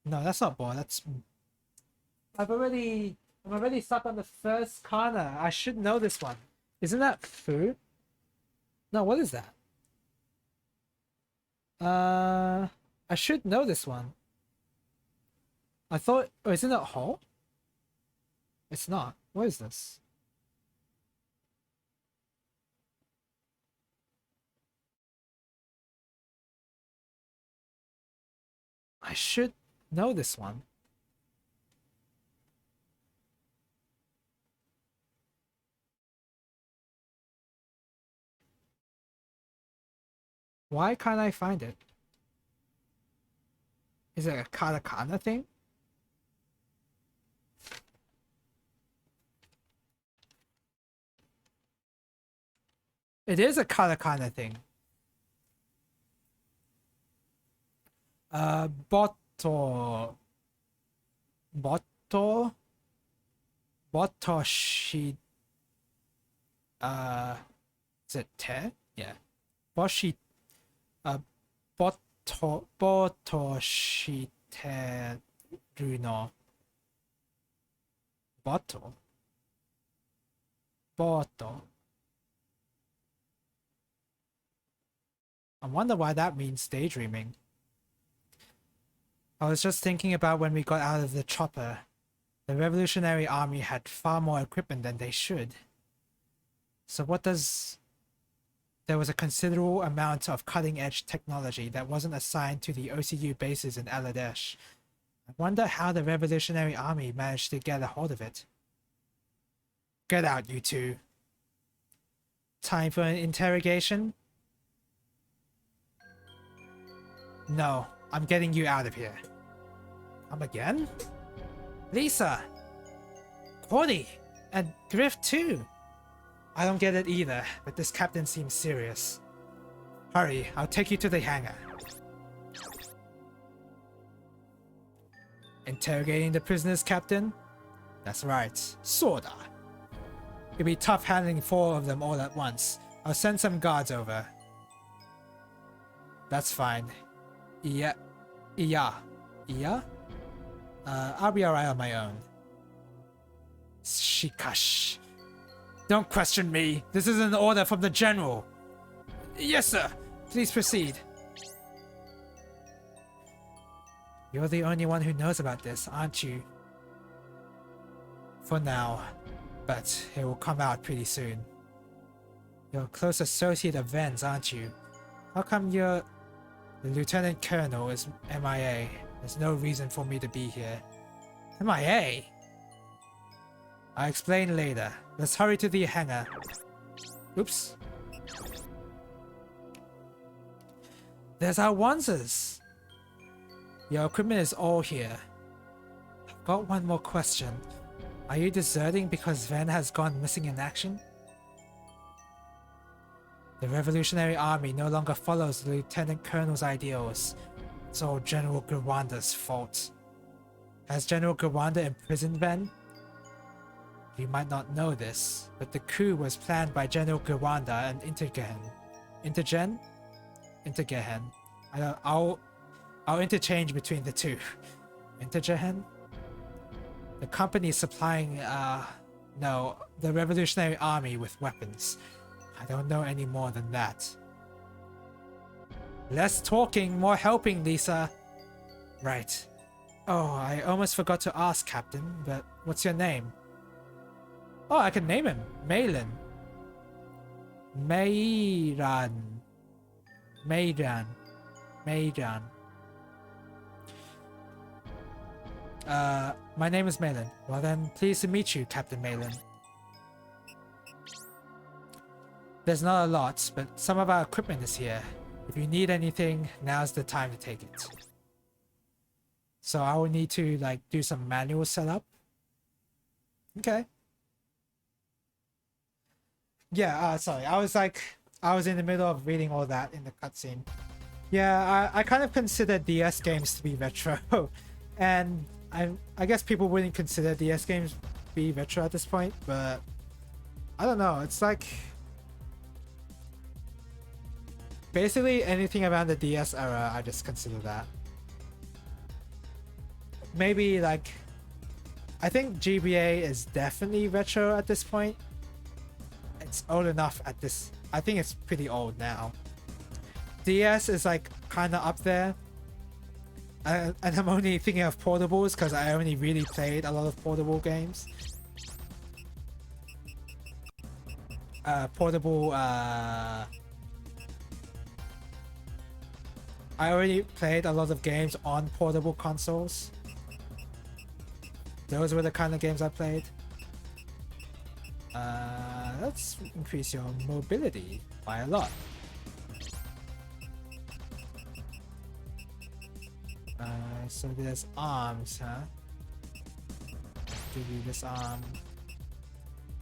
No, that's not Bo, that's... I'm already stuck on the first kana. I should know this one. Isn't that food? No, what is that? I should know this one. I thought... Oh, isn't it Ho? It's not. What is this? I should know this one. Why can't I find it? Is it a katakana thing? It is a katakana thing. Boto. Boto? Botoshi. Is it te? Yeah. Boshi. Botoshi teru no. Boto. Boto. I wonder why that means daydreaming. I was just thinking about when we got out of the chopper. The Revolutionary Army had far more equipment than they should. So what does... There was a considerable amount of cutting-edge technology that wasn't assigned to the OCU bases in Aladesh. I wonder how the Revolutionary Army managed to get a hold of it. Get out, you two. Time for an interrogation? No, I'm getting you out of here. Come again? Lisa! Cordy! And Griff too! I don't get it either, but this captain seems serious. Hurry, I'll take you to the hangar. Interrogating the prisoners, Captain? That's right, sorta. It'd be tough handling 4 of them all at once. I'll send some guards over. That's fine. Yeah. I'll be alright on my own. Shikash. Don't question me. This is an order from the general. Yes, sir. Please proceed. You're the only one who knows about this, aren't you? For now. But it will come out pretty soon. You're a close associate of Ven's, aren't you? How come you're... The Lieutenant Colonel is MIA. There's no reason for me to be here. MIA? I'll explain later. Let's hurry to the hangar. Oops. There's our Wanzers. Your equipment is all here. I've got one more question. Are you deserting because Ven has gone missing in action? The Revolutionary Army no longer follows the Lieutenant Colonel's ideals. It's all General Gurwanda's fault. Has General Gurwanda imprisoned Ven? You might not know this, but the coup was planned by General Gurwanda and Intergehen. Intergehen. I'll interchange between the two. Intergehen? The company supplying, the Revolutionary Army with weapons. I don't know any more than that. Less talking, more helping, Lisa. Right. Oh, I almost forgot to ask, Captain, but what's your name? Oh, I can name him. Malin. Mayran. My name is Malin. Well then, pleased to meet you, Captain Malin. There's not a lot, but some of our equipment is here. If you need anything, now's the time to take it. So I will need to, like, do some manual setup. Okay. Yeah, sorry. I was in the middle of reading all that in the cutscene. Yeah, I kind of consider DS games to be retro. And I guess people wouldn't consider DS games to be retro at this point, but I don't know. It's like... Basically anything around the DS era, I just consider that. Maybe like... I think GBA is definitely retro at this point. It's old enough at this... I think it's pretty old now. DS is like kind of up there. And I'm only thinking of portables because I only really played a lot of portable games. I already played a lot of games on portable consoles. Those were the kind of games I played. Let's increase your mobility by a lot. So there's arms, huh? Give you this arm.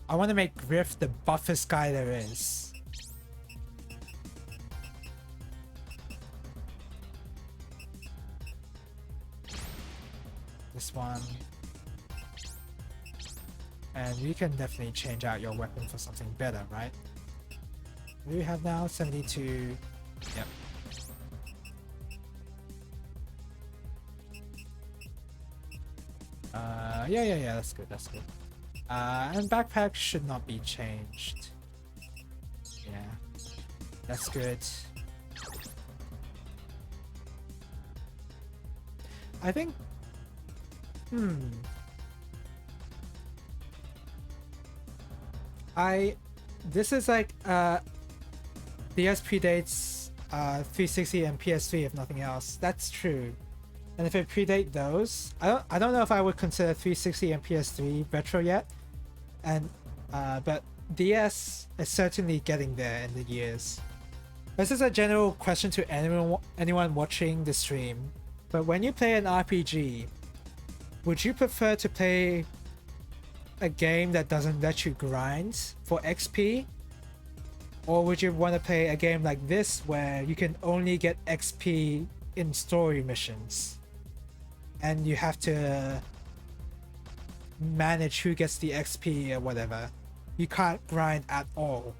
I want to make Griff the buffest guy there is. one. And you can definitely change out your weapon for something better, right? What do we have now? 72. Yep. Yeah, that's good, that's good. And backpack should not be changed. Yeah, that's good. I think, this is like, DS predates 360 and PS3 if nothing else. That's true. And if it predate those, I don't know if I would consider 360 and PS3 retro yet. And but DS is certainly getting there in the years. This is a general question to anyone watching the stream. But when you play an RPG, would you prefer to play a game that doesn't let you grind for XP? Or would you want to play a game like this where you can only get XP in story missions? And you have to manage who gets the XP or whatever. You can't grind at all.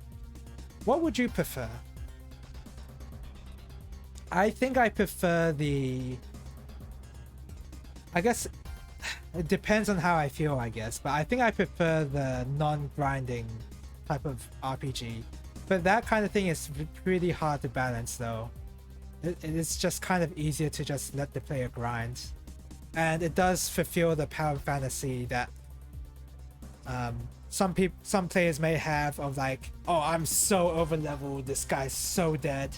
What would you prefer? I think I prefer the... I guess it depends on how I feel, I guess. But I think I prefer the non-grinding type of RPG. But that kind of thing is pretty hard to balance though. It's just kind of easier to just let the player grind. And it does fulfill the power fantasy that some players may have of like, oh, I'm so over leveled, this guy's so dead.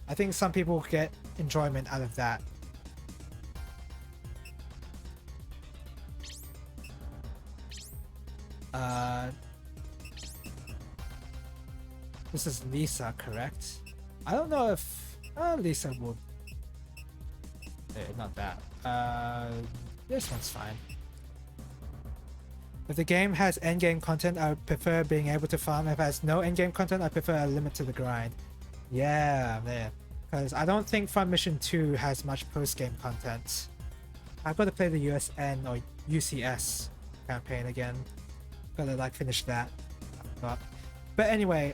I think some people get enjoyment out of that. This is Lisa, correct? I don't know if Lisa would. Not that. This one's fine. If the game has endgame content, I would prefer being able to farm. If it has no endgame content, I prefer a limit to the grind. Yeah, man. Because I don't think Front Mission 2 has much post-game content. I've got to play the USN or UCS campaign again. Gotta like finish that. But anyway,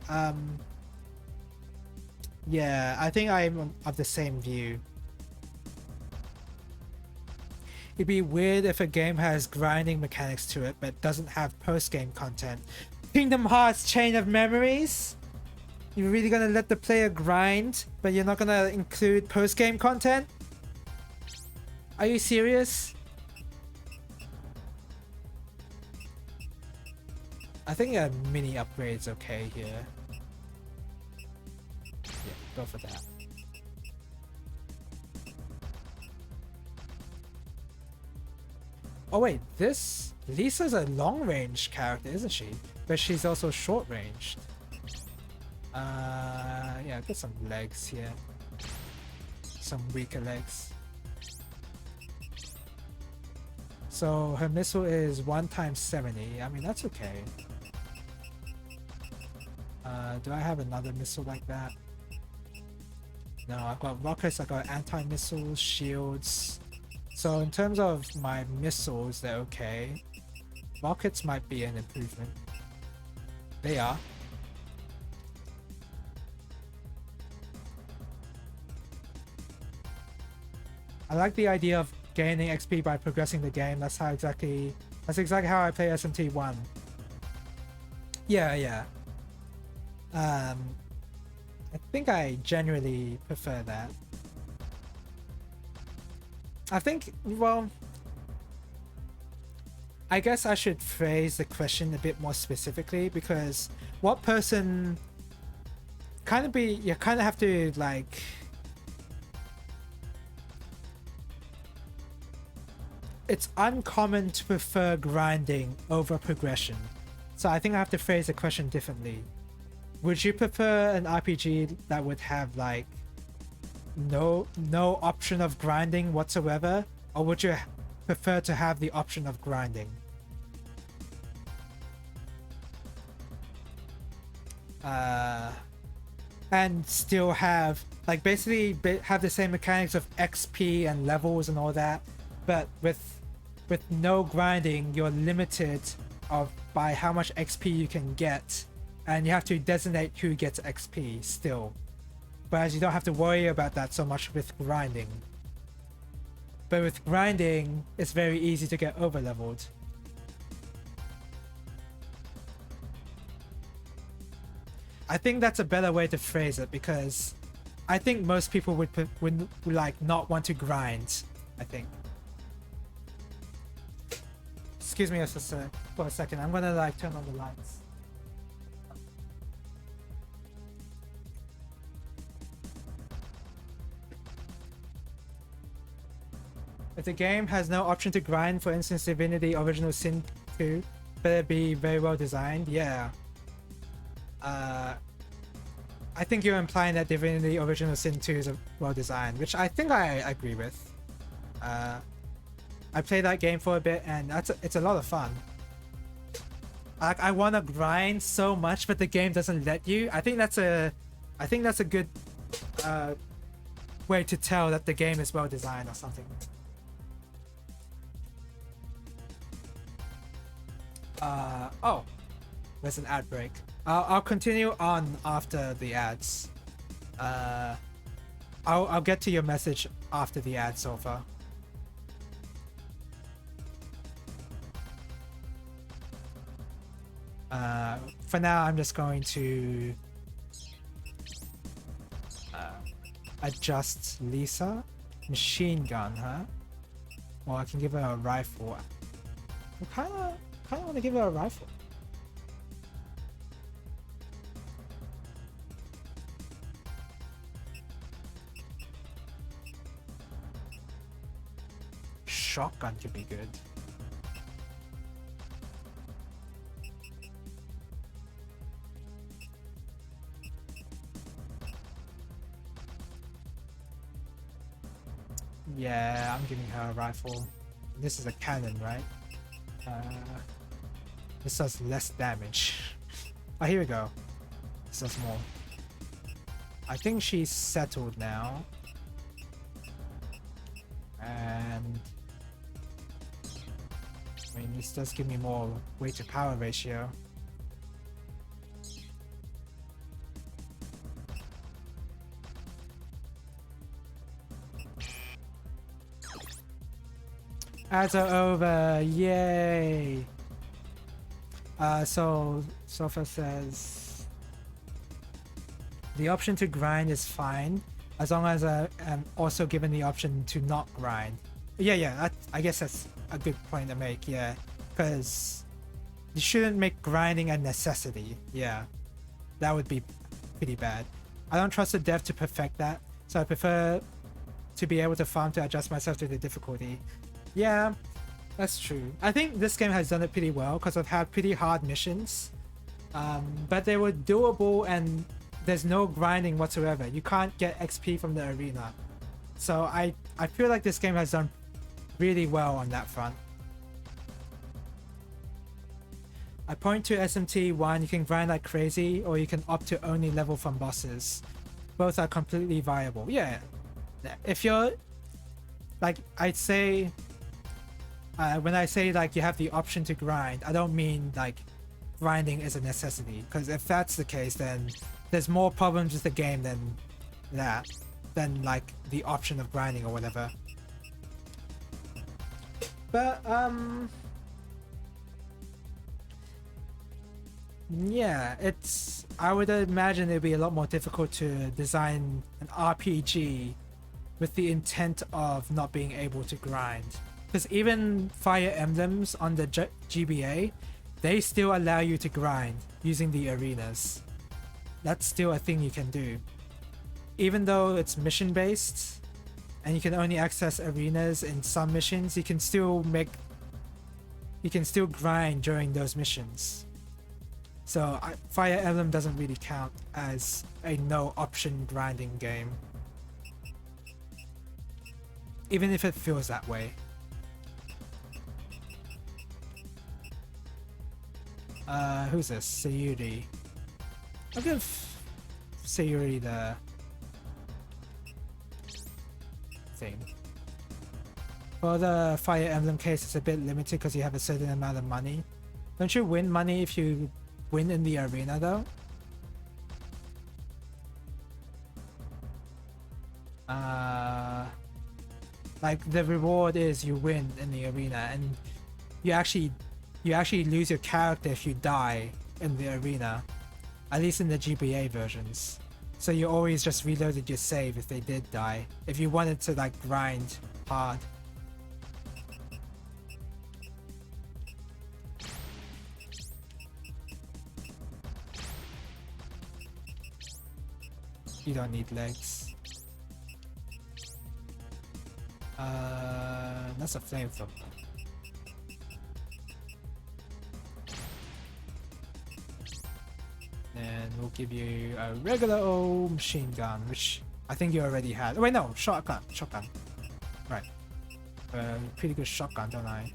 yeah, I think I'm of the same view. It'd be weird if a game has grinding mechanics to it but doesn't have post-game content. Kingdom Hearts Chain of Memories? You're really gonna let the player grind, but you're not gonna include post-game content? Are you serious? I think a mini upgrade's okay here. Yeah, go for that. Oh wait, this... Lisa's a long-range character, isn't she? But she's also short-ranged. Yeah, get some legs here. Some weaker legs. So her missile is 1 times 70. I mean, that's okay. Do I have another missile like that? No, I've got rockets, I've got anti-missiles, shields. So in terms of my missiles, they're okay. Rockets might be an improvement. They are. I like the idea of gaining XP by progressing the game. That's exactly how I play SMT1. Yeah. I think I genuinely prefer that. I think, well, I guess I should phrase the question a bit more specifically, because what person you kind of have to like it's uncommon to prefer grinding over progression. So I think I have to phrase the question differently. Would you prefer an RPG that would have like no option of grinding whatsoever, or would you prefer to have the option of grinding? And still have like basically have the same mechanics of XP and levels and all that, but with no grinding, you're limited by how much XP you can get, and you have to designate who gets XP still. Whereas you don't have to worry about that so much with grinding. But with grinding, it's very easy to get overleveled. I think that's a better way to phrase it, because I think most people would like not want to grind, I think. Excuse me for a second. I'm gonna like turn on the lights. If the game has no option to grind, for instance Divinity Original Sin 2, better be very well designed. Yeah. I think you're implying that Divinity Original Sin 2 is well designed, which I think I agree with. I played that game for a bit, and it's a lot of fun. Like, I want to grind so much, but the game doesn't let you. I think that's a good way to tell that the game is well designed or something. Oh, there's an ad break. I'll continue on after the ads. I'll get to your message after the ads over. For now, I'm just going to adjust Lisa. Machine gun, huh? Or I can give her a rifle. I kind of want to give her a rifle. Shotgun could be good. Yeah, I'm giving her a rifle. This is a cannon, right? This does less damage. Oh, here we go. This does more. I think she's settled now. And I mean, this does give me more weight to power ratio. Ads are over, yay! So Sofa says the option to grind is fine as long as I'm also given the option to not grind. Yeah, I guess that's a good point to make, yeah, because you shouldn't make grinding a necessity. Yeah, that would be pretty bad. I don't trust the dev to perfect that, so I prefer to be able to farm to adjust myself to the difficulty. Yeah, that's true. I think this game has done it pretty well because I've had pretty hard missions, but they were doable and there's no grinding whatsoever. You can't get XP from the arena, so I feel like this game has done really well on that front. I point to SMT1, you can grind like crazy or you can opt to only level from bosses. Both are completely viable. Yeah, if you're like, I'd say when I say like you have the option to grind, I don't mean like grinding is a necessity, because if that's the case then there's more problems with the game than like the option of grinding or whatever. But yeah, I would imagine it'd be a lot more difficult to design an RPG with the intent of not being able to grind, because even Fire Emblems on the GBA, they still allow you to grind using the arenas. That's still a thing you can do. Even though it's mission based and you can only access arenas in some missions, you can still grind during those missions. So Fire Emblem doesn't really count as a no option grinding game, even if it feels that way. Who's this? Sayuri. I'll give Sayuri the thing. For the Fire Emblem case, it's a bit limited because you have a certain amount of money. Don't you win money if you win in the arena though? Like the reward is you win in the arena, and you actually lose your character if you die in the arena, at least in the GBA versions. So you always just reloaded your save if they did die, if you wanted to like grind hard. You don't need legs. That's a flamethrower. And we'll give you a regular old machine gun, which I think you already had. Wait, no, shotgun. Right. Pretty good shotgun, don't I?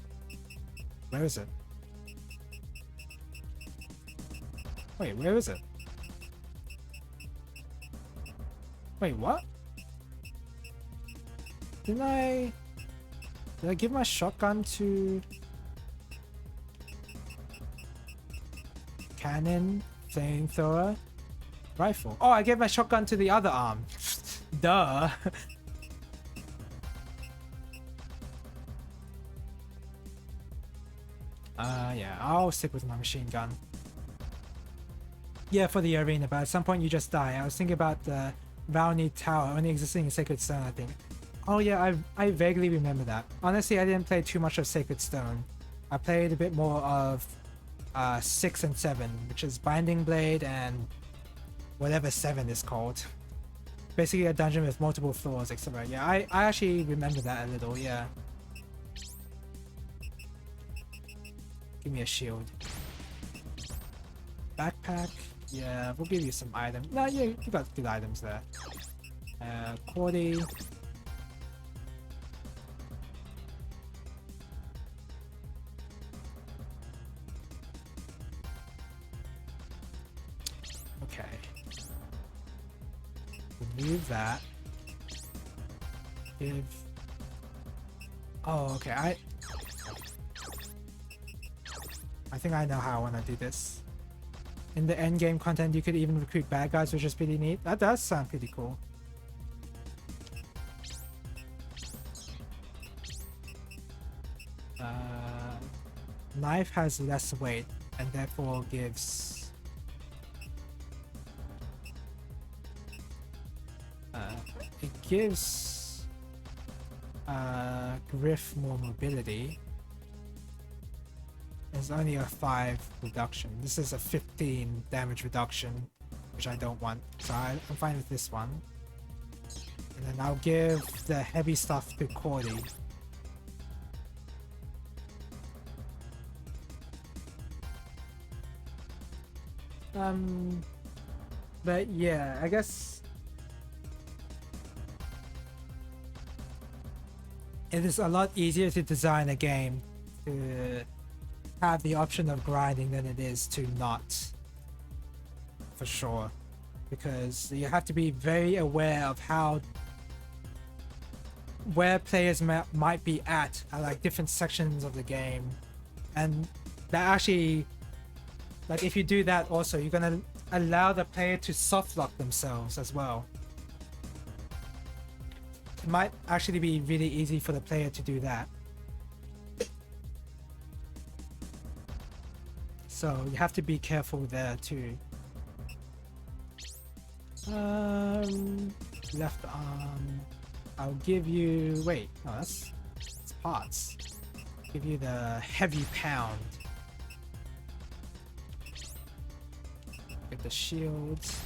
Where is it? Wait, where is it? Wait, what? Did I give my shotgun to cannon, flamethrower, rifle? Oh, I gave my shotgun to the other arm. Duh. Yeah, I'll stick with my machine gun. Yeah, for the arena, but at some point you just die. I was thinking about the Valney Tower only existing in Sacred Stone, I think. Oh yeah, I vaguely remember that. Honestly, I didn't play too much of Sacred Stone. I played a bit more of 6 and 7, which is Binding Blade and whatever 7 is called. Basically a dungeon with multiple floors, etc. Yeah, I actually remember that a little, yeah. Give me a shield. Backpack. Yeah, we'll give you some items. No, yeah, you got good items there. Cordy. Okay. Remove that. Give. Oh, okay. I think I know how I want to do this. In the end game content, you could even recruit bad guys, which is pretty neat. That does sound pretty cool. Knife has less weight and therefore gives it gives Griff more mobility. It's only a 5 reduction. This is a 15 damage reduction, which I don't want, so I'm fine with this one. And then I'll give the heavy stuff to Cordy. But yeah, I guess it is a lot easier to design a game to have the option of grinding than it is to not, for sure, because you have to be very aware of where players might be at like different sections of the game, and that actually, like, if you do that also, you're gonna allow the player to soft lock themselves as well. It might actually be really easy for the player to do that. So you have to be careful there too. Left arm. I'll give you. Wait, no, that's parts. Give you the heavy pound. Get the shields.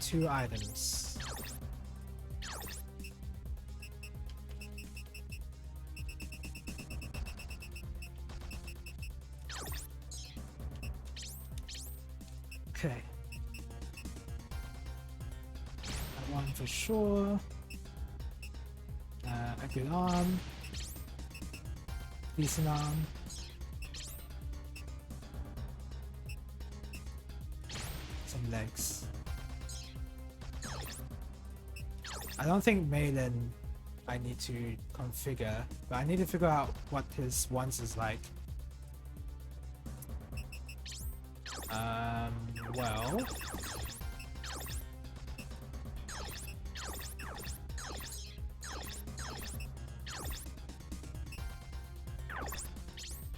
2 items. Okay. That one for sure. A good arm. Decent arm. Some legs. I don't think Malin I need to configure, but I need to figure out what his ones is like. Well,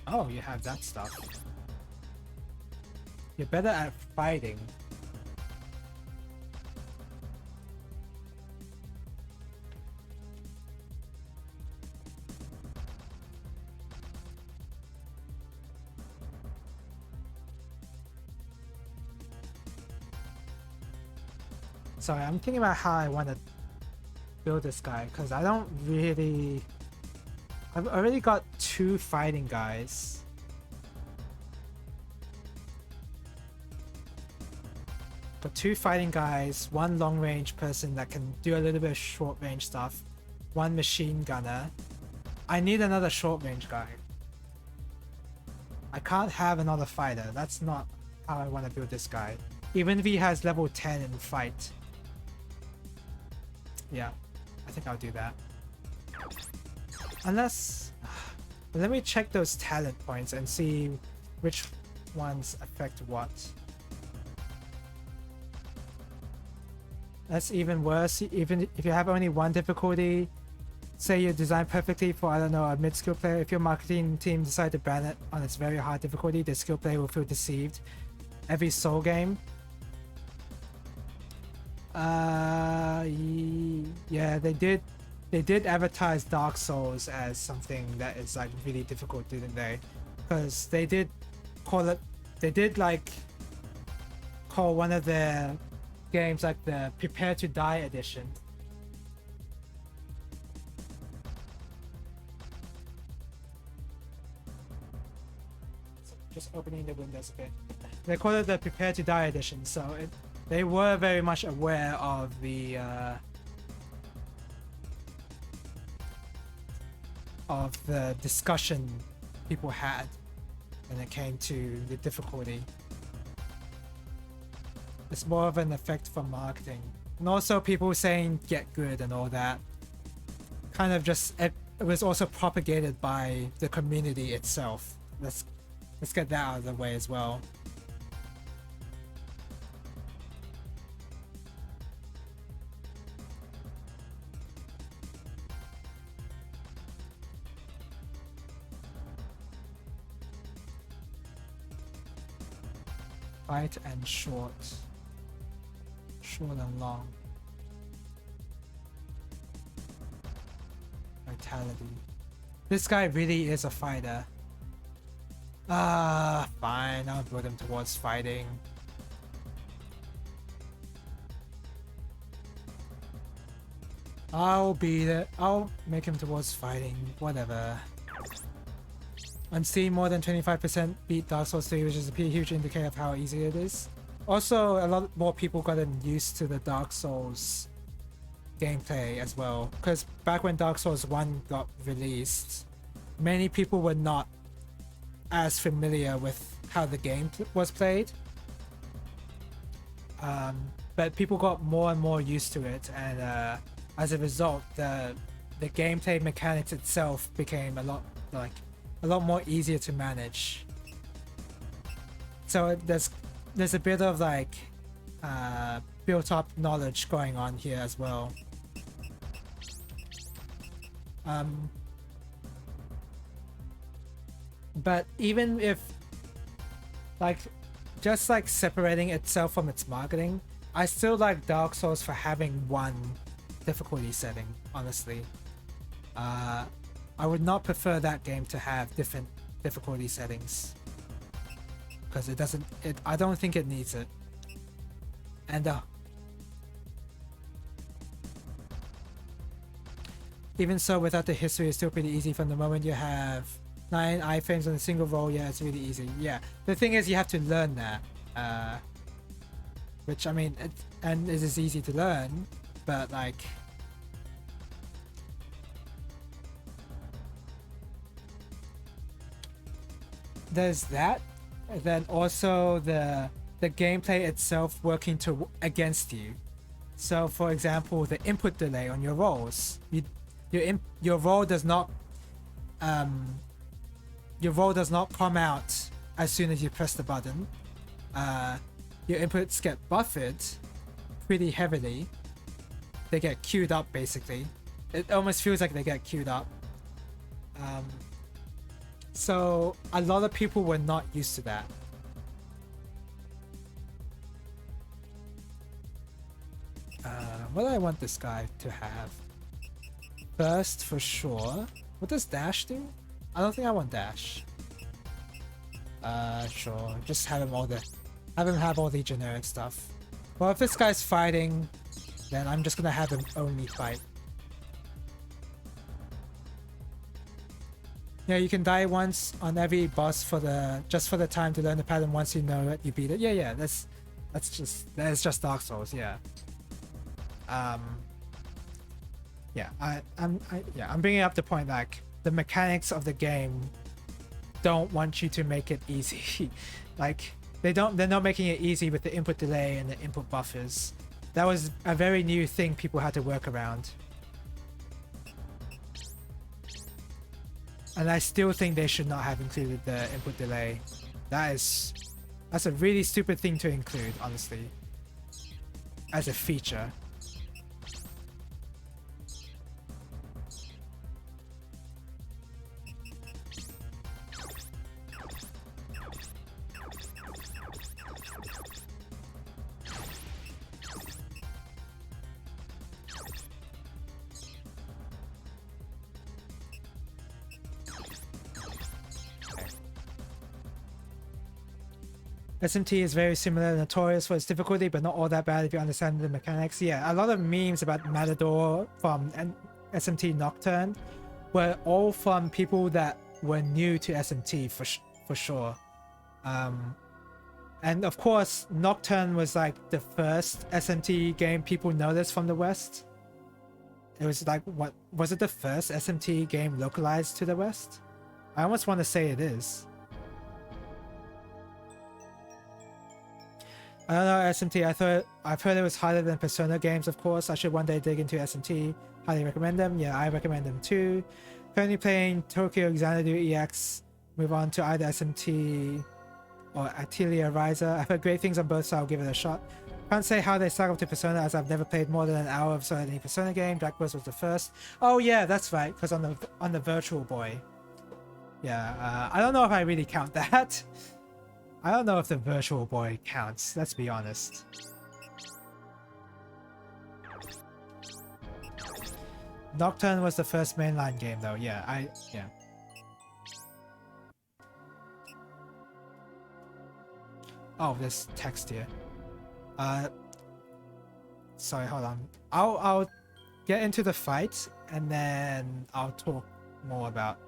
oh, you have that stuff. You're better at fighting. Sorry, I'm thinking about how I want to build this guy, because I don't really... I've already got 2 fighting guys. Got 2 fighting guys, 1 long range person that can do a little bit of short range stuff, 1 machine gunner. I need another short range guy. I can't have another fighter. That's not how I want to build this guy. Even if he has level 10 in fight. Yeah, I think I'll do that. Unless... Let me check those talent points and see which ones affect what. That's even worse. Even if you have only 1 difficulty, say you design perfectly for, I don't know, a mid-skill player, if your marketing team decide to ban it on its very hard difficulty, the skill player will feel deceived. Every Soul game. Yeah, they did advertise Dark Souls as something that is like really difficult, didn't they? Because they did call it, they did like call one of their games like the Prepare to Die edition. Just opening the windows a bit. They call it the Prepare to Die edition, so they were very much aware of the discussion people had when it came to the difficulty. It's more of an effect from marketing, and also people saying get good and all that. Kind of just it was also propagated by the community itself. Let's get that out of the way as well. Light and short. Short and long. Vitality. This guy really is a fighter. Fine, I'll build him towards fighting. I'll make him towards fighting, whatever. On Steam, more than 25% beat Dark Souls 3, which is a huge indicator of how easy it is. Also, a lot more people gotten used to the Dark Souls gameplay as well, because back when Dark Souls 1 got released, many people were not as familiar with how the game was played. But people got more and more used to it, and as a result, the gameplay mechanics itself became a lot more easier to manage. So there's a bit of like built up knowledge going on here as well. But even if just separating itself from its marketing, I still like Dark Souls for having 1 difficulty setting, honestly. I would not prefer that game to have different difficulty settings, because I don't think it needs it. And even so, without the history, it's still pretty easy. From the moment you have 9 iframes on a single roll, yeah, it's really easy. Yeah, the thing is you have to learn that, which I mean, it is easy to learn, but like, there's that, and then also the gameplay itself working against you. So for example, the input delay on your rolls, your roll does not your roll does not come out as soon as you press the button. Your inputs get buffered pretty heavily. They get queued up basically. It almost feels like they get queued up. So a lot of people were not used to that. What do I want this guy to have? Burst for sure. What does dash do? I don't think I want dash. Sure. Just have him have all the generic stuff. Well, if this guy's fighting, then I'm just gonna have him only fight. Yeah, you can die once on every boss just for the time to learn the pattern. Once you know it, you beat it. Yeah, that's just Dark Souls. Yeah. Yeah, I'm bringing up the point like the mechanics of the game don't want you to make it easy. Like they're not making it easy with the input delay and the input buffers. That was a very new thing people had to work around. And I still think they should not have included the input delay. That's a really stupid thing to include, honestly, as a feature. SMT is very similar, notorious for its difficulty, but not all that bad if you understand the mechanics. Yeah, a lot of memes about Matador from SMT Nocturne were all from people that were new to SMT for sure. And of course, Nocturne was like the first SMT game people noticed from the West. It was like, what was it, the first SMT game localized to the West? I almost want to say it is. I don't know, SMT. I've heard it was harder than Persona games, of course. I should one day dig into SMT. Highly recommend them. Yeah, I recommend them too. Currently playing Tokyo Xanadu EX. Move on to either SMT or Atelier Riser. I've heard great things on both, so I'll give it a shot. Can't say how they stack up to Persona, as I've never played more than an hour of any Persona game. Black Burst was the first. Oh yeah, that's right, because on the Virtual Boy. Yeah, I don't know if I really count that. I don't know if the Virtual Boy counts, let's be honest. Nocturne was the first mainline game though, yeah. Oh, there's text here. Sorry, hold on. I'll get into the fight and then I'll talk more about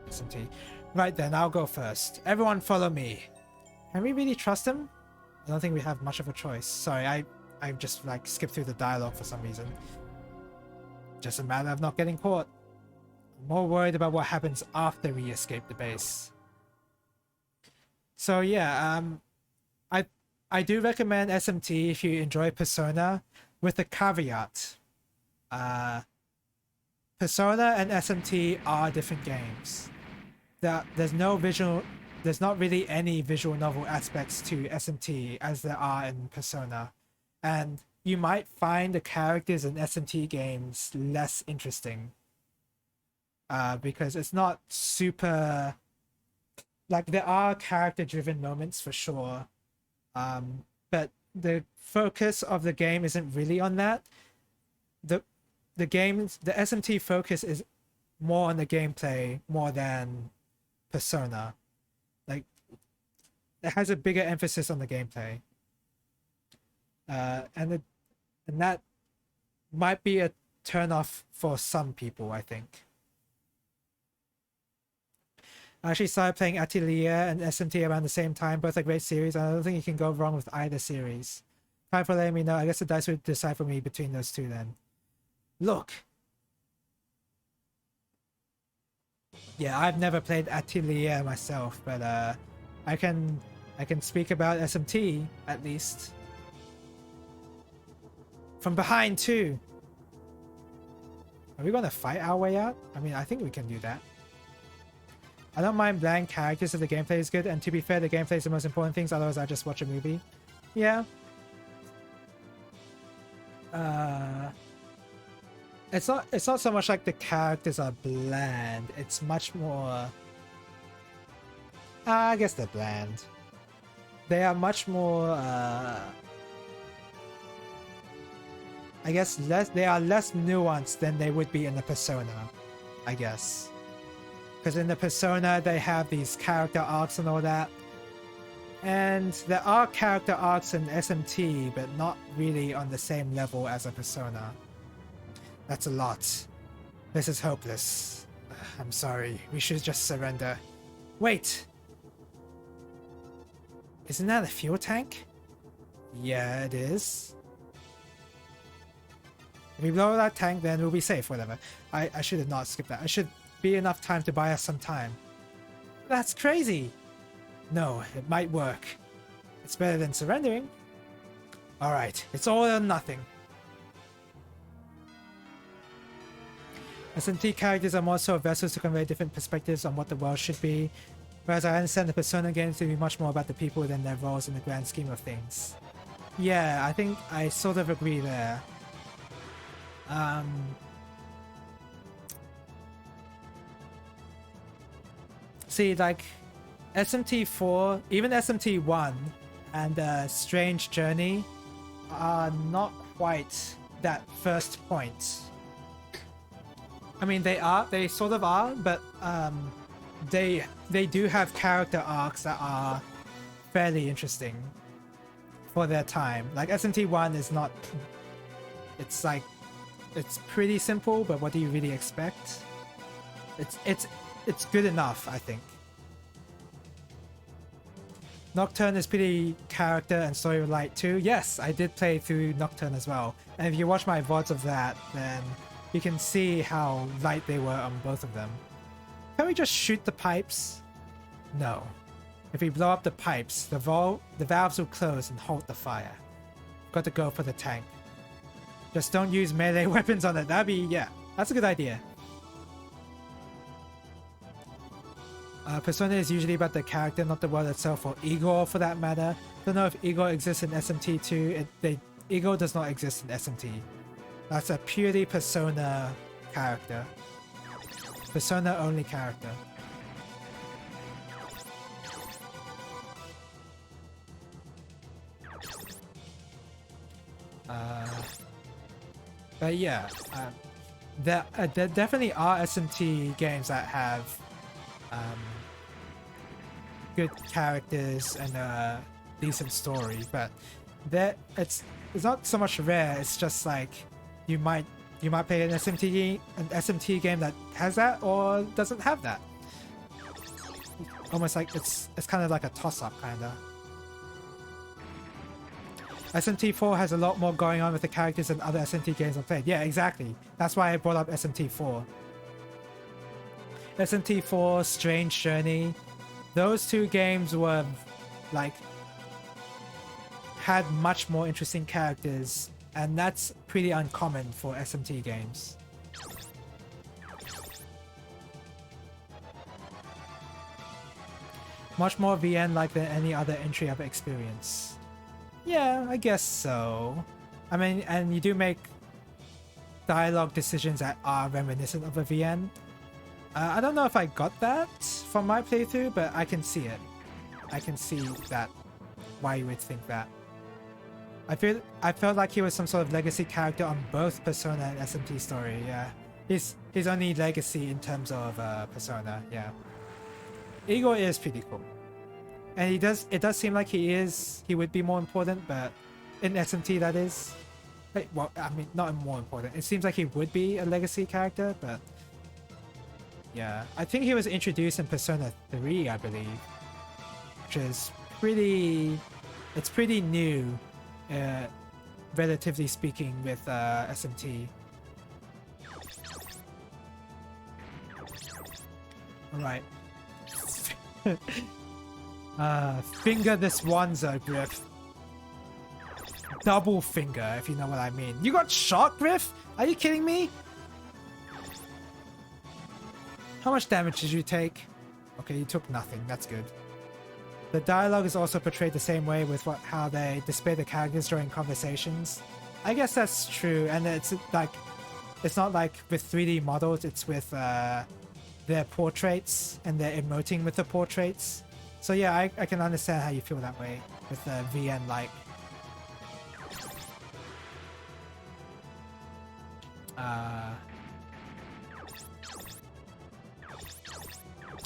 SMT. Right then, I'll go first. Everyone follow me. Can we really trust him? I don't think we have much of a choice. Sorry, I just like skipped through the dialogue for some reason. Just a matter of not getting caught. I'm more worried about what happens after we escape the base. So yeah, I do recommend SMT if you enjoy Persona, with a caveat. Persona and SMT are different games. There's not really any visual novel aspects to SMT as there are in Persona, and you might find the characters in SMT games less interesting because it's not super, like, there are character driven moments for sure, but the focus of the game isn't really on that. The SMT focus is more on the gameplay more than Persona. Like, it has a bigger emphasis on the gameplay, and that might be a turn off for some people, I think. I actually started playing Atelier and SMT around the same time. Both are great series, and I don't think you can go wrong with either series. Time for letting me know. I guess the dice would decide for me between those two then. Look. Yeah, I've never played Atelier myself, but I can speak about SMT at least. From behind too. Are we gonna fight our way out? I mean, I think we can do that. I don't mind bland characters if the gameplay is good, and to be fair, the gameplay is the most important thing, otherwise I just watch a movie. Yeah. It's not so much like the characters are bland, it's much more... I guess they're bland. They are much more, I guess they are less nuanced than they would be in the Persona, I guess. Because in the Persona, they have these character arcs and all that. And there are character arcs in SMT, but not really on the same level as a Persona. That's a lot. This is hopeless. I'm sorry, we should just surrender. Wait! Isn't that a fuel tank? Yeah, it is. If we blow that tank, then we'll be safe, whatever. I should have not skipped that. I should be enough time to buy us some time. That's crazy! No, it might work. It's better than surrendering. Alright, it's all or nothing. SMT characters are more so vessels to convey different perspectives on what the world should be, whereas I understand the Persona games to be much more about the people than their roles in the grand scheme of things. Yeah, I think I sort of agree there. See, like, SMT4, even SMT1 and Strange Journey are not quite that first point. I mean, they sort of are, but they do have character arcs that are fairly interesting for their time. Like SMT1 is not, it's like, it's pretty simple, but what do you really expect? It's good enough, I think. Nocturne is pretty character and story light too. Yes, I did play through Nocturne as well. And if you watch my VODs of that, then you can see how light they were on both of them. Can we just shoot the pipes? No. If we blow up the pipes, the valves will close and halt the fire. Got to go for the tank. Just don't use melee weapons on it. That'd be, yeah, that's a good idea. Persona is usually about the character, not the world itself, or Igor for that matter. Don't know if Igor exists in SMT too. Igor does not exist in SMT. That's a purely Persona character. Persona only character. But yeah, there definitely are SMT games that have good characters and a decent story, but it's not so much rare. It's just like you might play an SMT game that has that or doesn't have that. Almost like it's kind of like a toss-up kinda. SMT4 has a lot more going on with the characters than other SMT games I've played. Yeah, exactly. That's why I brought up SMT4. SMT4, Strange Journey, those two games were like had much more interesting characters, and that's pretty uncommon for SMT games. Much more VN-like than any other entry I've experienced. Yeah, I guess so. I mean, and you do make dialogue decisions that are reminiscent of a VN. I don't know if I got that from my playthrough, but I can see it. I can see that, why you would think that. I felt like he was some sort of legacy character on both Persona and SMT story, yeah. His only legacy in terms of Persona, yeah. Igor is pretty cool. And it does seem like he would be more important, but in SMT that is. Well, I mean, not more important. It seems like he would be a legacy character, but yeah. I think he was introduced in Persona 3, I believe. Which is it's pretty new, relatively speaking, with SMT. Alright. Finger this Wanzer, Griff. Double finger, if you know what I mean. You got shot, Griff? Are you kidding me? How much damage did you take? Okay, you took nothing. That's good. The dialogue is also portrayed the same way with how they display the characters during conversations. I guess that's true, and it's like, it's not like with 3D models, it's with their portraits, and they're emoting with the portraits. So yeah, I can understand how you feel that way with the VN like.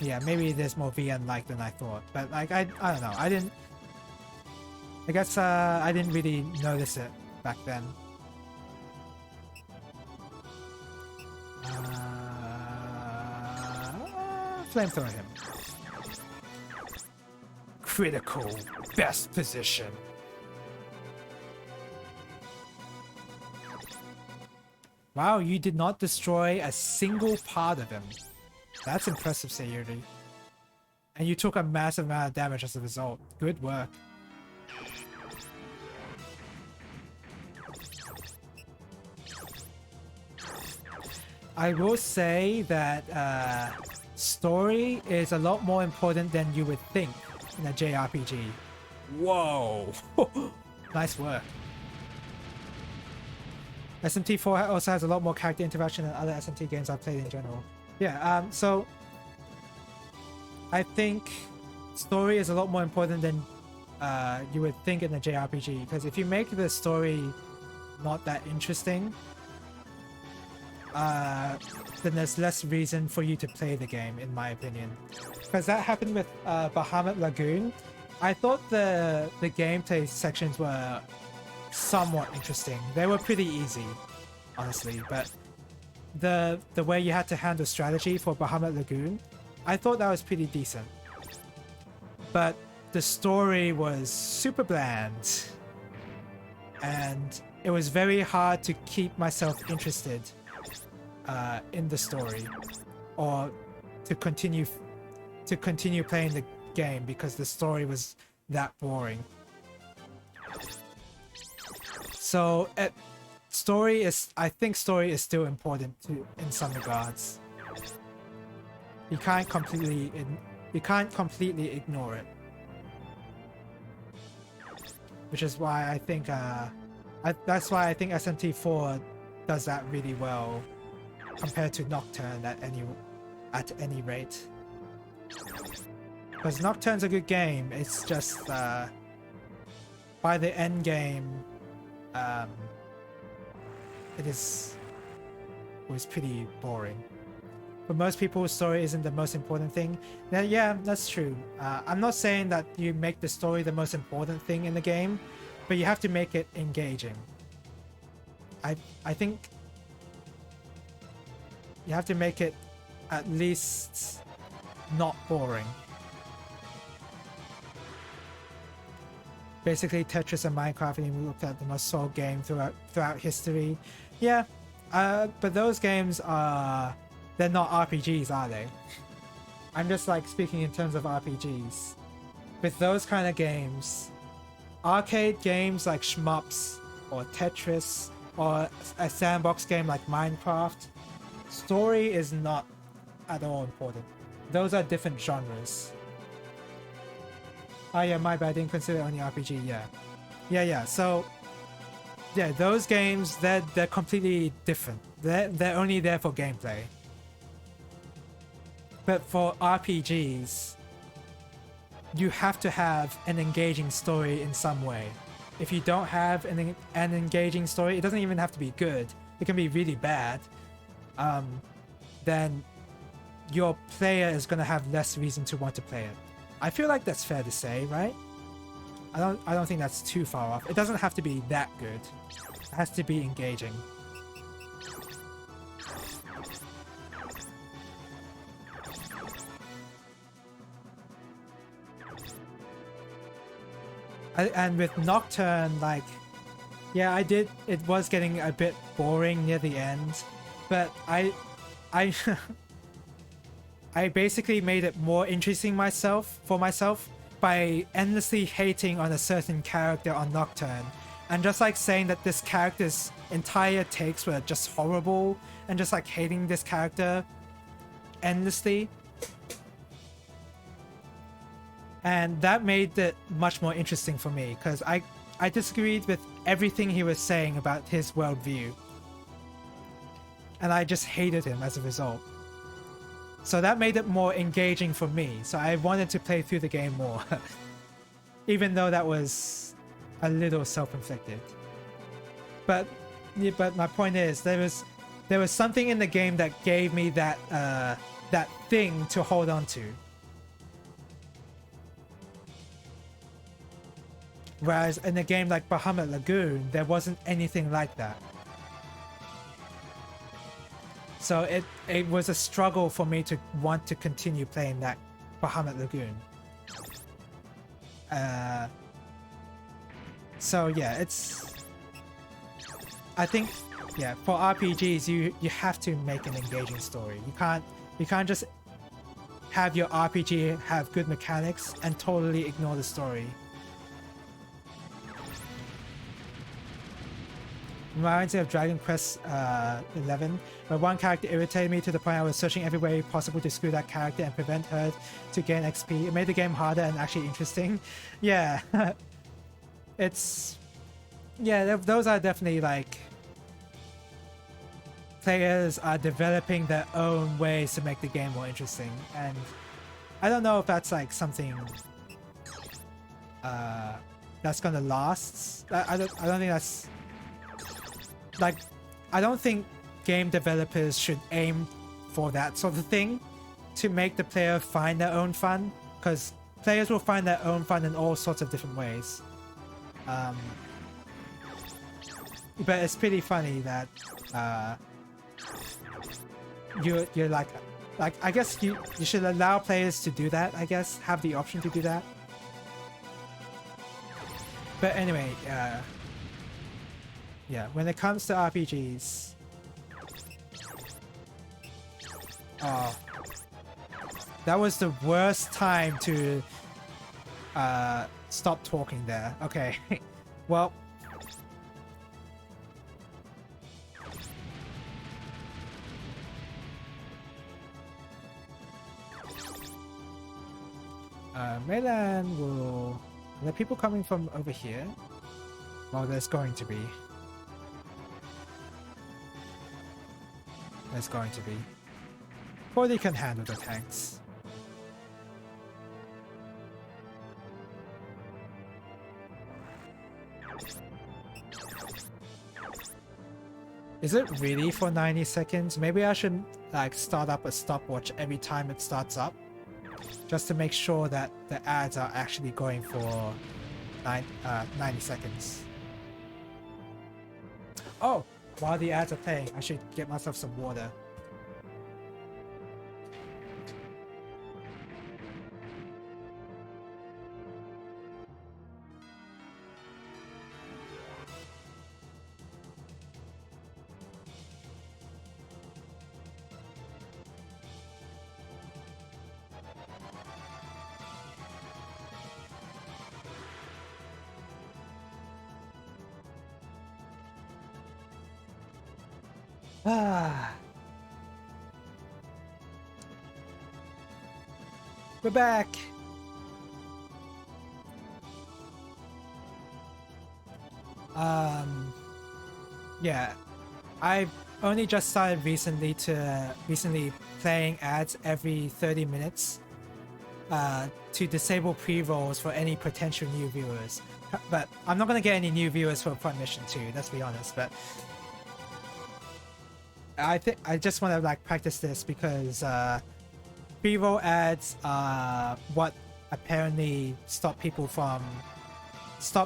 Yeah, maybe there's more VN like than I thought, but like I don't know. I guess I didn't really notice it back then. Flamethrower him. Critical, best position. Wow, you did not destroy a single part of him. That's impressive, Sayuri. And you took a massive amount of damage as a result. Good work. I will say that story is a lot more important than you would think in a JRPG. Whoa! Nice work. SMT4 also has a lot more character interaction than other SMT games I've played in general. Yeah, so I think story is a lot more important than you would think in a JRPG, because if you make the story not that interesting, then there's less reason for you to play the game, in my opinion. Because that happened with Bahamut Lagoon. I thought the gameplay sections were somewhat interesting. They were pretty easy, honestly, but the way you had to handle strategy for Bahamut Lagoon, I thought that was pretty decent. But the story was super bland, and it was very hard to keep myself interested in the story, or to continue playing the game, because the story was that boring. So I think story is still important in some regards. You can't completely ignore it, which is why I think that's why I think SMT4 does that really well compared to Nocturne at any rate. Because Nocturne's a good game, it's just by the end game, it was pretty boring. For most people, story isn't the most important thing. Now, yeah, that's true. I'm not saying that you make the story the most important thing in the game, but you have to make it engaging. I think you have to make it at least not boring. Basically, Tetris and Minecraft, and we looked at the most sold game throughout history. Yeah, but those games they're not RPGs, are they? I'm just like speaking in terms of RPGs. With those kind of games, arcade games like Shmups or Tetris or a sandbox game like Minecraft, story is not at all important. Those are different genres. Oh yeah, my bad, I didn't consider only RPG, yeah. So, yeah, those games, they're completely different. They're only there for gameplay. But for RPGs, you have to have an engaging story in some way. If you don't have an engaging story, it doesn't even have to be good. It can be really bad. Then your player is going to have less reason to want to play it. I feel like that's fair to say, right? I don't think that's too far off. It doesn't have to be that good. It has to be engaging. And with Nocturne, like, yeah, it was getting a bit boring near the end, but I I basically made it more interesting for myself by endlessly hating on a certain character on Nocturne, and just like saying that this character's entire takes were just horrible, and just like hating this character endlessly. And that made it much more interesting for me, because I disagreed with everything he was saying about his worldview. And I just hated him as a result. So that made it more engaging for me. So I wanted to play through the game more. Even though that was a little self-inflicted. But my point is, there was something in the game that gave me that that thing to hold on to. Whereas in a game like Bahamut Lagoon, there wasn't anything like that. So it was a struggle for me to want to continue playing that Bahamut Lagoon. So yeah, I think, yeah, for RPGs you have to make an engaging story. You can't just have your RPG have good mechanics and totally ignore the story. Reminds me of Dragon Quest 11, where one character irritated me to the point I was searching every way possible to screw that character and prevent her to gain XP. It made the game harder and actually interesting. Yeah, those are definitely like, players are developing their own ways to make the game more interesting, and I don't know if that's like something that's gonna last. I don't think that's like, I don't think game developers should aim for that sort of thing to make the player find their own fun, because players will find their own fun in all sorts of different ways. But it's pretty funny that you're like I guess you should allow players to do that. I guess have the option to do that. But anyway, yeah, when it comes to RPGs, that was the worst time to stop talking there. Okay, well, Meylan will... Are there people coming from over here? Well, there's going to be. There's going to be. Or they can handle the tanks. Is it really for 90 seconds? Maybe I should like start up a stopwatch every time it starts up, just to make sure that the ads are actually going for 90 seconds. Oh, while the ads are playing, I should get myself some water. We're back. Yeah, I've only just started recently playing ads every 30 minutes to disable pre-rolls for any potential new viewers. But I'm not gonna get any new viewers for Front Mission 2, let's be honest, but I think I just want to like practice this because pre-roll ads are what apparently stop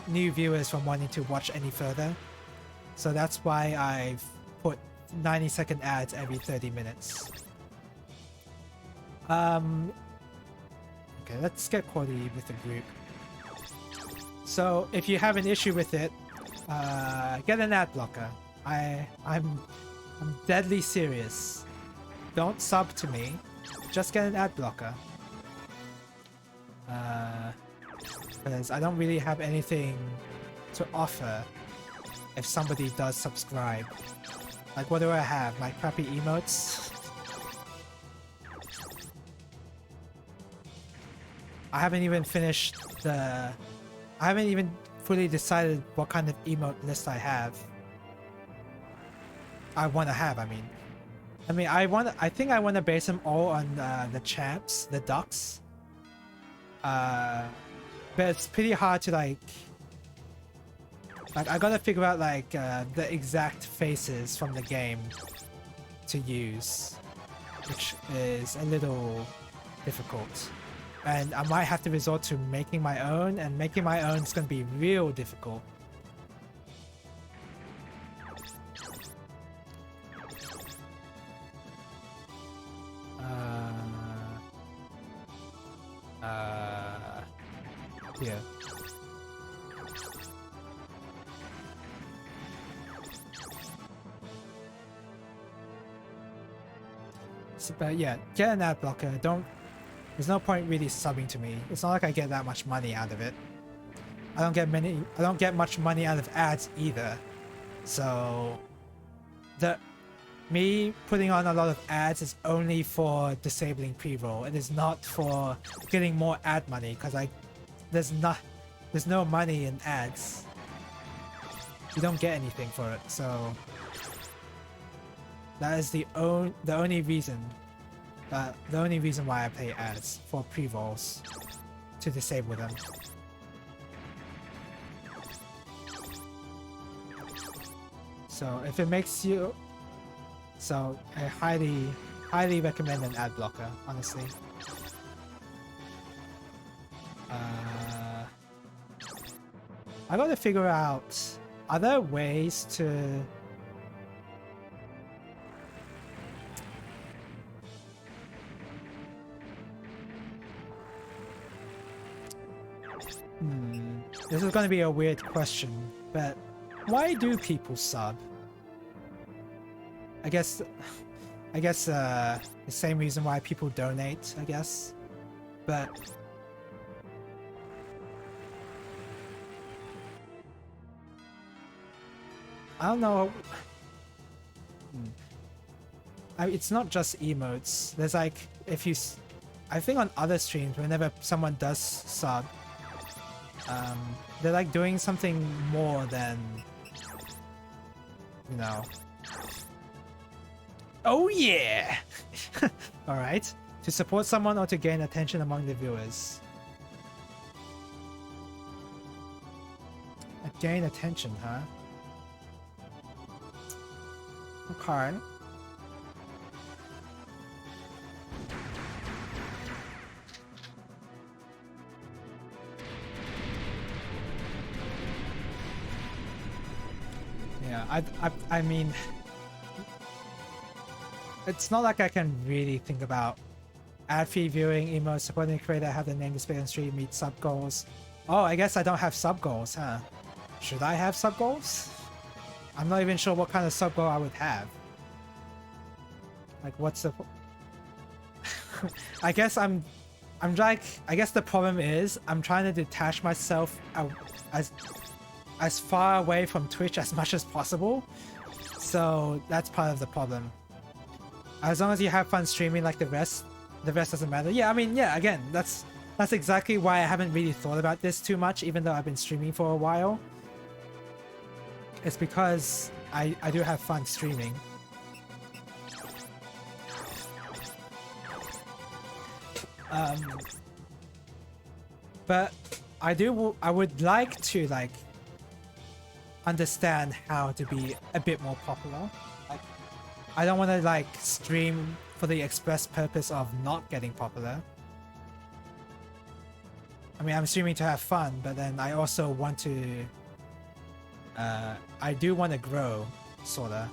new viewers from wanting to watch any further. So that's why I've put 90-second ads every 30 minutes. Okay, let's get quality with the group. So if you have an issue with it, get an ad blocker. I'm deadly serious. Don't sub to me. Just get an ad blocker. Because I don't really have anything to offer if somebody does subscribe. Like, what do I have? My crappy emotes? I haven't even finished the... I haven't even fully decided what kind of emote list I have. I want to have, I mean. I think I want to base them all on the champs, the ducks. But it's pretty hard to like I gotta figure out like the exact faces from the game to use, which is a little difficult. And I might have to resort to making my own, and making my own is gonna be real difficult. Yeah. So, but yeah, get an ad blocker. There's no point really subbing to me. It's not like I get that much money out of it. I don't get much money out of ads either. So me putting on a lot of ads is only for disabling pre-roll. It is not for getting more ad money, because there's no money in ads. You don't get anything for it, so that is the only reason why I pay ads, for pre-rolls, to disable them. So if it makes you... So I highly recommend an ad blocker, honestly. I gotta figure out other ways to... This is gonna be a weird question, but why do people sub? I guess the same reason why people donate, I guess. But I don't know. It's not just emotes. There's like, I think on other streams, whenever someone does sub, they're like doing something more than, you know. Oh yeah! Alright. To support someone or to gain attention among the viewers. Gain attention, huh? Okay. Yeah, I mean... It's not like I can really think about ad-free viewing, emotes, supporting a creator, have the name displayed on stream, meet sub goals. Oh, I guess I don't have sub goals, huh? Should I have sub goals? I'm not even sure what kind of sub goal I would have. Like, what's the... I guess I guess the problem is I'm trying to detach myself as far away from Twitch as much as possible. So that's part of the problem. As long as you have fun streaming like the rest doesn't matter. Yeah, I mean, yeah, again, that's exactly why I haven't really thought about this too much, even though I've been streaming for a while. It's because I do have fun streaming. But I would like to like understand how to be a bit more popular. Like, I don't want to like stream for the express purpose of not getting popular. I mean, I'm streaming to have fun, but then I also want to... I do want to grow, sorta.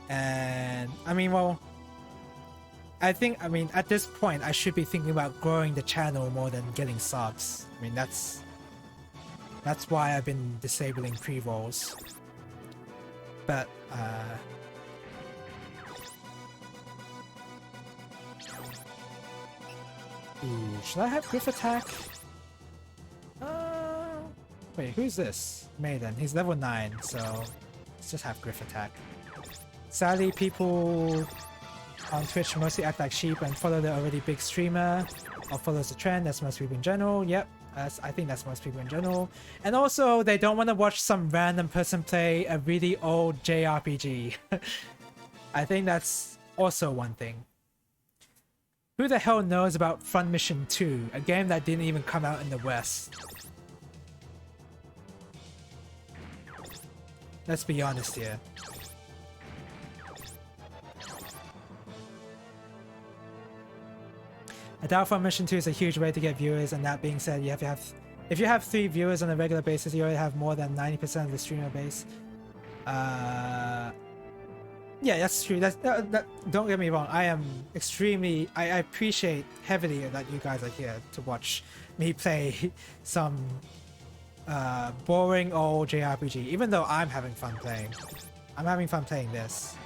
And, I mean, well... I mean, at this point, I should be thinking about growing the channel more than getting subs. I mean, that's why I've been disabling pre-rolls. But, ooh, should I have Griff Attack? Wait, who's this? Maiden. He's level 9, so let's just have Griff Attack. Sadly, people on Twitch mostly act like sheep and follow the already big streamer or follows the trend. That's most people in general. Yep, I think that's most people in general. And also, they don't want to watch some random person play a really old JRPG. I think that's also one thing. Who the hell knows about Front Mission 2, a game that didn't even come out in the West? Let's be honest here. I doubt Front Mission 2 is a huge way to get viewers, and that being said, if you have 3 viewers on a regular basis, you already have more than 90% of the streamer base. Yeah, that's true. Don't get me wrong. I am extremely... I appreciate heavily that you guys are here to watch me play some boring old JRPG, even though I'm having fun playing. I'm having fun playing this.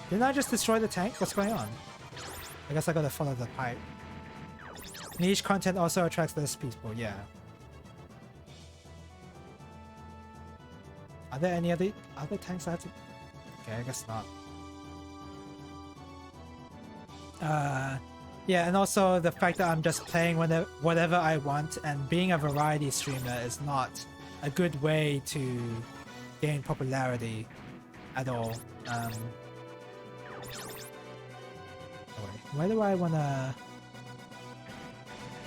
Didn't I just destroy the tank? What's going on? I guess I gotta follow the pipe. Niche content also attracts less people, yeah. Are there any other tanks I have to... Okay, I guess not. Yeah, and also the fact that I'm just playing whatever I want, and being a variety streamer is not a good way to gain popularity at all. Oh wait, where do I wanna...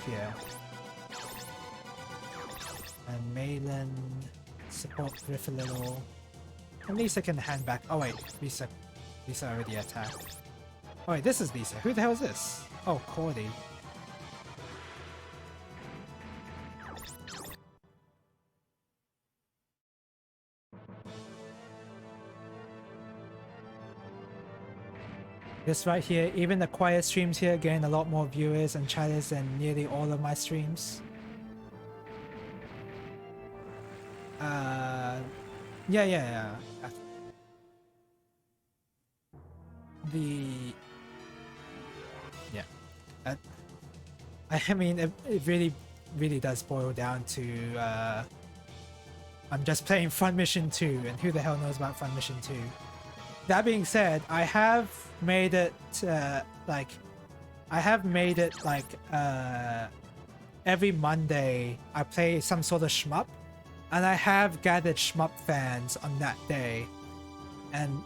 Here. And Malin support Griff a little. And Lisa can hand back. Oh wait, Lisa already attacked. Oh wait, this is Lisa. Who the hell is this? Oh, Cordy. This right here, even the quiet streams here gain a lot more viewers and chatters than nearly all of my streams. Yeah. I mean, it really does boil down to I'm just playing Front Mission 2, and who the hell knows about Front Mission 2? That being said, I have made it every Monday I play some sort of shmup, and I have gathered shmup fans on that day, and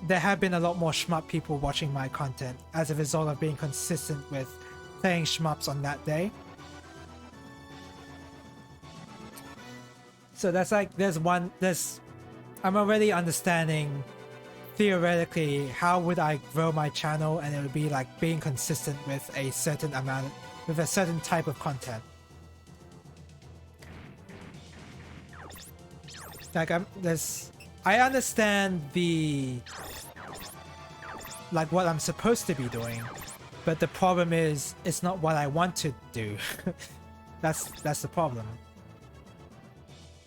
there have been a lot more shmup people watching my content as a result of being consistent with playing shmups on that day. So that's like, I'm already understanding theoretically how would I grow my channel, and it would be like being consistent with a certain type of content. Like I understand what I'm supposed to be doing, but the problem is it's not what I want to do. That's the problem.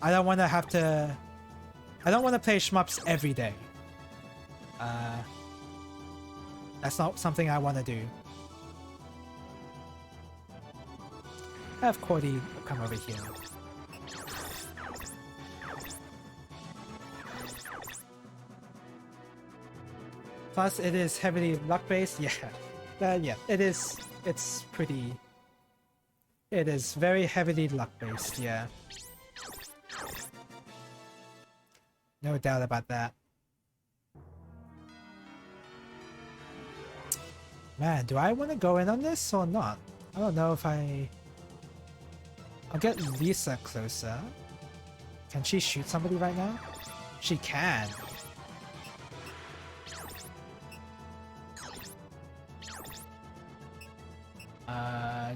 I don't want to play shmups every day. That's not something I want to do. I have Cordy come over here. Plus, it is heavily luck-based. Yeah, yeah, it is. It's pretty. It is very heavily luck-based. Yeah, no doubt about that. Man, do I want to go in on this or not? I don't know if I'll get Lisa closer. Can she shoot somebody right now? She can.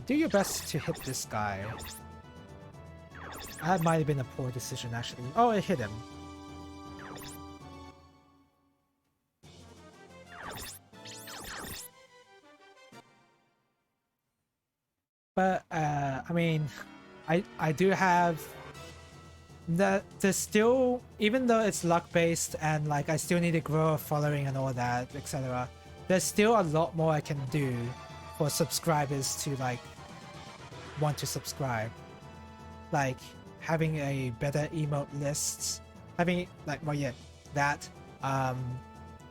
Do your best to hit this guy. That might have been a poor decision, actually. Oh, it hit him. But, I mean, I do have... There's still... Even though it's luck-based and, like, I still need to grow a following and all that, etc. There's still a lot more I can do for subscribers to, like, want to subscribe. Like, having a better emote list. Having, like, well, yeah, that.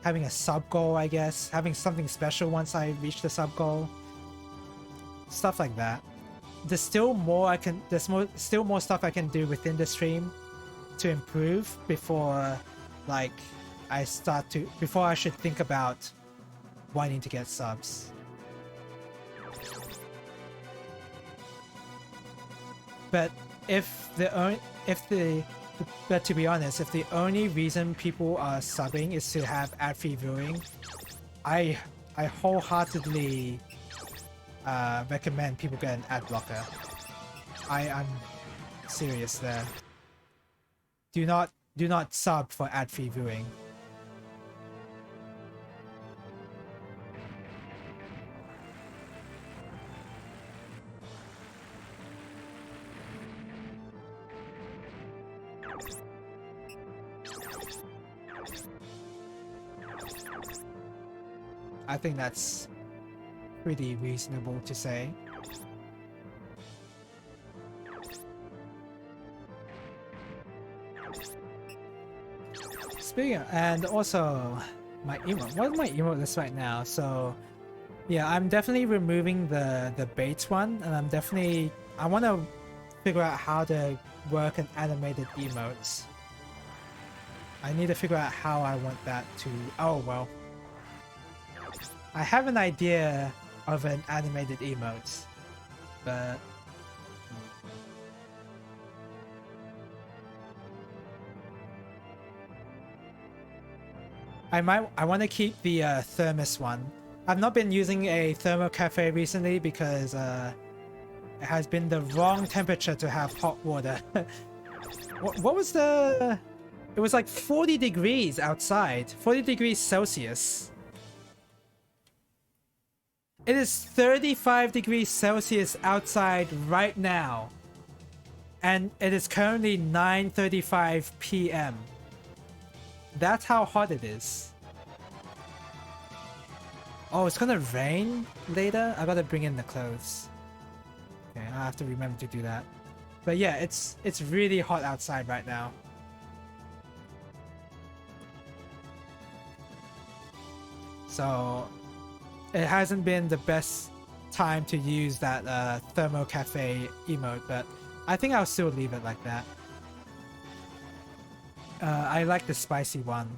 having a sub goal, I guess, having something special once I reach the sub goal, stuff like that. There's still more I can. Still more stuff I can do within the stream to improve before, like, before I should think about wanting to get subs. But but to be honest, if the only reason people are subbing is to have ad-free viewing, I wholeheartedly recommend people get an ad blocker. I'm serious there. Do not sub for ad-free viewing. I think that's pretty reasonable to say. Speaking of, and also my emote. What is my emote list right now? So yeah, I'm definitely removing the Bates one, and I want to figure out how to work an animated emotes. I need to figure out how I want that to. Oh well. I have an idea of an animated emote, but I want to keep the thermos one. I've not been using a thermo cafe recently because it has been the wrong temperature to have hot water. What was the? It was like 40 degrees outside, 40 degrees Celsius. It is 35 degrees Celsius outside right now. And it is currently 9:35 p.m. That's how hot it is. Oh, it's gonna rain later? I gotta bring in the clothes. Okay, I have to remember to do that. But yeah, it's really hot outside right now. So it hasn't been the best time to use that Thermo Cafe emote, but I think I'll still leave it like that. I like the spicy one.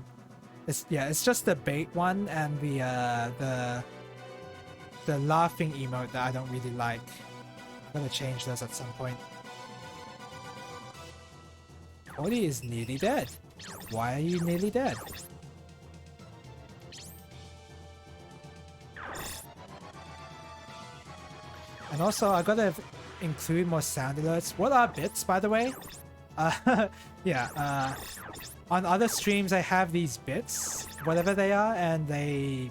It's just the bait one and the laughing emote that I don't really like. I'm gonna change those at some point. Cody is nearly dead. Why are you nearly dead? And also, I gotta include more sound alerts. What are bits, by the way? Yeah, on other streams I have these bits, whatever they are, and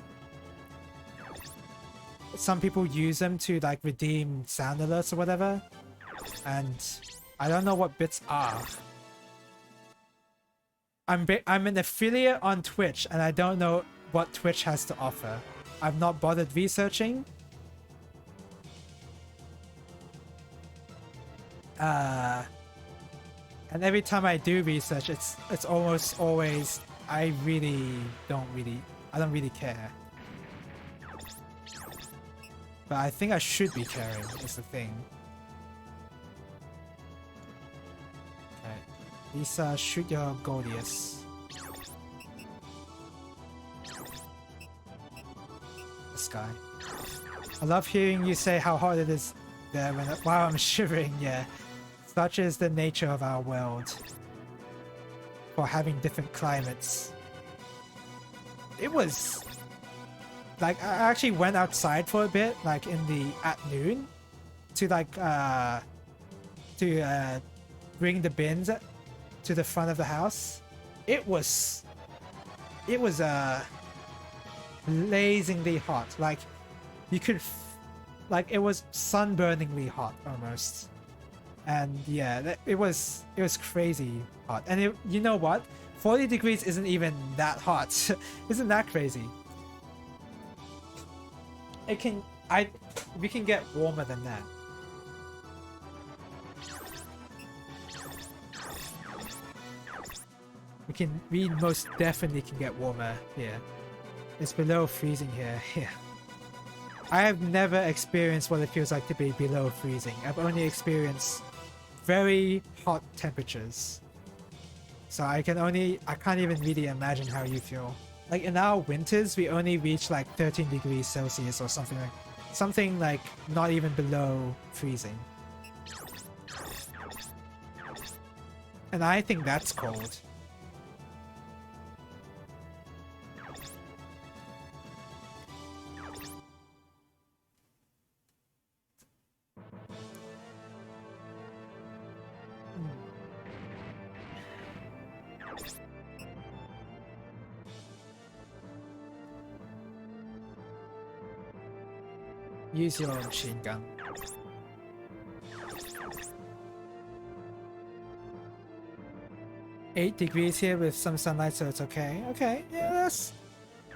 some people use them to like redeem sound alerts or whatever, and I don't know what bits are. I'm an affiliate on Twitch, and I don't know what Twitch has to offer. I've not bothered researching. And every time I do research, it's almost always I don't really care. But I think I should be caring is the thing. Okay, Lisa, shoot your Goliath. This guy. I love hearing you say how hot it is there while I'm shivering. Yeah. Such is the nature of our world for having different climates. It was like I actually went outside for a bit, like at noon, to bring the bins to the front of the house. It was blazingly hot. Like you could, it was sunburningly hot almost. And yeah, it was crazy hot. And you know what? 40 degrees isn't even that hot. Isn't that crazy? We can get warmer than that. We most definitely can get warmer here. It's below freezing here. Yeah. I have never experienced what it feels like to be below freezing. I've only experienced very hot temperatures. So I can't even really imagine how you feel. Like in our winters, we only reach like 13 degrees Celsius or something like not even below freezing. And I think that's cold. Use your machine gun. Eight degrees here with some sunlight, so it's okay. Okay, yeah, that's.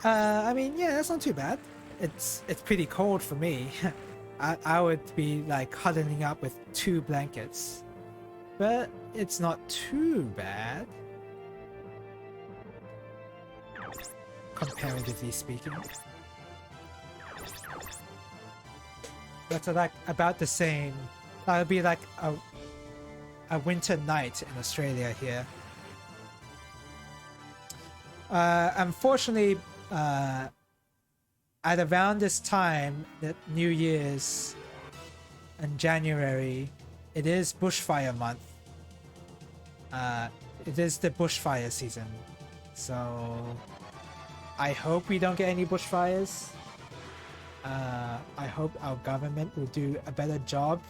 I mean, yeah, that's not too bad. It's pretty cold for me. I would be like huddling up with 2 blankets, but it's not too bad, comparatively speaking. That's like about the same. That would be like a winter night in Australia here. Unfortunately, at around this time, that New Year's and January, it is bushfire month. It is the bushfire season, so I hope we don't get any bushfires. I hope our government will do a better job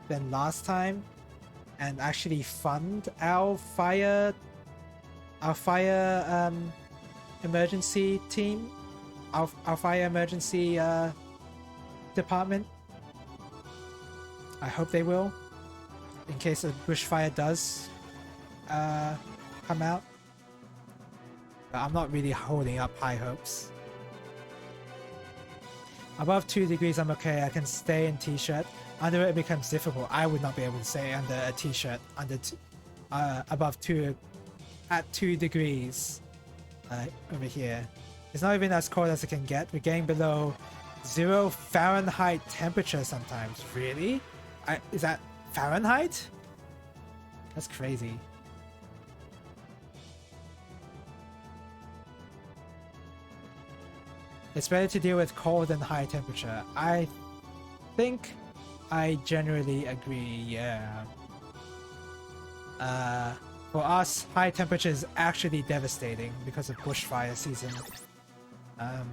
than last time and actually fund our fire emergency team, our fire emergency department. I hope they will, in case a bushfire does come out. But I'm not really holding up high hopes. Above 2 degrees, I'm okay. I can stay in t-shirt. Under it becomes difficult. I would not be able to stay under a t-shirt above 2 at 2 degrees over here. It's not even as cold as it can get. We're getting below 0 Fahrenheit temperature sometimes. Really? Is that Fahrenheit? That's crazy. It's better to deal with cold than high temperature. I think I generally agree, yeah. For us, high temperature is actually devastating because of bushfire season. I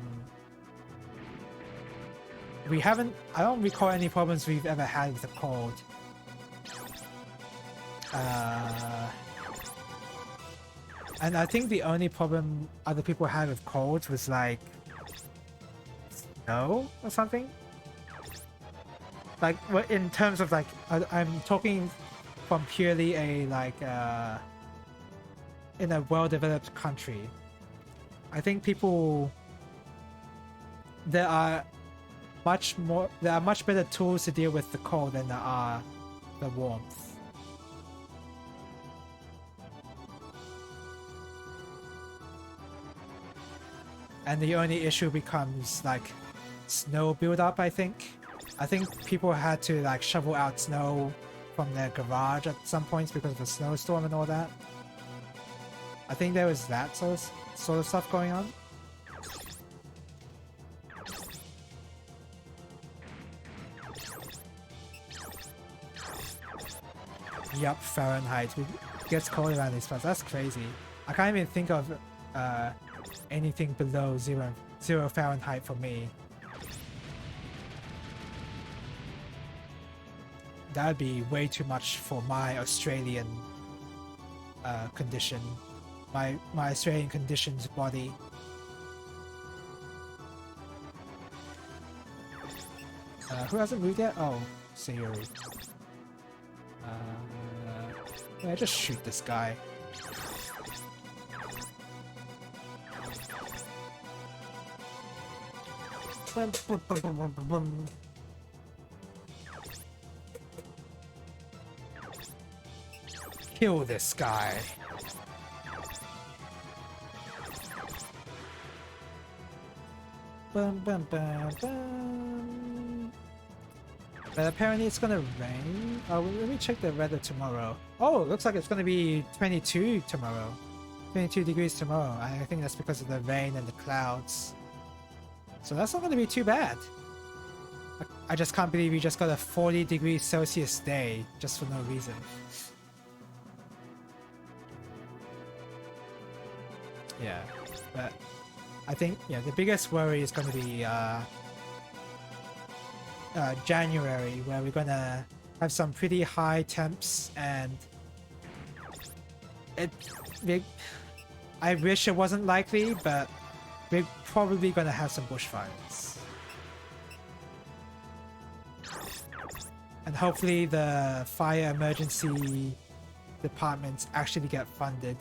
don't recall any problems we've ever had with the cold. And I think the only problem other people had with cold was like snow or something. Like in terms of like, I'm talking from purely a like in a well-developed country. I think there are much better tools to deal with the cold than there are the warmth. And the only issue becomes like snow build-up, I think. I think people had to like shovel out snow from their garage at some points because of a snowstorm and all that. I think there was that sort of stuff going on. Yup, Fahrenheit. It gets cold around these parts. That's crazy. I can't even think of anything below zero Fahrenheit for me. That would be way too much for my Australian condition. My Australian conditioned body. Who hasn't moved yet? Oh, Sayuri. Yeah, just shoot this guy. Kill this guy. Bum, bum, bum, bum. But apparently it's gonna rain. Oh, let me check the weather tomorrow. Oh, it looks like it's gonna be 22 tomorrow. 22 degrees tomorrow. I think that's because of the rain and the clouds. So that's not gonna be too bad. I just can't believe we just got a 40 degrees Celsius day just for no reason. Yeah, but I think the biggest worry is going to be January, where we're gonna have some pretty high temps, and I wish it wasn't likely, but we're probably gonna have some bushfires. And hopefully the fire emergency departments actually get funded.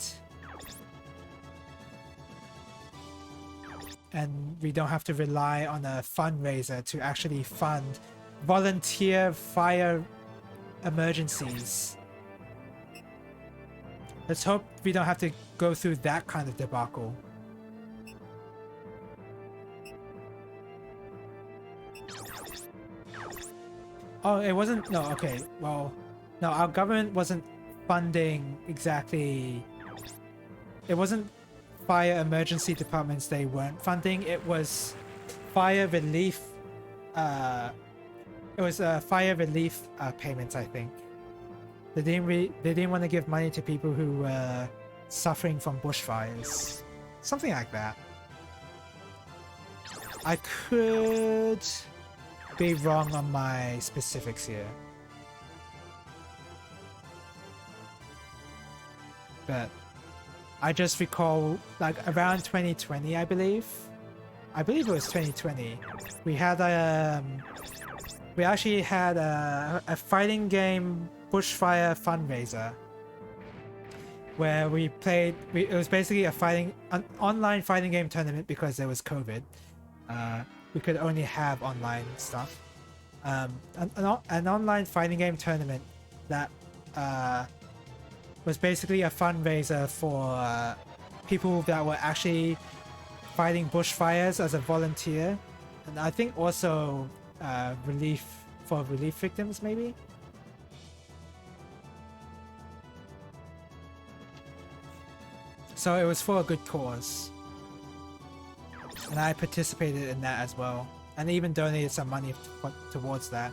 And we don't have to rely on a fundraiser to actually fund volunteer fire emergencies. Let's hope we don't have to go through that kind of debacle. Oh, it wasn't... No, okay. Well, no, our government wasn't funding exactly... It wasn't fire emergency departments they weren't funding. It was fire relief... It was fire relief payments, I think. They didn't want to give money to people who were suffering from bushfires. Something like that. I could be wrong on my specifics here. But I just recall, like, around 2020, I believe it was 2020, we actually had a fighting game bushfire fundraiser where we played. It was basically an online fighting game tournament because there was COVID. We could only have online stuff. An online fighting game tournament that was basically a fundraiser for people that were actually fighting bushfires as a volunteer, and I think also relief victims, maybe. So it was for a good cause, and I participated in that as well, and even donated some money towards that.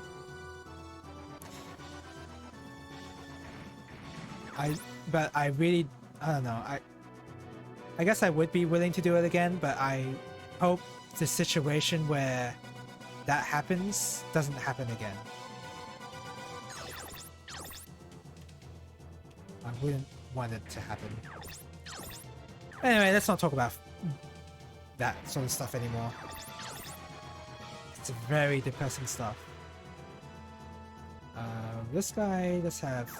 But I really, I don't know, I guess I would be willing to do it again, but I hope the situation where that happens doesn't happen again. I wouldn't want it to happen. Anyway, let's not talk about that sort of stuff anymore. It's very depressing stuff. This guy, let's have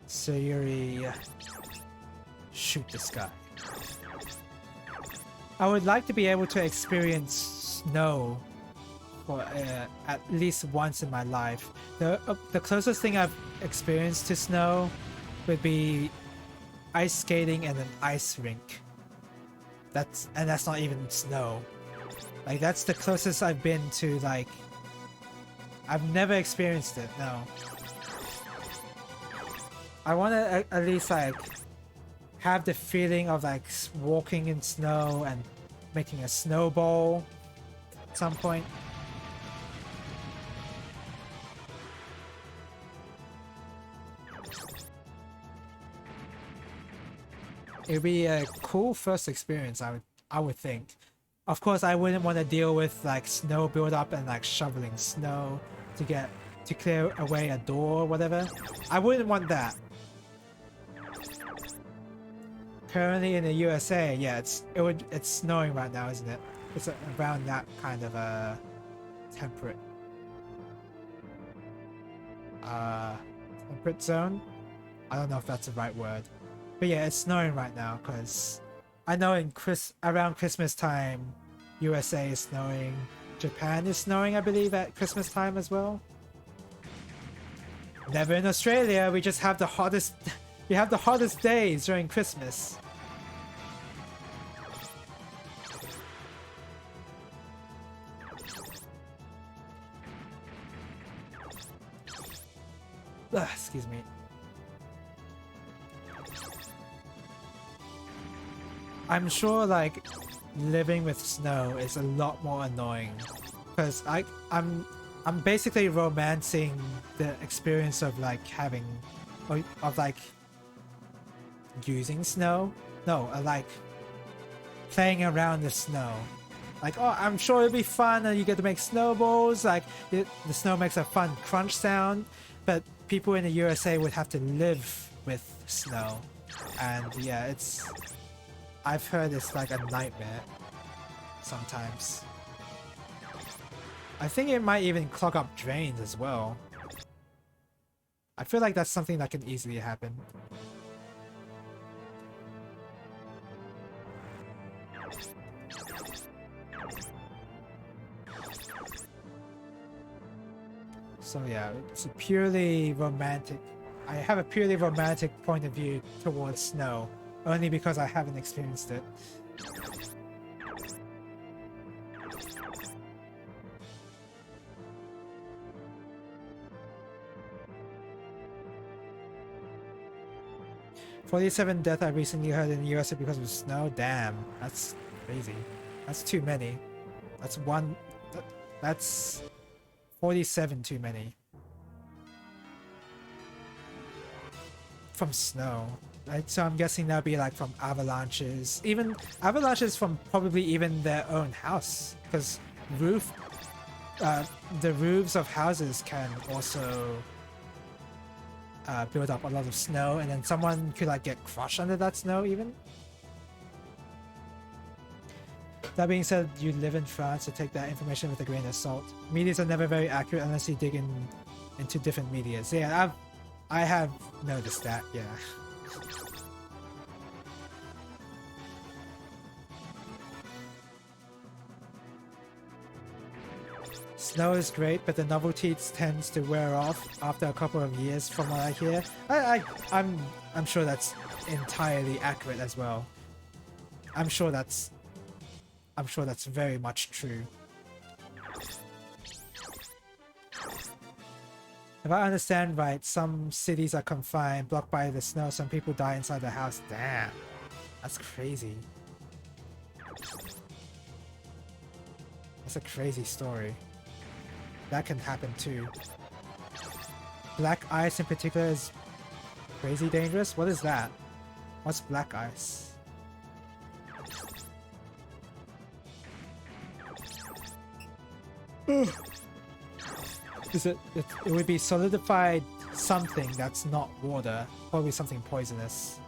Sayuri shoot this guy. I would like to be able to experience snow for at least once in my life. The closest thing I've experienced to snow would be ice skating in an ice rink. That's not even snow. Like, that's the closest I've been to, like... I've never experienced it, no. I want to at least, like, have the feeling of, like, walking in snow and making a snowball at some point. It'd be a cool first experience, I would think. Of course, I wouldn't want to deal with, like, snow build-up and, like, shoveling snow to clear away a door or whatever. I wouldn't want that. Currently in the USA, yeah, it's snowing right now, isn't it? It's around that kind of temperate zone. I don't know if that's the right word, but yeah, it's snowing right now because I know around Christmas time, USA is snowing. Japan is snowing, I believe, at Christmas time as well. Never in Australia. We just have the hottest. We have the hottest days during Christmas. Excuse me. I'm sure like living with snow is a lot more annoying because I'm basically romancing the experience of like having or of like using snow. No, like playing around the snow. Like, oh, I'm sure it'll be fun and you get to make snowballs. Like the snow makes a fun crunch sound, but people in the USA would have to live with snow. And yeah, I've heard it's like a nightmare sometimes. I think it might even clog up drains as well. I feel like that's something that can easily happen. So yeah, it's a purely romantic. I have a purely romantic point of view towards snow, only because I haven't experienced it. "47 deaths I recently heard in the USA because of snow. Damn, that's crazy. That's too many. That's one. That's 47 too many. From snow. Right? So I'm guessing that'll be like from avalanches. Even avalanches from probably even their own house. Because the roofs of houses can also build up a lot of snow, and then someone could like get crushed under that snow even. That being said, you live in France, so take that information with a grain of salt. Medias are never very accurate unless you dig into different medias. Yeah, I have noticed that, yeah. Snow is great, but the novelty tends to wear off after a couple of years from what I hear. I'm sure that's entirely accurate as well. I'm sure that's very much true. If I understand right, some cities are confined, blocked by the snow, some people die inside the house. Damn. That's crazy. That's a crazy story. That can happen too. Black ice in particular is crazy dangerous? What is that? What's black ice? It would be solidified something that's not water. Probably something poisonous.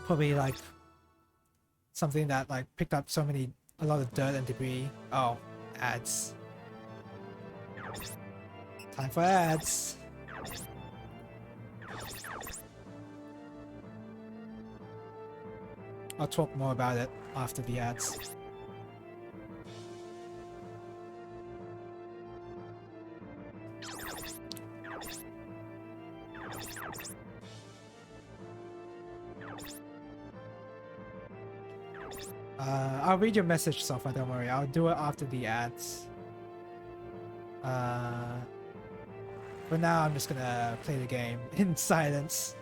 Probably like something that like picked up a lot of dirt and debris. Oh, ads. Time for ads. I'll talk more about it after the ads. I'll read your message, Sofa, don't worry. I'll do it after the ads. For now, I'm just gonna play the game in silence.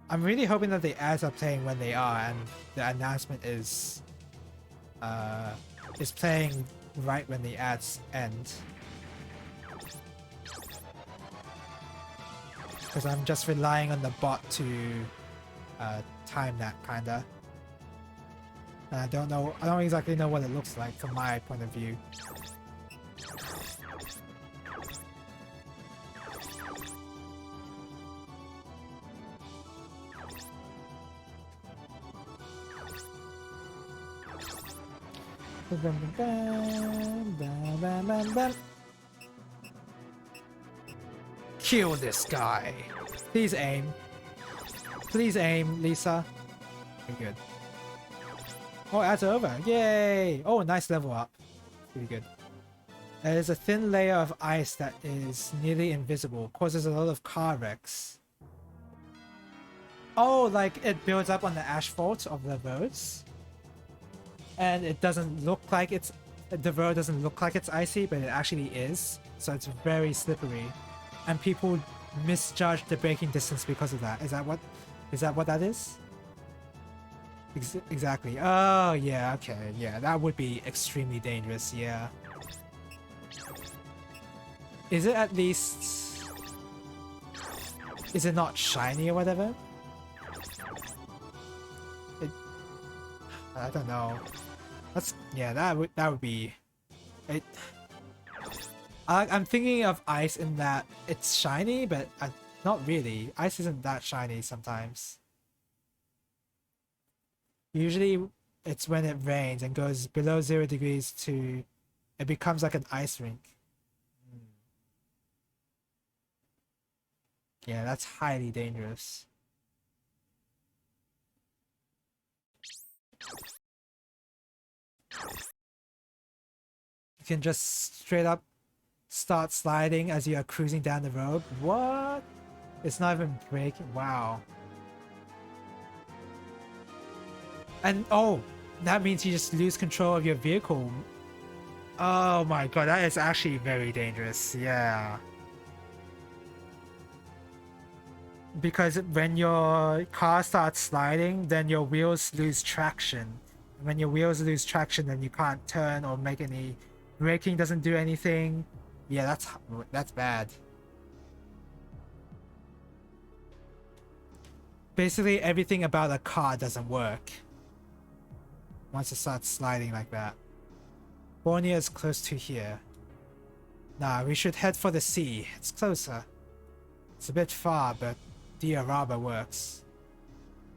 I'm really hoping that the ads are playing when they are, and the announcement is playing right when the ads end. Because I'm just relying on the bot to time that kinda. And I don't exactly know what it looks like from my point of view. Kill this guy. Please aim. Please aim, Lisa. Okay, good. Oh, that's over. Yay! Oh, nice level up. Pretty good. There's a thin layer of ice that is nearly invisible. Causes a lot of car wrecks. Oh, like it builds up on the asphalt of the roads. And it doesn't look like it's the road doesn't look like it's icy, but it actually is. So it's very slippery, and people misjudge the braking distance because of that. Is that what that is? Exactly. Oh yeah, okay, yeah, that would be extremely dangerous. Yeah. Is it at least? Is it not shiny or whatever? I don't know. Yeah, that would be it. I'm thinking of ice in that it's shiny, but not really. Ice isn't that shiny sometimes. Usually it's when it rains and goes below 0 degrees to it becomes like an ice rink. Yeah, that's highly dangerous. You can just straight up start sliding as you are cruising down the road. What? It's not even braking. Wow. And oh, that means you just lose control of your vehicle. Oh my god, that is actually very dangerous. Yeah. Because when your car starts sliding, then your wheels lose traction. When your wheels lose traction, then you can't turn or make any braking doesn't do anything. Yeah, that's bad. Basically everything about a car doesn't work once it starts sliding like that. Borneo is close to here. Nah, we should head for the sea. It's closer. It's a bit far, but Diaraba works.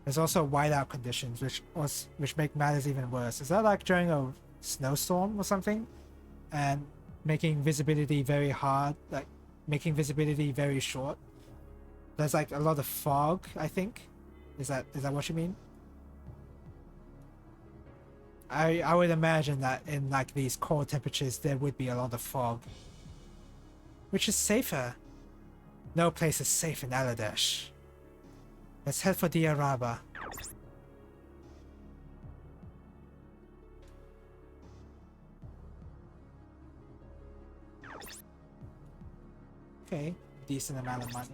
There's also whiteout conditions, which make matters even worse. Is that like during a snowstorm or something? And making visibility very hard, like making visibility very short. There's like a lot of fog, I think. Is that what you mean? I would imagine that in like these cold temperatures there would be a lot of fog. Which is safer. No place is safe in Aladesh. Let's head for Diaraba. Okay, decent amount of money.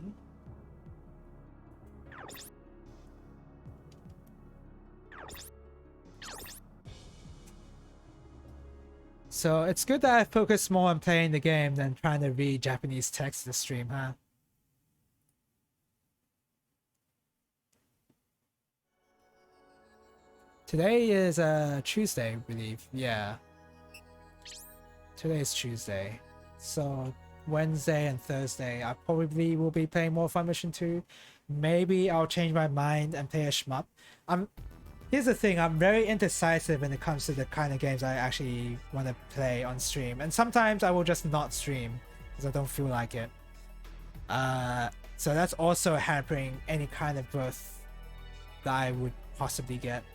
So it's good that I focus more on playing the game than trying to read Japanese text to stream, huh? Today is Tuesday, I believe. Yeah. Today is Tuesday. So Wednesday and Thursday I probably will be playing more Fun Mission 2. Maybe I'll change my mind and play a shmup. Here's the thing, I'm very indecisive when it comes to the kind of games I actually want to play on stream. And sometimes I will just not stream because I don't feel like it. So that's also hampering any kind of growth that I would possibly get.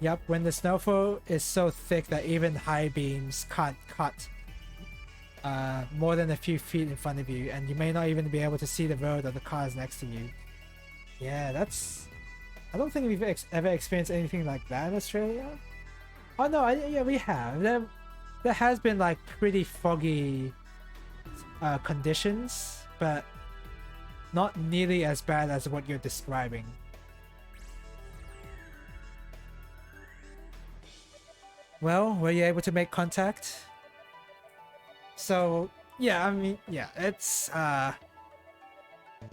Yep, when the snowfall is so thick that even high beams can't cut more than a few feet in front of you, and you may not even be able to see the road or the cars next to you. Yeah, that's... I don't think we've ever experienced anything like that in Australia. Oh no, yeah, we have. There has been like pretty foggy conditions, but not nearly as bad as what you're describing. Well, were you able to make contact? So, yeah, I mean, yeah, it's,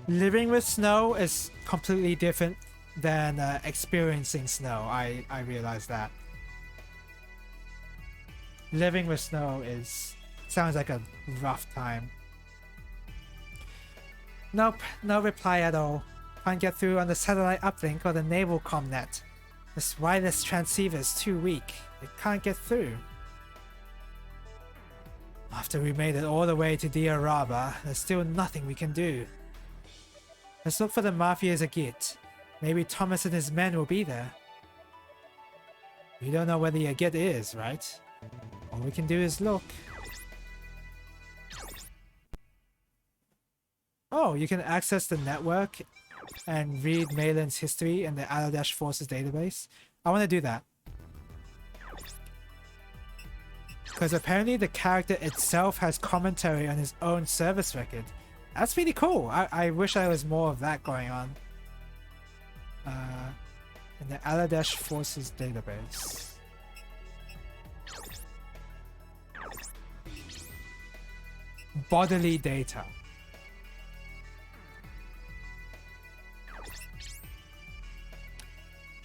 living with snow is completely different than experiencing snow. I realize that. Living with snow sounds like a rough time. Nope, no reply at all. Can't get through on the satellite uplink or the naval comnet. This wireless transceiver's too weak. It can't get through. After we made it all the way to Diaraba, there's still nothing we can do. Let's look for the Mafia's Agit. Maybe Thomas and his men will be there. We don't know where the Agit is, right? All we can do is look. Oh, you can access the network and read Malin's history in the Aladesh Forces database. I want to do that. because apparently the character itself has commentary on his own service record. That's really cool. I wish there was more of that going on. In the Aladesh Forces database. Bodily data.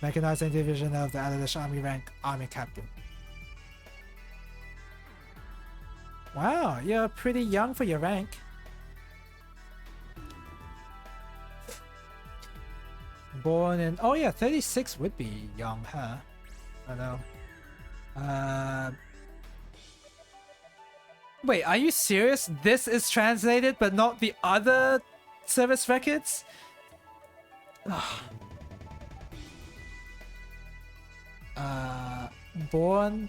Mechanized division of the Aladesh Army rank Army Captain. Wow, you're pretty young for your rank. Born in... Oh yeah, 36 would be young, huh? I know. Wait, are you serious? This is translated, but not the other service records? Born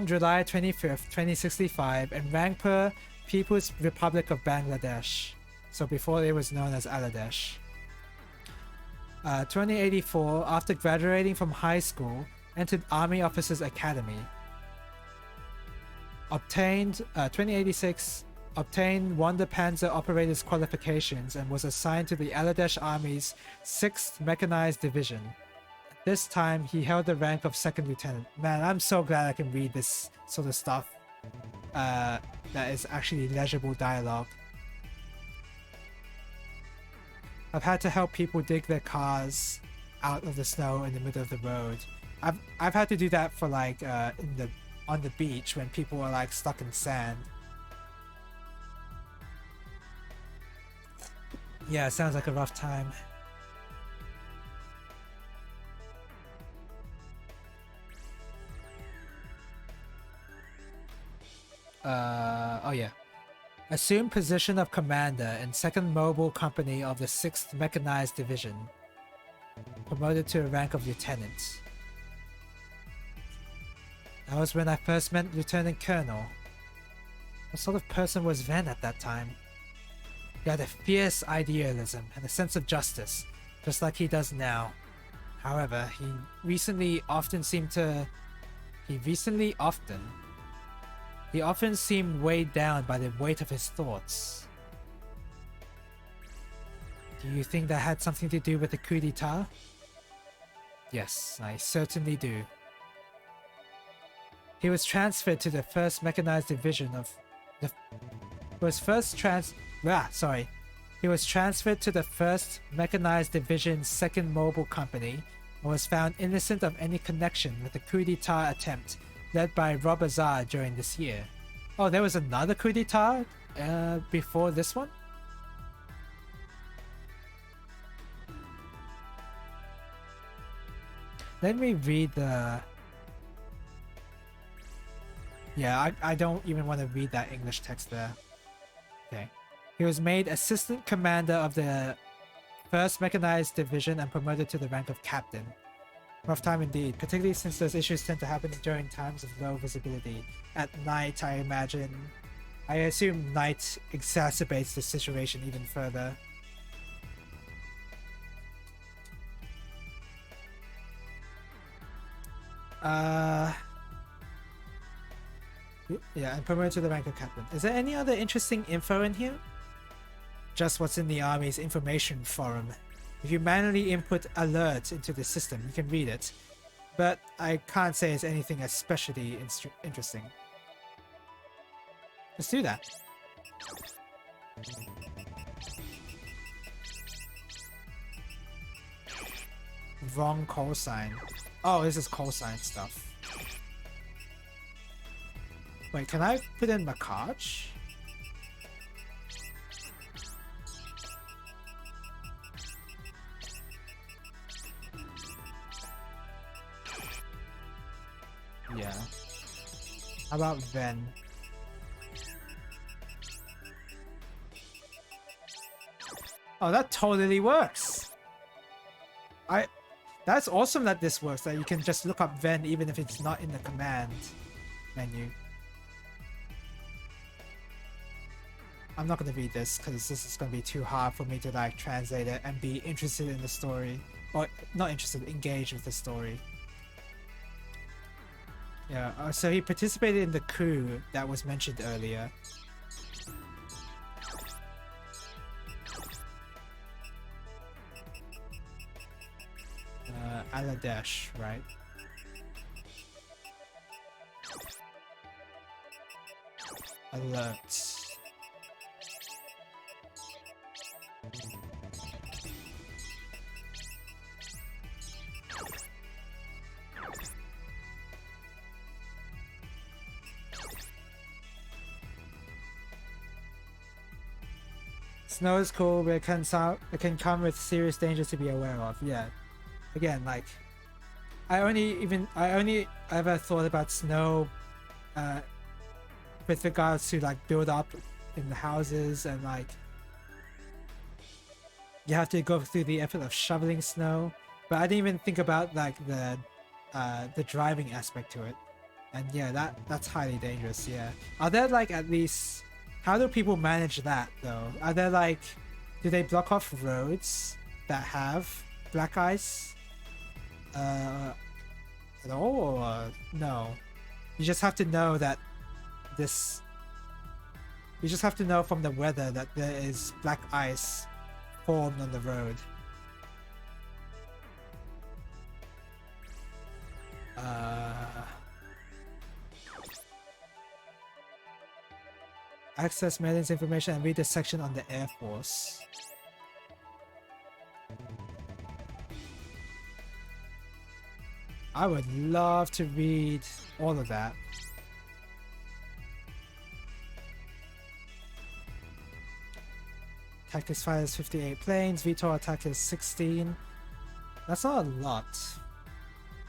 July 25th, 2065, and rank per People's Republic of Bangladesh. So before it was known as Aladesh. 2084, after graduating from high school, entered Army Officers Academy. Obtained 2086, obtained Wonder Panzer Operator's qualifications and was assigned to the Aladesh Army's 6th Mechanized Division. This time, he held the rank of 2nd Lieutenant. Man, I'm so glad I can read this sort of stuff. That is actually legible dialogue. I've had to help people dig their cars out of the snow in the middle of the road. I've had to do that for like on the beach when people are like stuck in sand. Yeah, it sounds like a rough time. Oh yeah. Assumed position of commander in 2nd Mobile Company of the 6th Mechanized Division. Promoted to a rank of lieutenant. That was when I first met Lieutenant Colonel. What sort of person was Ven at that time? He had a fierce idealism and a sense of justice, just like he does now. However, he recently often seemed weighed down by the weight of his thoughts. Do you think that had something to do with the coup d'etat? Yes, I certainly do. He was transferred to the 1st Mechanized Division of the... He was transferred to the 1st Mechanized Division's 2nd Mobile Company and was found innocent of any connection with the coup d'etat attempt led by Rob Azar during this year. Oh, there was another coup d'etat before this one? Let me read the... Yeah, I don't even want to read that English text there. Okay. He was made assistant commander of the 1st Mechanized Division and promoted to the rank of captain. Rough time indeed, particularly since those issues tend to happen during times of low visibility. At night, I imagine. I assume night exacerbates the situation even further. Yeah, and promoted to the rank of captain. Is there any other interesting info in here? Just what's in the Army's information forum. If you manually input alerts into the system, you can read it. But I can't say it's anything especially interesting. Let's do that. Wrong call sign. Oh, this is call sign stuff. Wait, can I put in Makaj? Yeah. How about Ven? Oh, that totally works. That's awesome that this works, that you can just look up Ven even if it's not in the command menu. I'm not going to read this because this is going to be too hard for me to like translate it and be interested in the story. Or not interested, engaged with the story. Yeah, so he participated in the coup that was mentioned earlier. Aladesh, right? Alert. Snow is cool, but it can come with serious dangers to be aware of. Yeah. Again, like I only ever thought about snow with regards to like build up in the houses and like you have to go through the effort of shoveling snow. But I didn't even think about like the driving aspect to it. And yeah, that's highly dangerous. Yeah. Are there like at least how do people manage that though? Are there like do they block off roads that have black ice at all or no? You just have to know that this you just have to know from the weather that there is black ice formed on the road. Access Madelin's information and read the section on the Air Force. I would love to read all of that. Tactics fighters 58 planes, VTOL attack is 16. That's not a lot.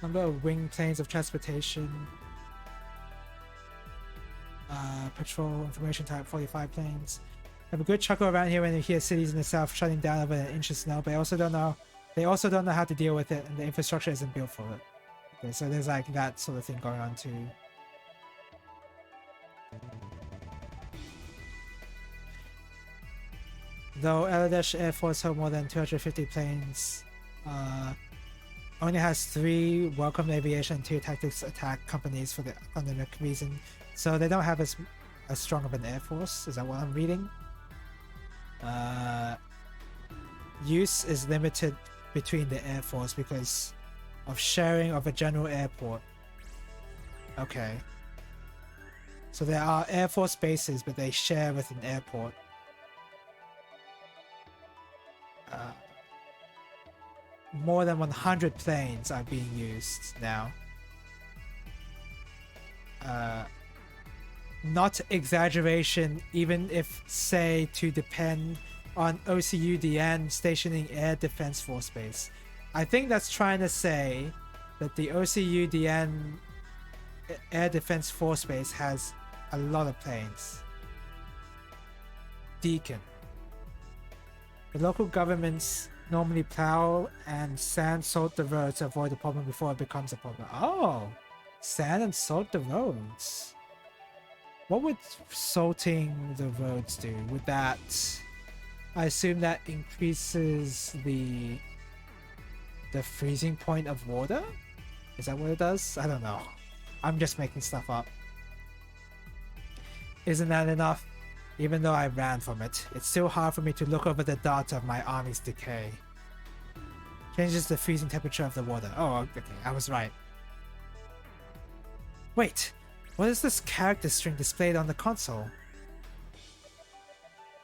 Number of wing planes of transportation. Patrol information type 45 planes. Have a good chuckle around here when you hear cities in the south shutting down over an inch of snow, but they also don't know how to deal with it, and the infrastructure isn't built for it. Okay, so there's like that sort of thing going on too. Though Aladesh Air Force held more than 250 planes, only has 3 Welcome Aviation and 2 Tactics Attack companies for the pandemic reason, so they don't have as strong of an air force. Is that what I'm reading? Use is limited between the air force because of sharing of a general airport. Okay. So there are air force bases, but they share with an airport. More than 100 planes are being used now. Not exaggeration, even if, say, to depend on OCUDN stationing Air Defense Force Base. I think that's trying to say that the OCUDN Air Defense Force Base has a lot of planes. Deacon. The local governments normally plow and sand salt the roads to avoid the problem before it becomes a problem. Oh, sand and salt the roads. What would salting the roads do? Would that... I assume that increases the freezing point of water? Is that what it does? I don't know. I'm just making stuff up. Isn't that enough? Even though I ran from it, it's still hard for me to look over the data of my army's decay. Changes the freezing temperature of the water. Oh, okay, I was right. Wait, what is this character string displayed on the console?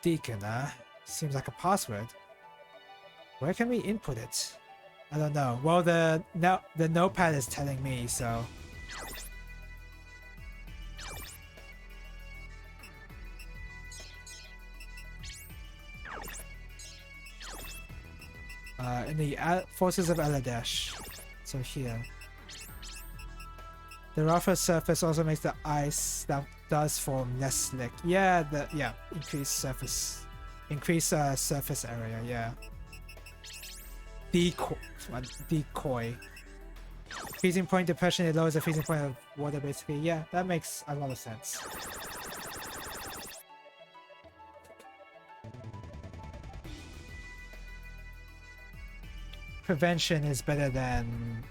Deacon, seems like a password. Where can we input it? I don't know. Well, the notepad is telling me, so... in the forces of Aladesh. So here. The rougher surface also makes the ice that does form less slick. Yeah, increased surface. Increase surface area, yeah. Decoy. Freezing point depression, it lowers the freezing point of water basically. Yeah, that makes a lot of sense. Prevention is better than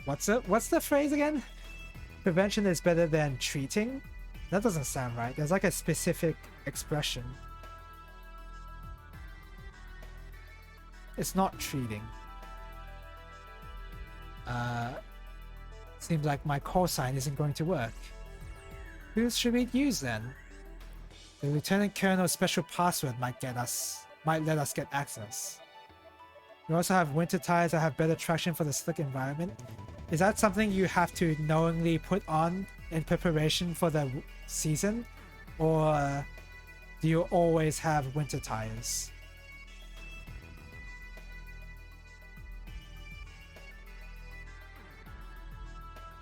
What's the phrase again? Prevention is better than treating? That doesn't sound right. There's like a specific expression. It's not treating. Seems like my call sign isn't going to work. Who should we use then? The Lieutenant Colonel's special password might let us get access. We also have winter tires that have better traction for the slick environment. Is that something you have to knowingly put on in preparation for the season? Or do you always have winter tires?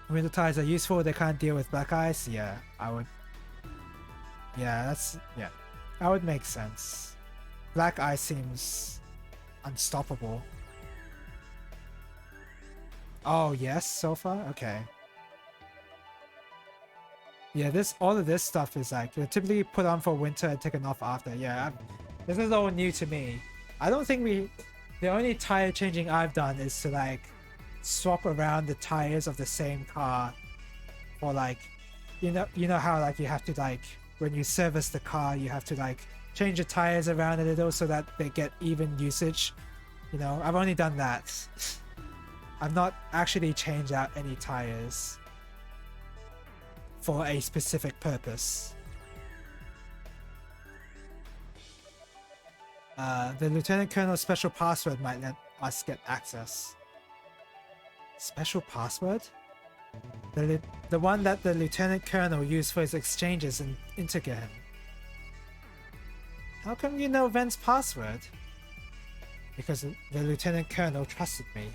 Winter tires are useful, they can't deal with black ice? Yeah, I would... Yeah, that would make sense. Black ice seems unstoppable. Oh, yes, so far? Okay. Yeah, all of this stuff is like, they're typically put on for winter and taken off after. Yeah, this is all new to me. I don't think the only tire changing I've done is to like swap around the tires of the same car, or like, you know how like you have to like, when you service the car, you have to like change the tires around a little so that they get even usage. You know, I've only done that. I've not actually changed out any tires for a specific purpose. The Lieutenant Colonel's special password might let us get access. Special password? The one that the Lieutenant Colonel used for his exchanges in Intergehen. How come you know Ven's password? Because the Lieutenant Colonel trusted me.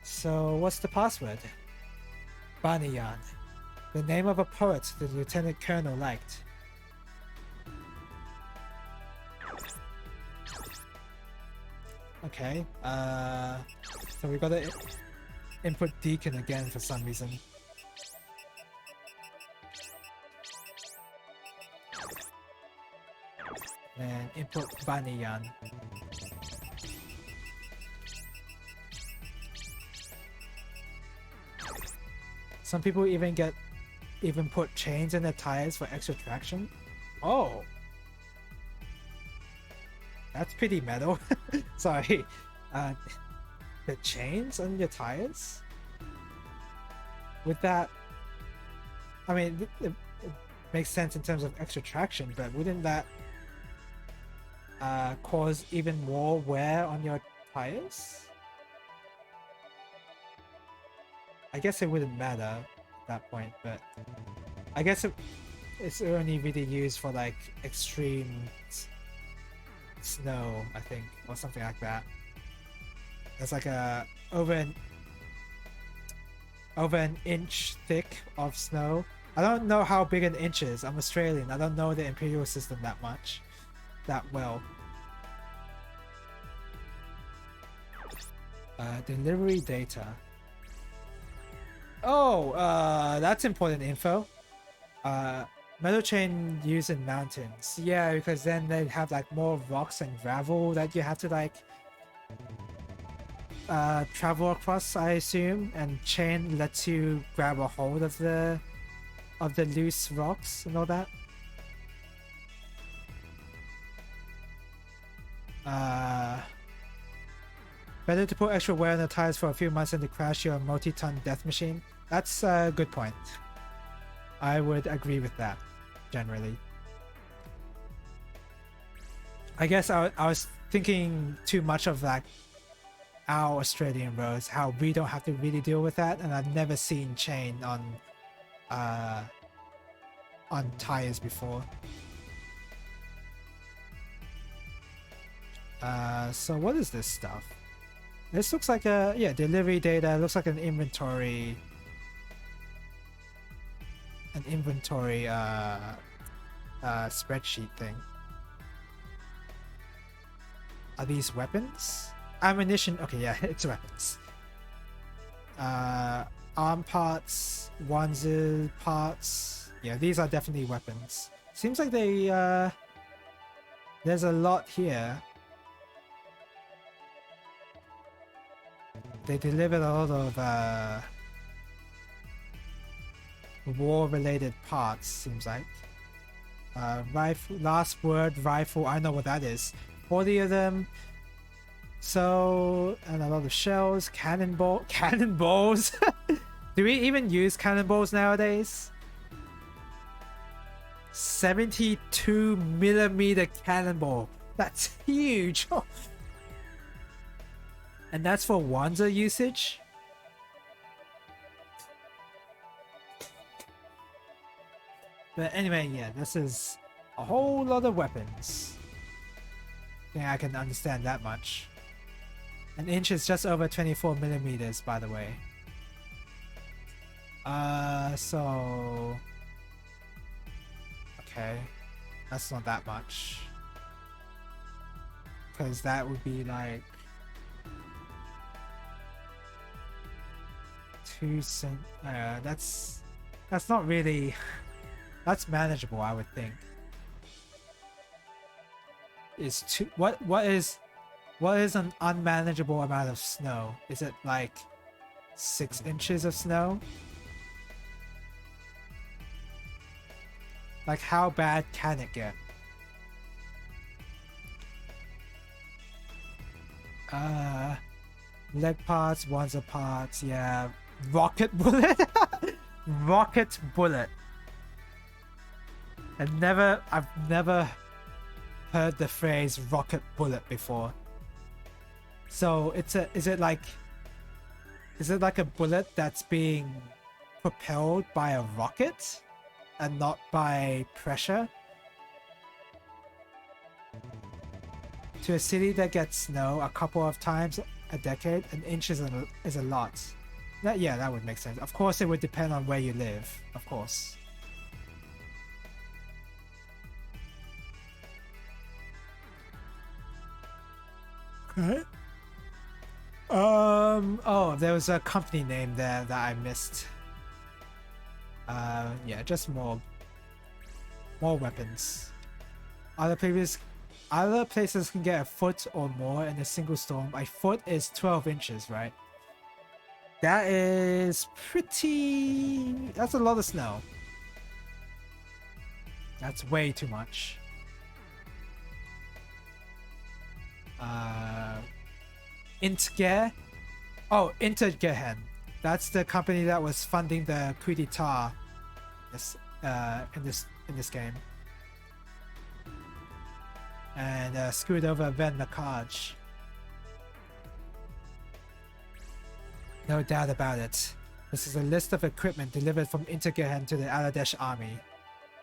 So what's the password? Banayan. The name of a poet the Lieutenant Colonel liked. Okay, so we gotta input Deacon again for some reason. And input Banayan. Some people even put chains in their tires for extra traction. Oh, that's pretty metal. Sorry. The chains on your tires? With that, I mean, it makes sense in terms of extra traction, but wouldn't that cause even more wear on your tires? I guess it wouldn't matter at that point, but I guess it's only really used for like extreme snow, I think, or something like that. There's like over an inch thick of snow. I don't know how big an inch is. I'm Australian. I don't know the imperial system that well. Delivery data. Oh, that's important info. Metal chain used in mountains. Yeah, because then they'd have like more rocks and gravel that you have to like travel across, I assume, and chain lets you grab a hold of the loose rocks and all that. Better to put extra wear on the tires for a few months than to crash your multi-ton death machine. That's a good point. I would agree with that, generally. I guess I was thinking too much of like our Australian roads, how we don't have to really deal with that, and I've never seen chain on tires before. So what is this stuff? This looks like delivery data. Looks like an inventory spreadsheet thing. Are these weapons? Ammunition. Okay, yeah, it's weapons. Arm parts, onesie parts. Yeah, these are definitely weapons. Seems like there's a lot here. they delivered a lot of war-related parts, seems like. Rifle, last word rifle, I know what that is. 40 of them. So, and a lot of shells, cannonballs. Do we even use cannonballs nowadays? 72mm cannonball. That's huge. And that's for Wanzer usage? But anyway, yeah, this is a whole lot of weapons. Yeah, I can understand that much. An inch is just over 24mm, by the way. So... Okay. That's not that much. Because that would be like... 2 cent... that's not really... That's manageable, I would think. Is two... What is an unmanageable amount of snow? Is it like 6 inches of snow? Like, how bad can it get? Leg parts, Wanzer parts, yeah. Rocket bullet? Rocket bullet. I've never heard the phrase rocket bullet before. So is it like a bullet that's being propelled by a rocket and not by pressure? To a city that gets snow a couple of times a decade, an inch is a lot. Yeah, that would make sense. Of course, it would depend on where you live, of course. Okay. Oh, there was a company name there that I missed. Yeah, just more weapons. Other places can get a foot or more in a single storm. A foot is 12 inches, right? That is pretty... That's a lot of snow. That's way too much. Intger? Oh, Intergehen. That's the company that was funding the coup d'etat in this game. And screwed over Van Nakaj. No doubt about it. This is a list of equipment delivered from Intergehen to the Aladesh army.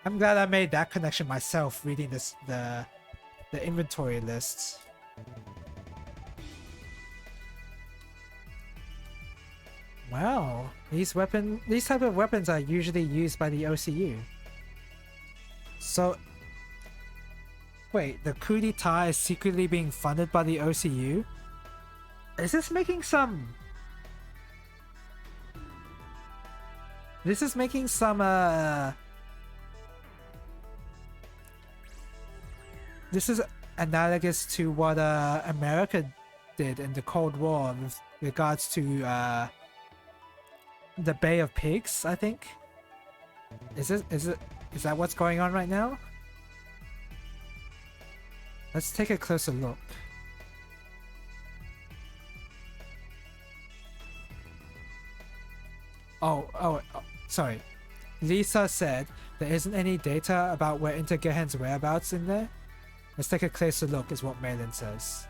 I'm glad I made that connection myself reading the inventory list. Wow, these type of weapons are usually used by the OCU. So, wait, the coup d'etat is secretly being funded by the OCU? Is this making some... This is making some, This is analogous to what, America did in the Cold War with regards to, the Bay of Pigs, I think. Is that what's going on right now? Let's take a closer look. Oh, sorry. Lisa said there isn't any data about where Intergehen's whereabouts in there. Let's take a closer look, is what Malin says.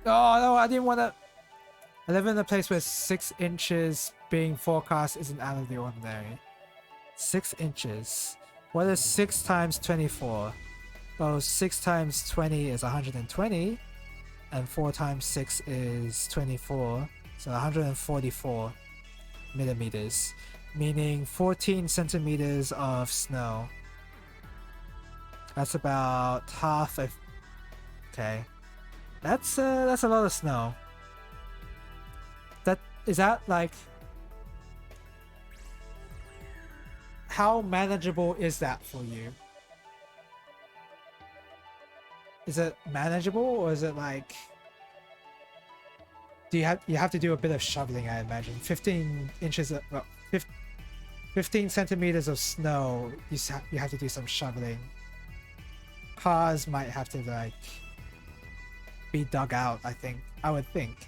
Oh no, I didn't want to... I live in a place where 6 inches being forecast isn't out of the ordinary. 6 inches. What is 6 times 24? Well, 6 times 20 is 120. And 4 times 6 is 24. So 144 millimeters. Meaning 14 centimeters of snow. That's about half of... Okay. That's a lot of snow. Is that like... How manageable is that for you? is it manageable, or is it like, do you have to do a bit of shoveling, I imagine. 15 inches of, well, 15 centimeters of snow, you have to do some shoveling. Cars might have to like be dug out, I would think.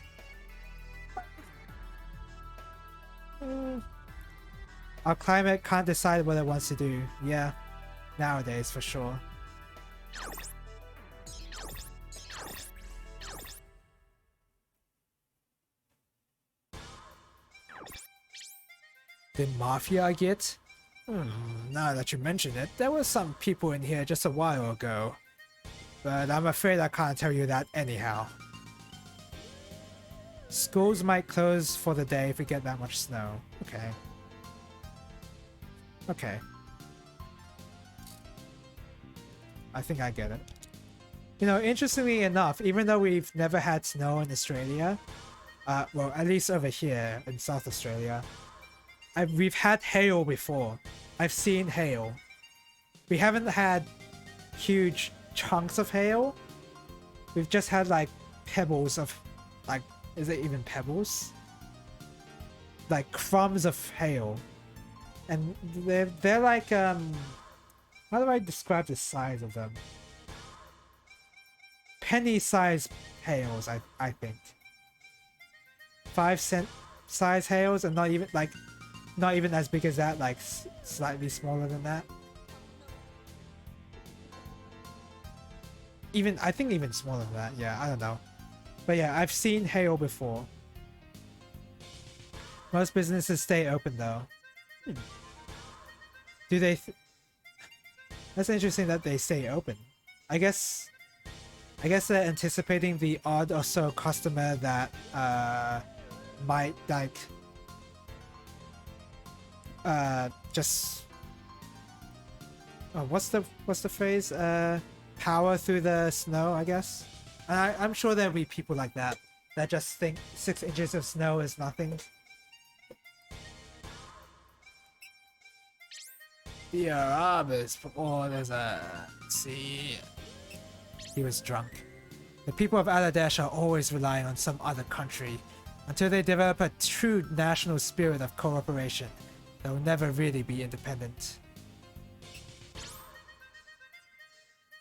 Our climate can't decide what it wants to do. Yeah, nowadays for sure. Did Mafia get? Now that you mention it, there were some people in here just a while ago. But I'm afraid I can't tell you that anyhow. Schools might close for the day if we get that much snow. Okay. Okay. I think I get it. You know, interestingly enough, even though we've never had snow in Australia, well, at least over here in South Australia, we've had hail before. I've seen hail. We haven't had huge chunks of hail. We've just had like pebbles of, like, is it even pebbles? Like crumbs of hail. And they're like, how do I describe the size of them? Penny-sized hails, I think. 5-cent size hails, and not even as big as that, like slightly smaller than that. I think even smaller than that. Yeah, I don't know. But yeah, I've seen hail before. Most businesses stay open though. Do they? That's interesting that they stay open. I guess they're anticipating the odd or so customer that might like just what's the phrase? Power through the snow, I guess. And I'm sure there'll be people like that just think 6 inches of snow is nothing. The Arabs, there's a... Let's see... He was drunk. The people of Aladesh are always relying on some other country. Until they develop a true national spirit of cooperation, they'll never really be independent.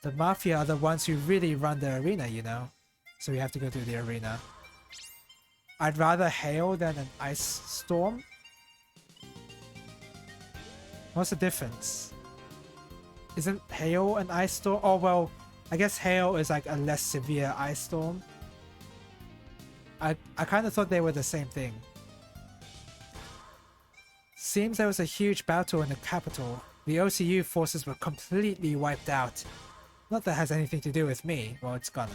The Mafia are the ones who really run the arena, you know? So we have to go through the arena. I'd rather hail than an ice storm. What's the difference? Isn't hail an ice storm? Oh, well, I guess hail is like a less severe ice storm. I kind of thought they were the same thing. Seems there was a huge battle in the capital. The OCU forces were completely wiped out. Not that has anything to do with me. Well, it's gonna.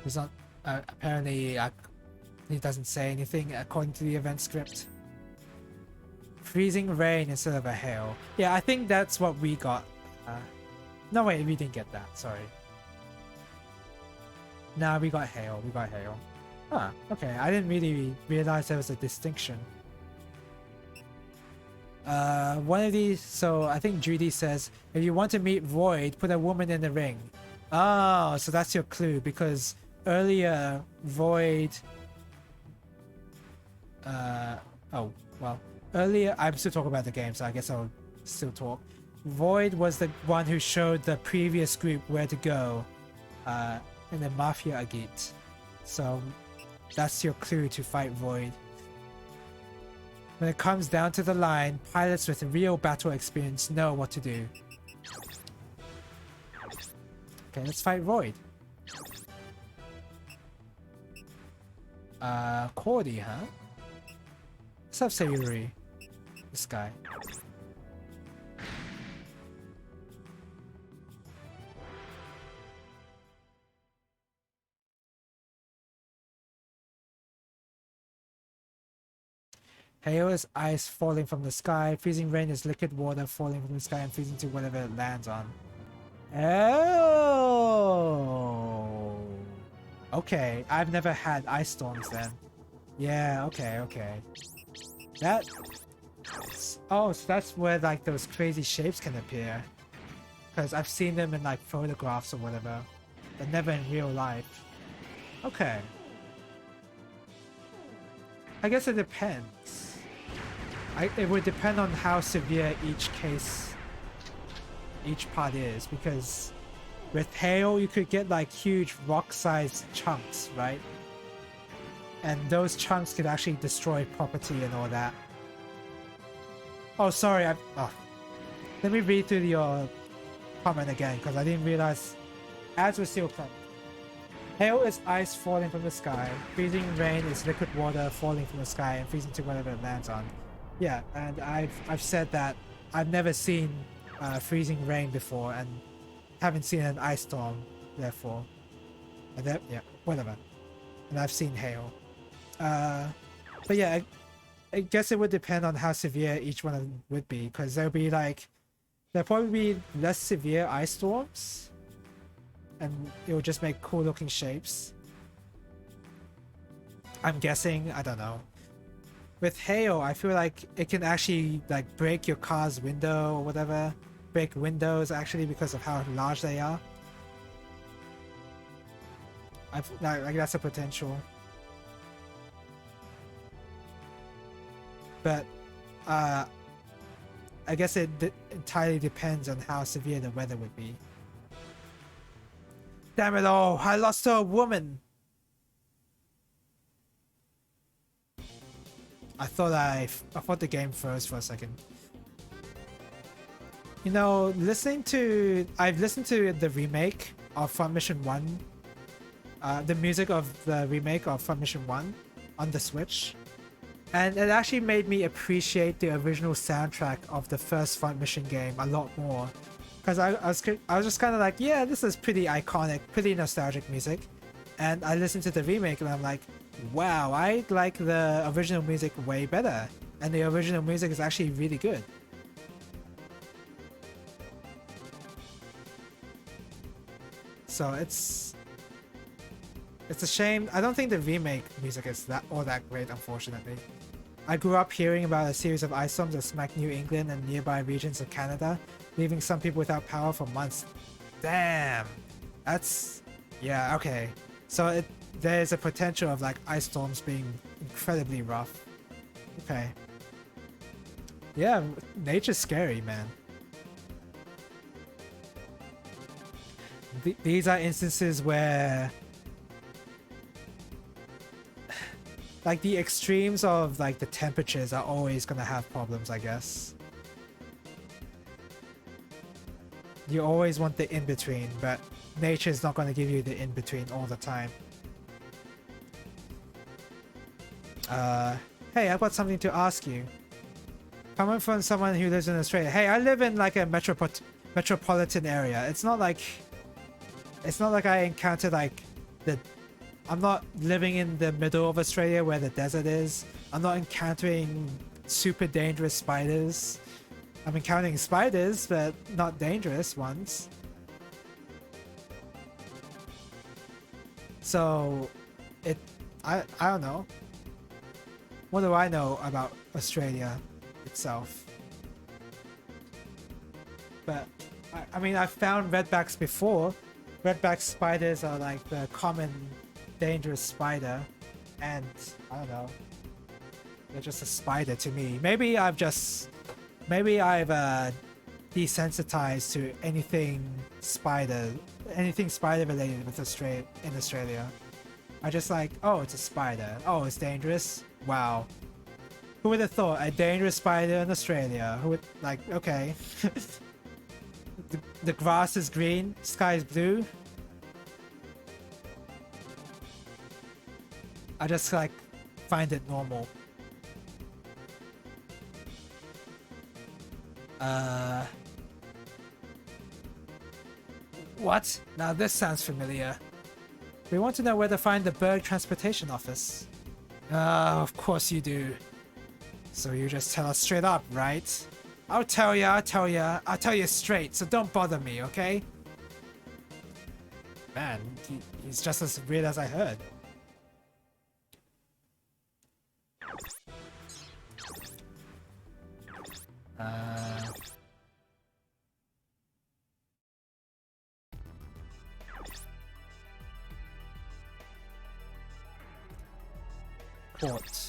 He's not. Apparently, he doesn't say anything according to the event script. Freezing rain instead of a hail. Yeah, I think that's what we got. No, wait, we didn't get that. Sorry. Nah, we got hail. We got hail. Huh, okay. I didn't really realize there was a distinction. One of these... So, I think Judy says, if you want to meet Void, put a woman in the ring. Oh, so that's your clue, because earlier, Void... oh, well... Earlier, I'm still talking about the game, so I guess I'll still talk. Void was the one who showed the previous group where to go in the Mafia Agit. So that's your clue to fight Void. When it comes down to the line, pilots with real battle experience know what to do. Okay, let's fight Void. Cordy, huh? What's up, Sayuri? This guy. Hail is ice falling from the sky. Freezing rain is liquid water falling from the sky and freezing to whatever it lands on. Oh. Okay, I've never had ice storms then. Yeah, okay, okay. That... Oh, so that's where like those crazy shapes can appear. Because I've seen them in like photographs or whatever, but never in real life. Okay. I guess it depends. It would depend on how severe each part is, because with hail you could get like huge rock-sized chunks, right? And those chunks could actually destroy property and all that. Oh, sorry. Let me read through your comment again, because I didn't realize ads were still coming. Hail is ice falling from the sky. Freezing rain is liquid water falling from the sky and freezing to whatever it lands on. Yeah, and I've said that I've never seen freezing rain before and haven't seen an ice storm, therefore. And that, yeah, whatever. And I've seen hail. But yeah, I guess it would depend on how severe each one of them would be, because there'll probably be less severe ice storms, and it will just make cool looking shapes. I'm guessing, I don't know. With hail, I feel like it can actually like break your car's window or whatever. Break windows actually because of how large they are. Like that's a potential. But I guess it entirely depends on how severe the weather would be. Damn it all, I lost to a woman! I thought the game froze for a second. You know, I've listened to the remake of Front Mission 1. The music of the remake of Front Mission 1 on the Switch. And it actually made me appreciate the original soundtrack of the first Front Mission game a lot more. Because I was just kind of like, yeah, this is pretty iconic, pretty nostalgic music. And I listened to the remake and I'm like, wow, I like the original music way better. And the original music is actually really good. So it's a shame. I don't think the remake music is all that great, unfortunately. I grew up hearing about a series of ice storms that smacked New England and nearby regions of Canada, leaving some people without power for months. Damn! That's... yeah, okay. So there's a potential of like ice storms being incredibly rough. Okay. Yeah, nature's scary, man. These are instances where like the extremes of like the temperatures are always gonna have problems, I guess. You always want the in-between, but nature's not gonna give you the in-between all the time. Hey, I've got something to ask you. Coming from someone who lives in Australia. Hey, I live in like a metropolitan area. It's not like I encounter like I'm not living in the middle of Australia where the desert is. I'm not encountering super dangerous spiders. I'm encountering spiders, but not dangerous ones. So, I don't know. What do I know about Australia itself? But, I mean, I've found redbacks before. Redback spiders are like the common dangerous spider, and I don't know, they're just a spider to me. Maybe I've desensitized to anything spider related with Australia. I just like, oh, it's a spider. Oh, it's dangerous. Wow. Who would have thought a dangerous spider in Australia? Who would like? Okay. The grass is green, sky is blue. I just like find it normal. What? Now this sounds familiar. We want to know where to find the Berg Transportation Office. Of course you do. So you just tell us straight up, right? I'll tell you straight, so don't bother me, okay? Man, he's just as weird as I heard. Court.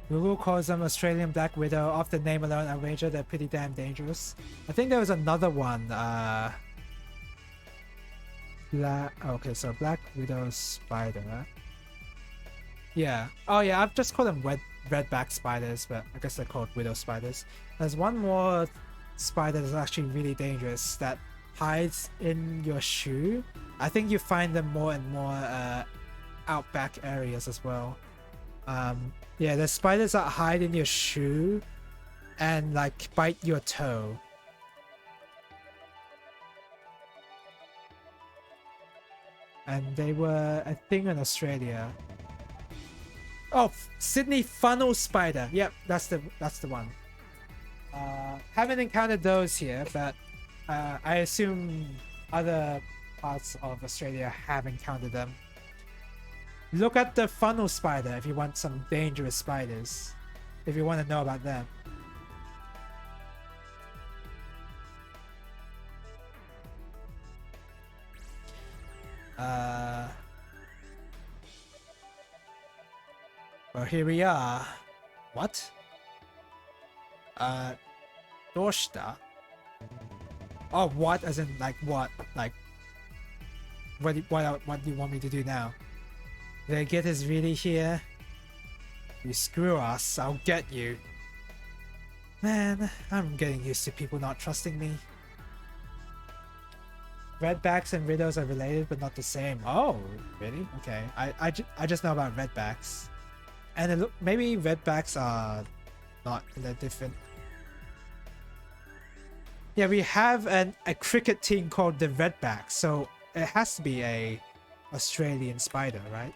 Google calls them Australian Black Widow. Off the name alone, I wager they're pretty damn dangerous. I think there was another one. Okay, so Black Widow Spider. Yeah. Oh yeah, I've just called them redback spiders, but I guess they're called widow spiders. There's one more spider that's actually really dangerous that hides in your shoe. I think you find them more and more outback areas as well. Yeah, there's spiders that hide in your shoe and like bite your toe. And they were, I think, in Australia. Oh, Sydney funnel spider. Yep, that's the one. Haven't encountered those here, but I assume other parts of Australia have encountered them. Look at the funnel spider if you want some dangerous spiders. If you want to know about them. Well, here we are. What? Doshta? Oh, what? As in, like, what? Like, what do you want me to do now? The get is really here. You screw us, I'll get you. Man, I'm getting used to people not trusting me. Redbacks and widows are related but not the same. Oh, really? Okay. I just know about redbacks. And maybe redbacks are not, they're different. Yeah, we have a cricket team called the Redbacks, so it has to be a Australian spider, right?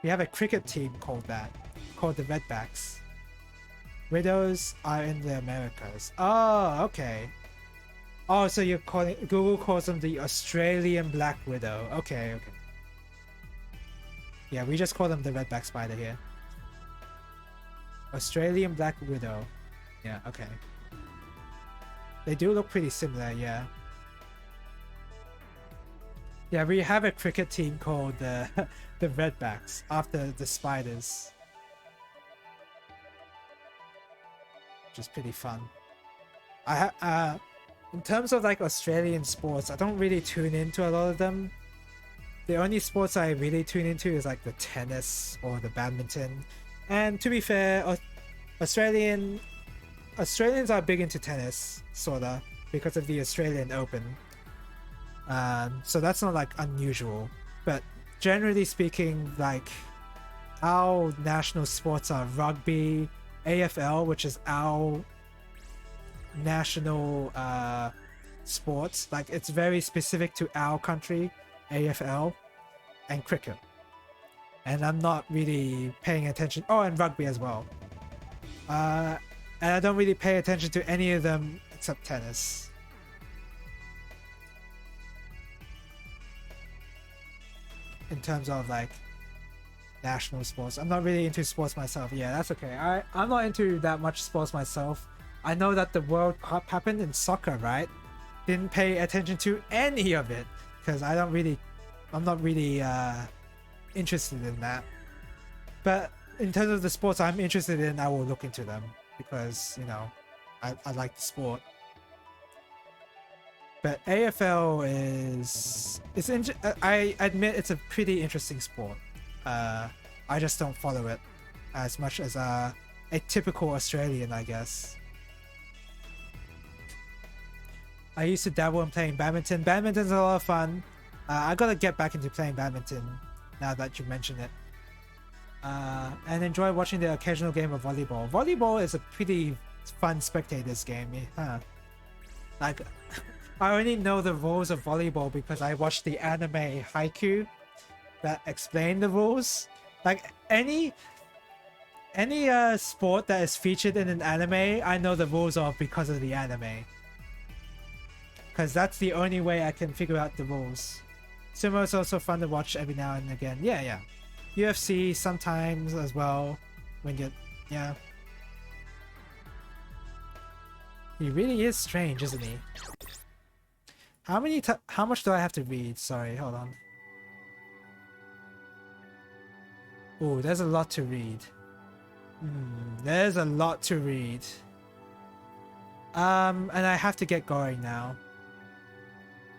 We have a cricket team called that, called the Redbacks. Widows are in the Americas. Oh, okay. Oh, so you're calling, Google calls them the Australian Black Widow. Okay, okay. Yeah, we just call them the Redback Spider here. Australian Black Widow. Yeah, okay. They do look pretty similar, yeah. Yeah, we have a cricket team called the Redbacks after the spiders. Which is pretty fun. In terms of like Australian sports, I don't really tune into a lot of them. The only sports I really tune into is like the tennis or the badminton. And to be fair, Australians are big into tennis, sorta, because of the Australian Open. So that's not like unusual. But generally speaking, like our national sports are rugby, AFL, which is our national sports. Like it's very specific to our country, AFL, and cricket. And I'm not really paying attention. Oh, and rugby as well. And I don't really pay attention to any of them except tennis. In terms of like national sports, I'm not really into sports myself. Yeah, that's okay. I'm not into that much sports myself. I know that the World Cup happened in soccer, right? Didn't pay attention to any of it because I'm not really interested in that. But in terms of the sports I'm interested in, I will look into them because, you know, I like the sport. But AFL I admit it's a pretty interesting sport. I just don't follow it as much as a typical Australian, I guess. I used to dabble in playing badminton. Badminton's a lot of fun. I gotta get back into playing badminton now that you mention it. And enjoy watching the occasional game of volleyball. Volleyball is a pretty fun spectators game. Huh? Like, I only know the rules of volleyball because I watched the anime Haikyuu that explain the rules. Like any sport that is featured in an anime, I know the rules of because of the anime. Because that's the only way I can figure out the rules. Sumo is also fun to watch every now and again. Yeah, yeah. UFC sometimes as well. When you, yeah. He really is strange, isn't he? How much do I have to read? Sorry, hold on. Oh, there's a lot to read. There's a lot to read. And I have to get going now.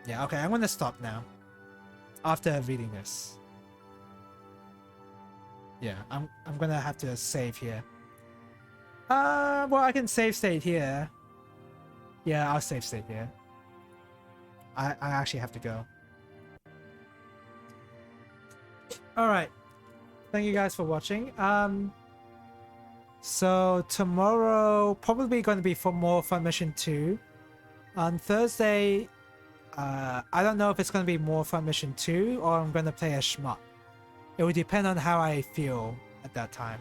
Yeah, okay, I'm gonna stop now. After reading this. Yeah, I'm gonna have to save here. Well, I can save state here. Yeah, I'll save state here. I actually have to go. Alright. Thank you guys for watching. So tomorrow probably going to be for more Fun Mission 2. On Thursday, I don't know if it's going to be more Fun Mission 2 or I'm going to play a shmup. It will depend on how I feel at that time.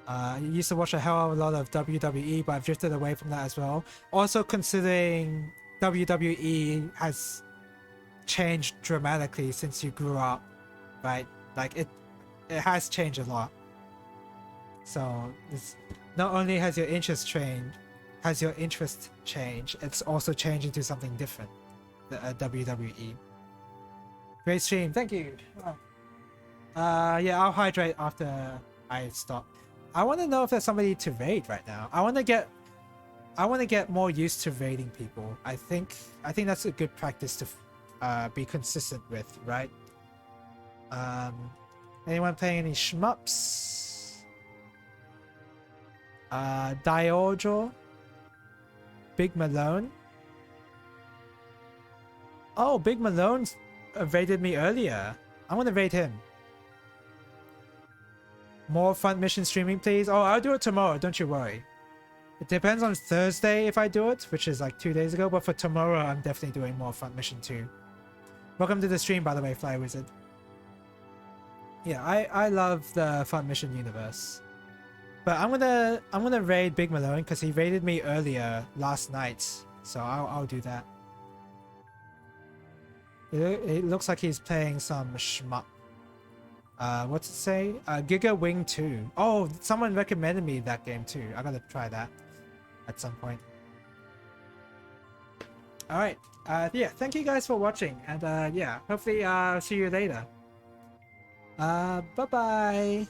I used to watch a hell of a lot of WWE, but I've drifted away from that as well. Also considering WWE has changed dramatically since you grew up, right? Like it has changed a lot. So it's not only has your interest changed, it's also changed into something different. The WWE. Great stream, thank you. Yeah, I'll hydrate after I stop. I want to know if there's somebody to raid right now. I want to get more used to raiding people. I think that's a good practice to be consistent with, right? Anyone playing any shmups? Diojo? Big Malone? Oh, Big Malone raided me earlier. I'm gonna raid him. More Fun Mission streaming, please. Oh, I'll do it tomorrow. Don't you worry. It depends on Thursday if I do it, which is like 2 days ago. But for tomorrow, I'm definitely doing more Fun Mission 2. Welcome to the stream, by the way, Fly Wizard. Yeah, I love the Fun Mission universe. But I'm gonna raid Big Malone because he raided me earlier last night. So I'll do that. It looks like he's playing some shmup. What's it say? Giga Wing 2. Oh, someone recommended me that game too. I gotta try that at some point. Alright. Yeah, thank you guys for watching. And yeah, hopefully see you later. Bye-bye.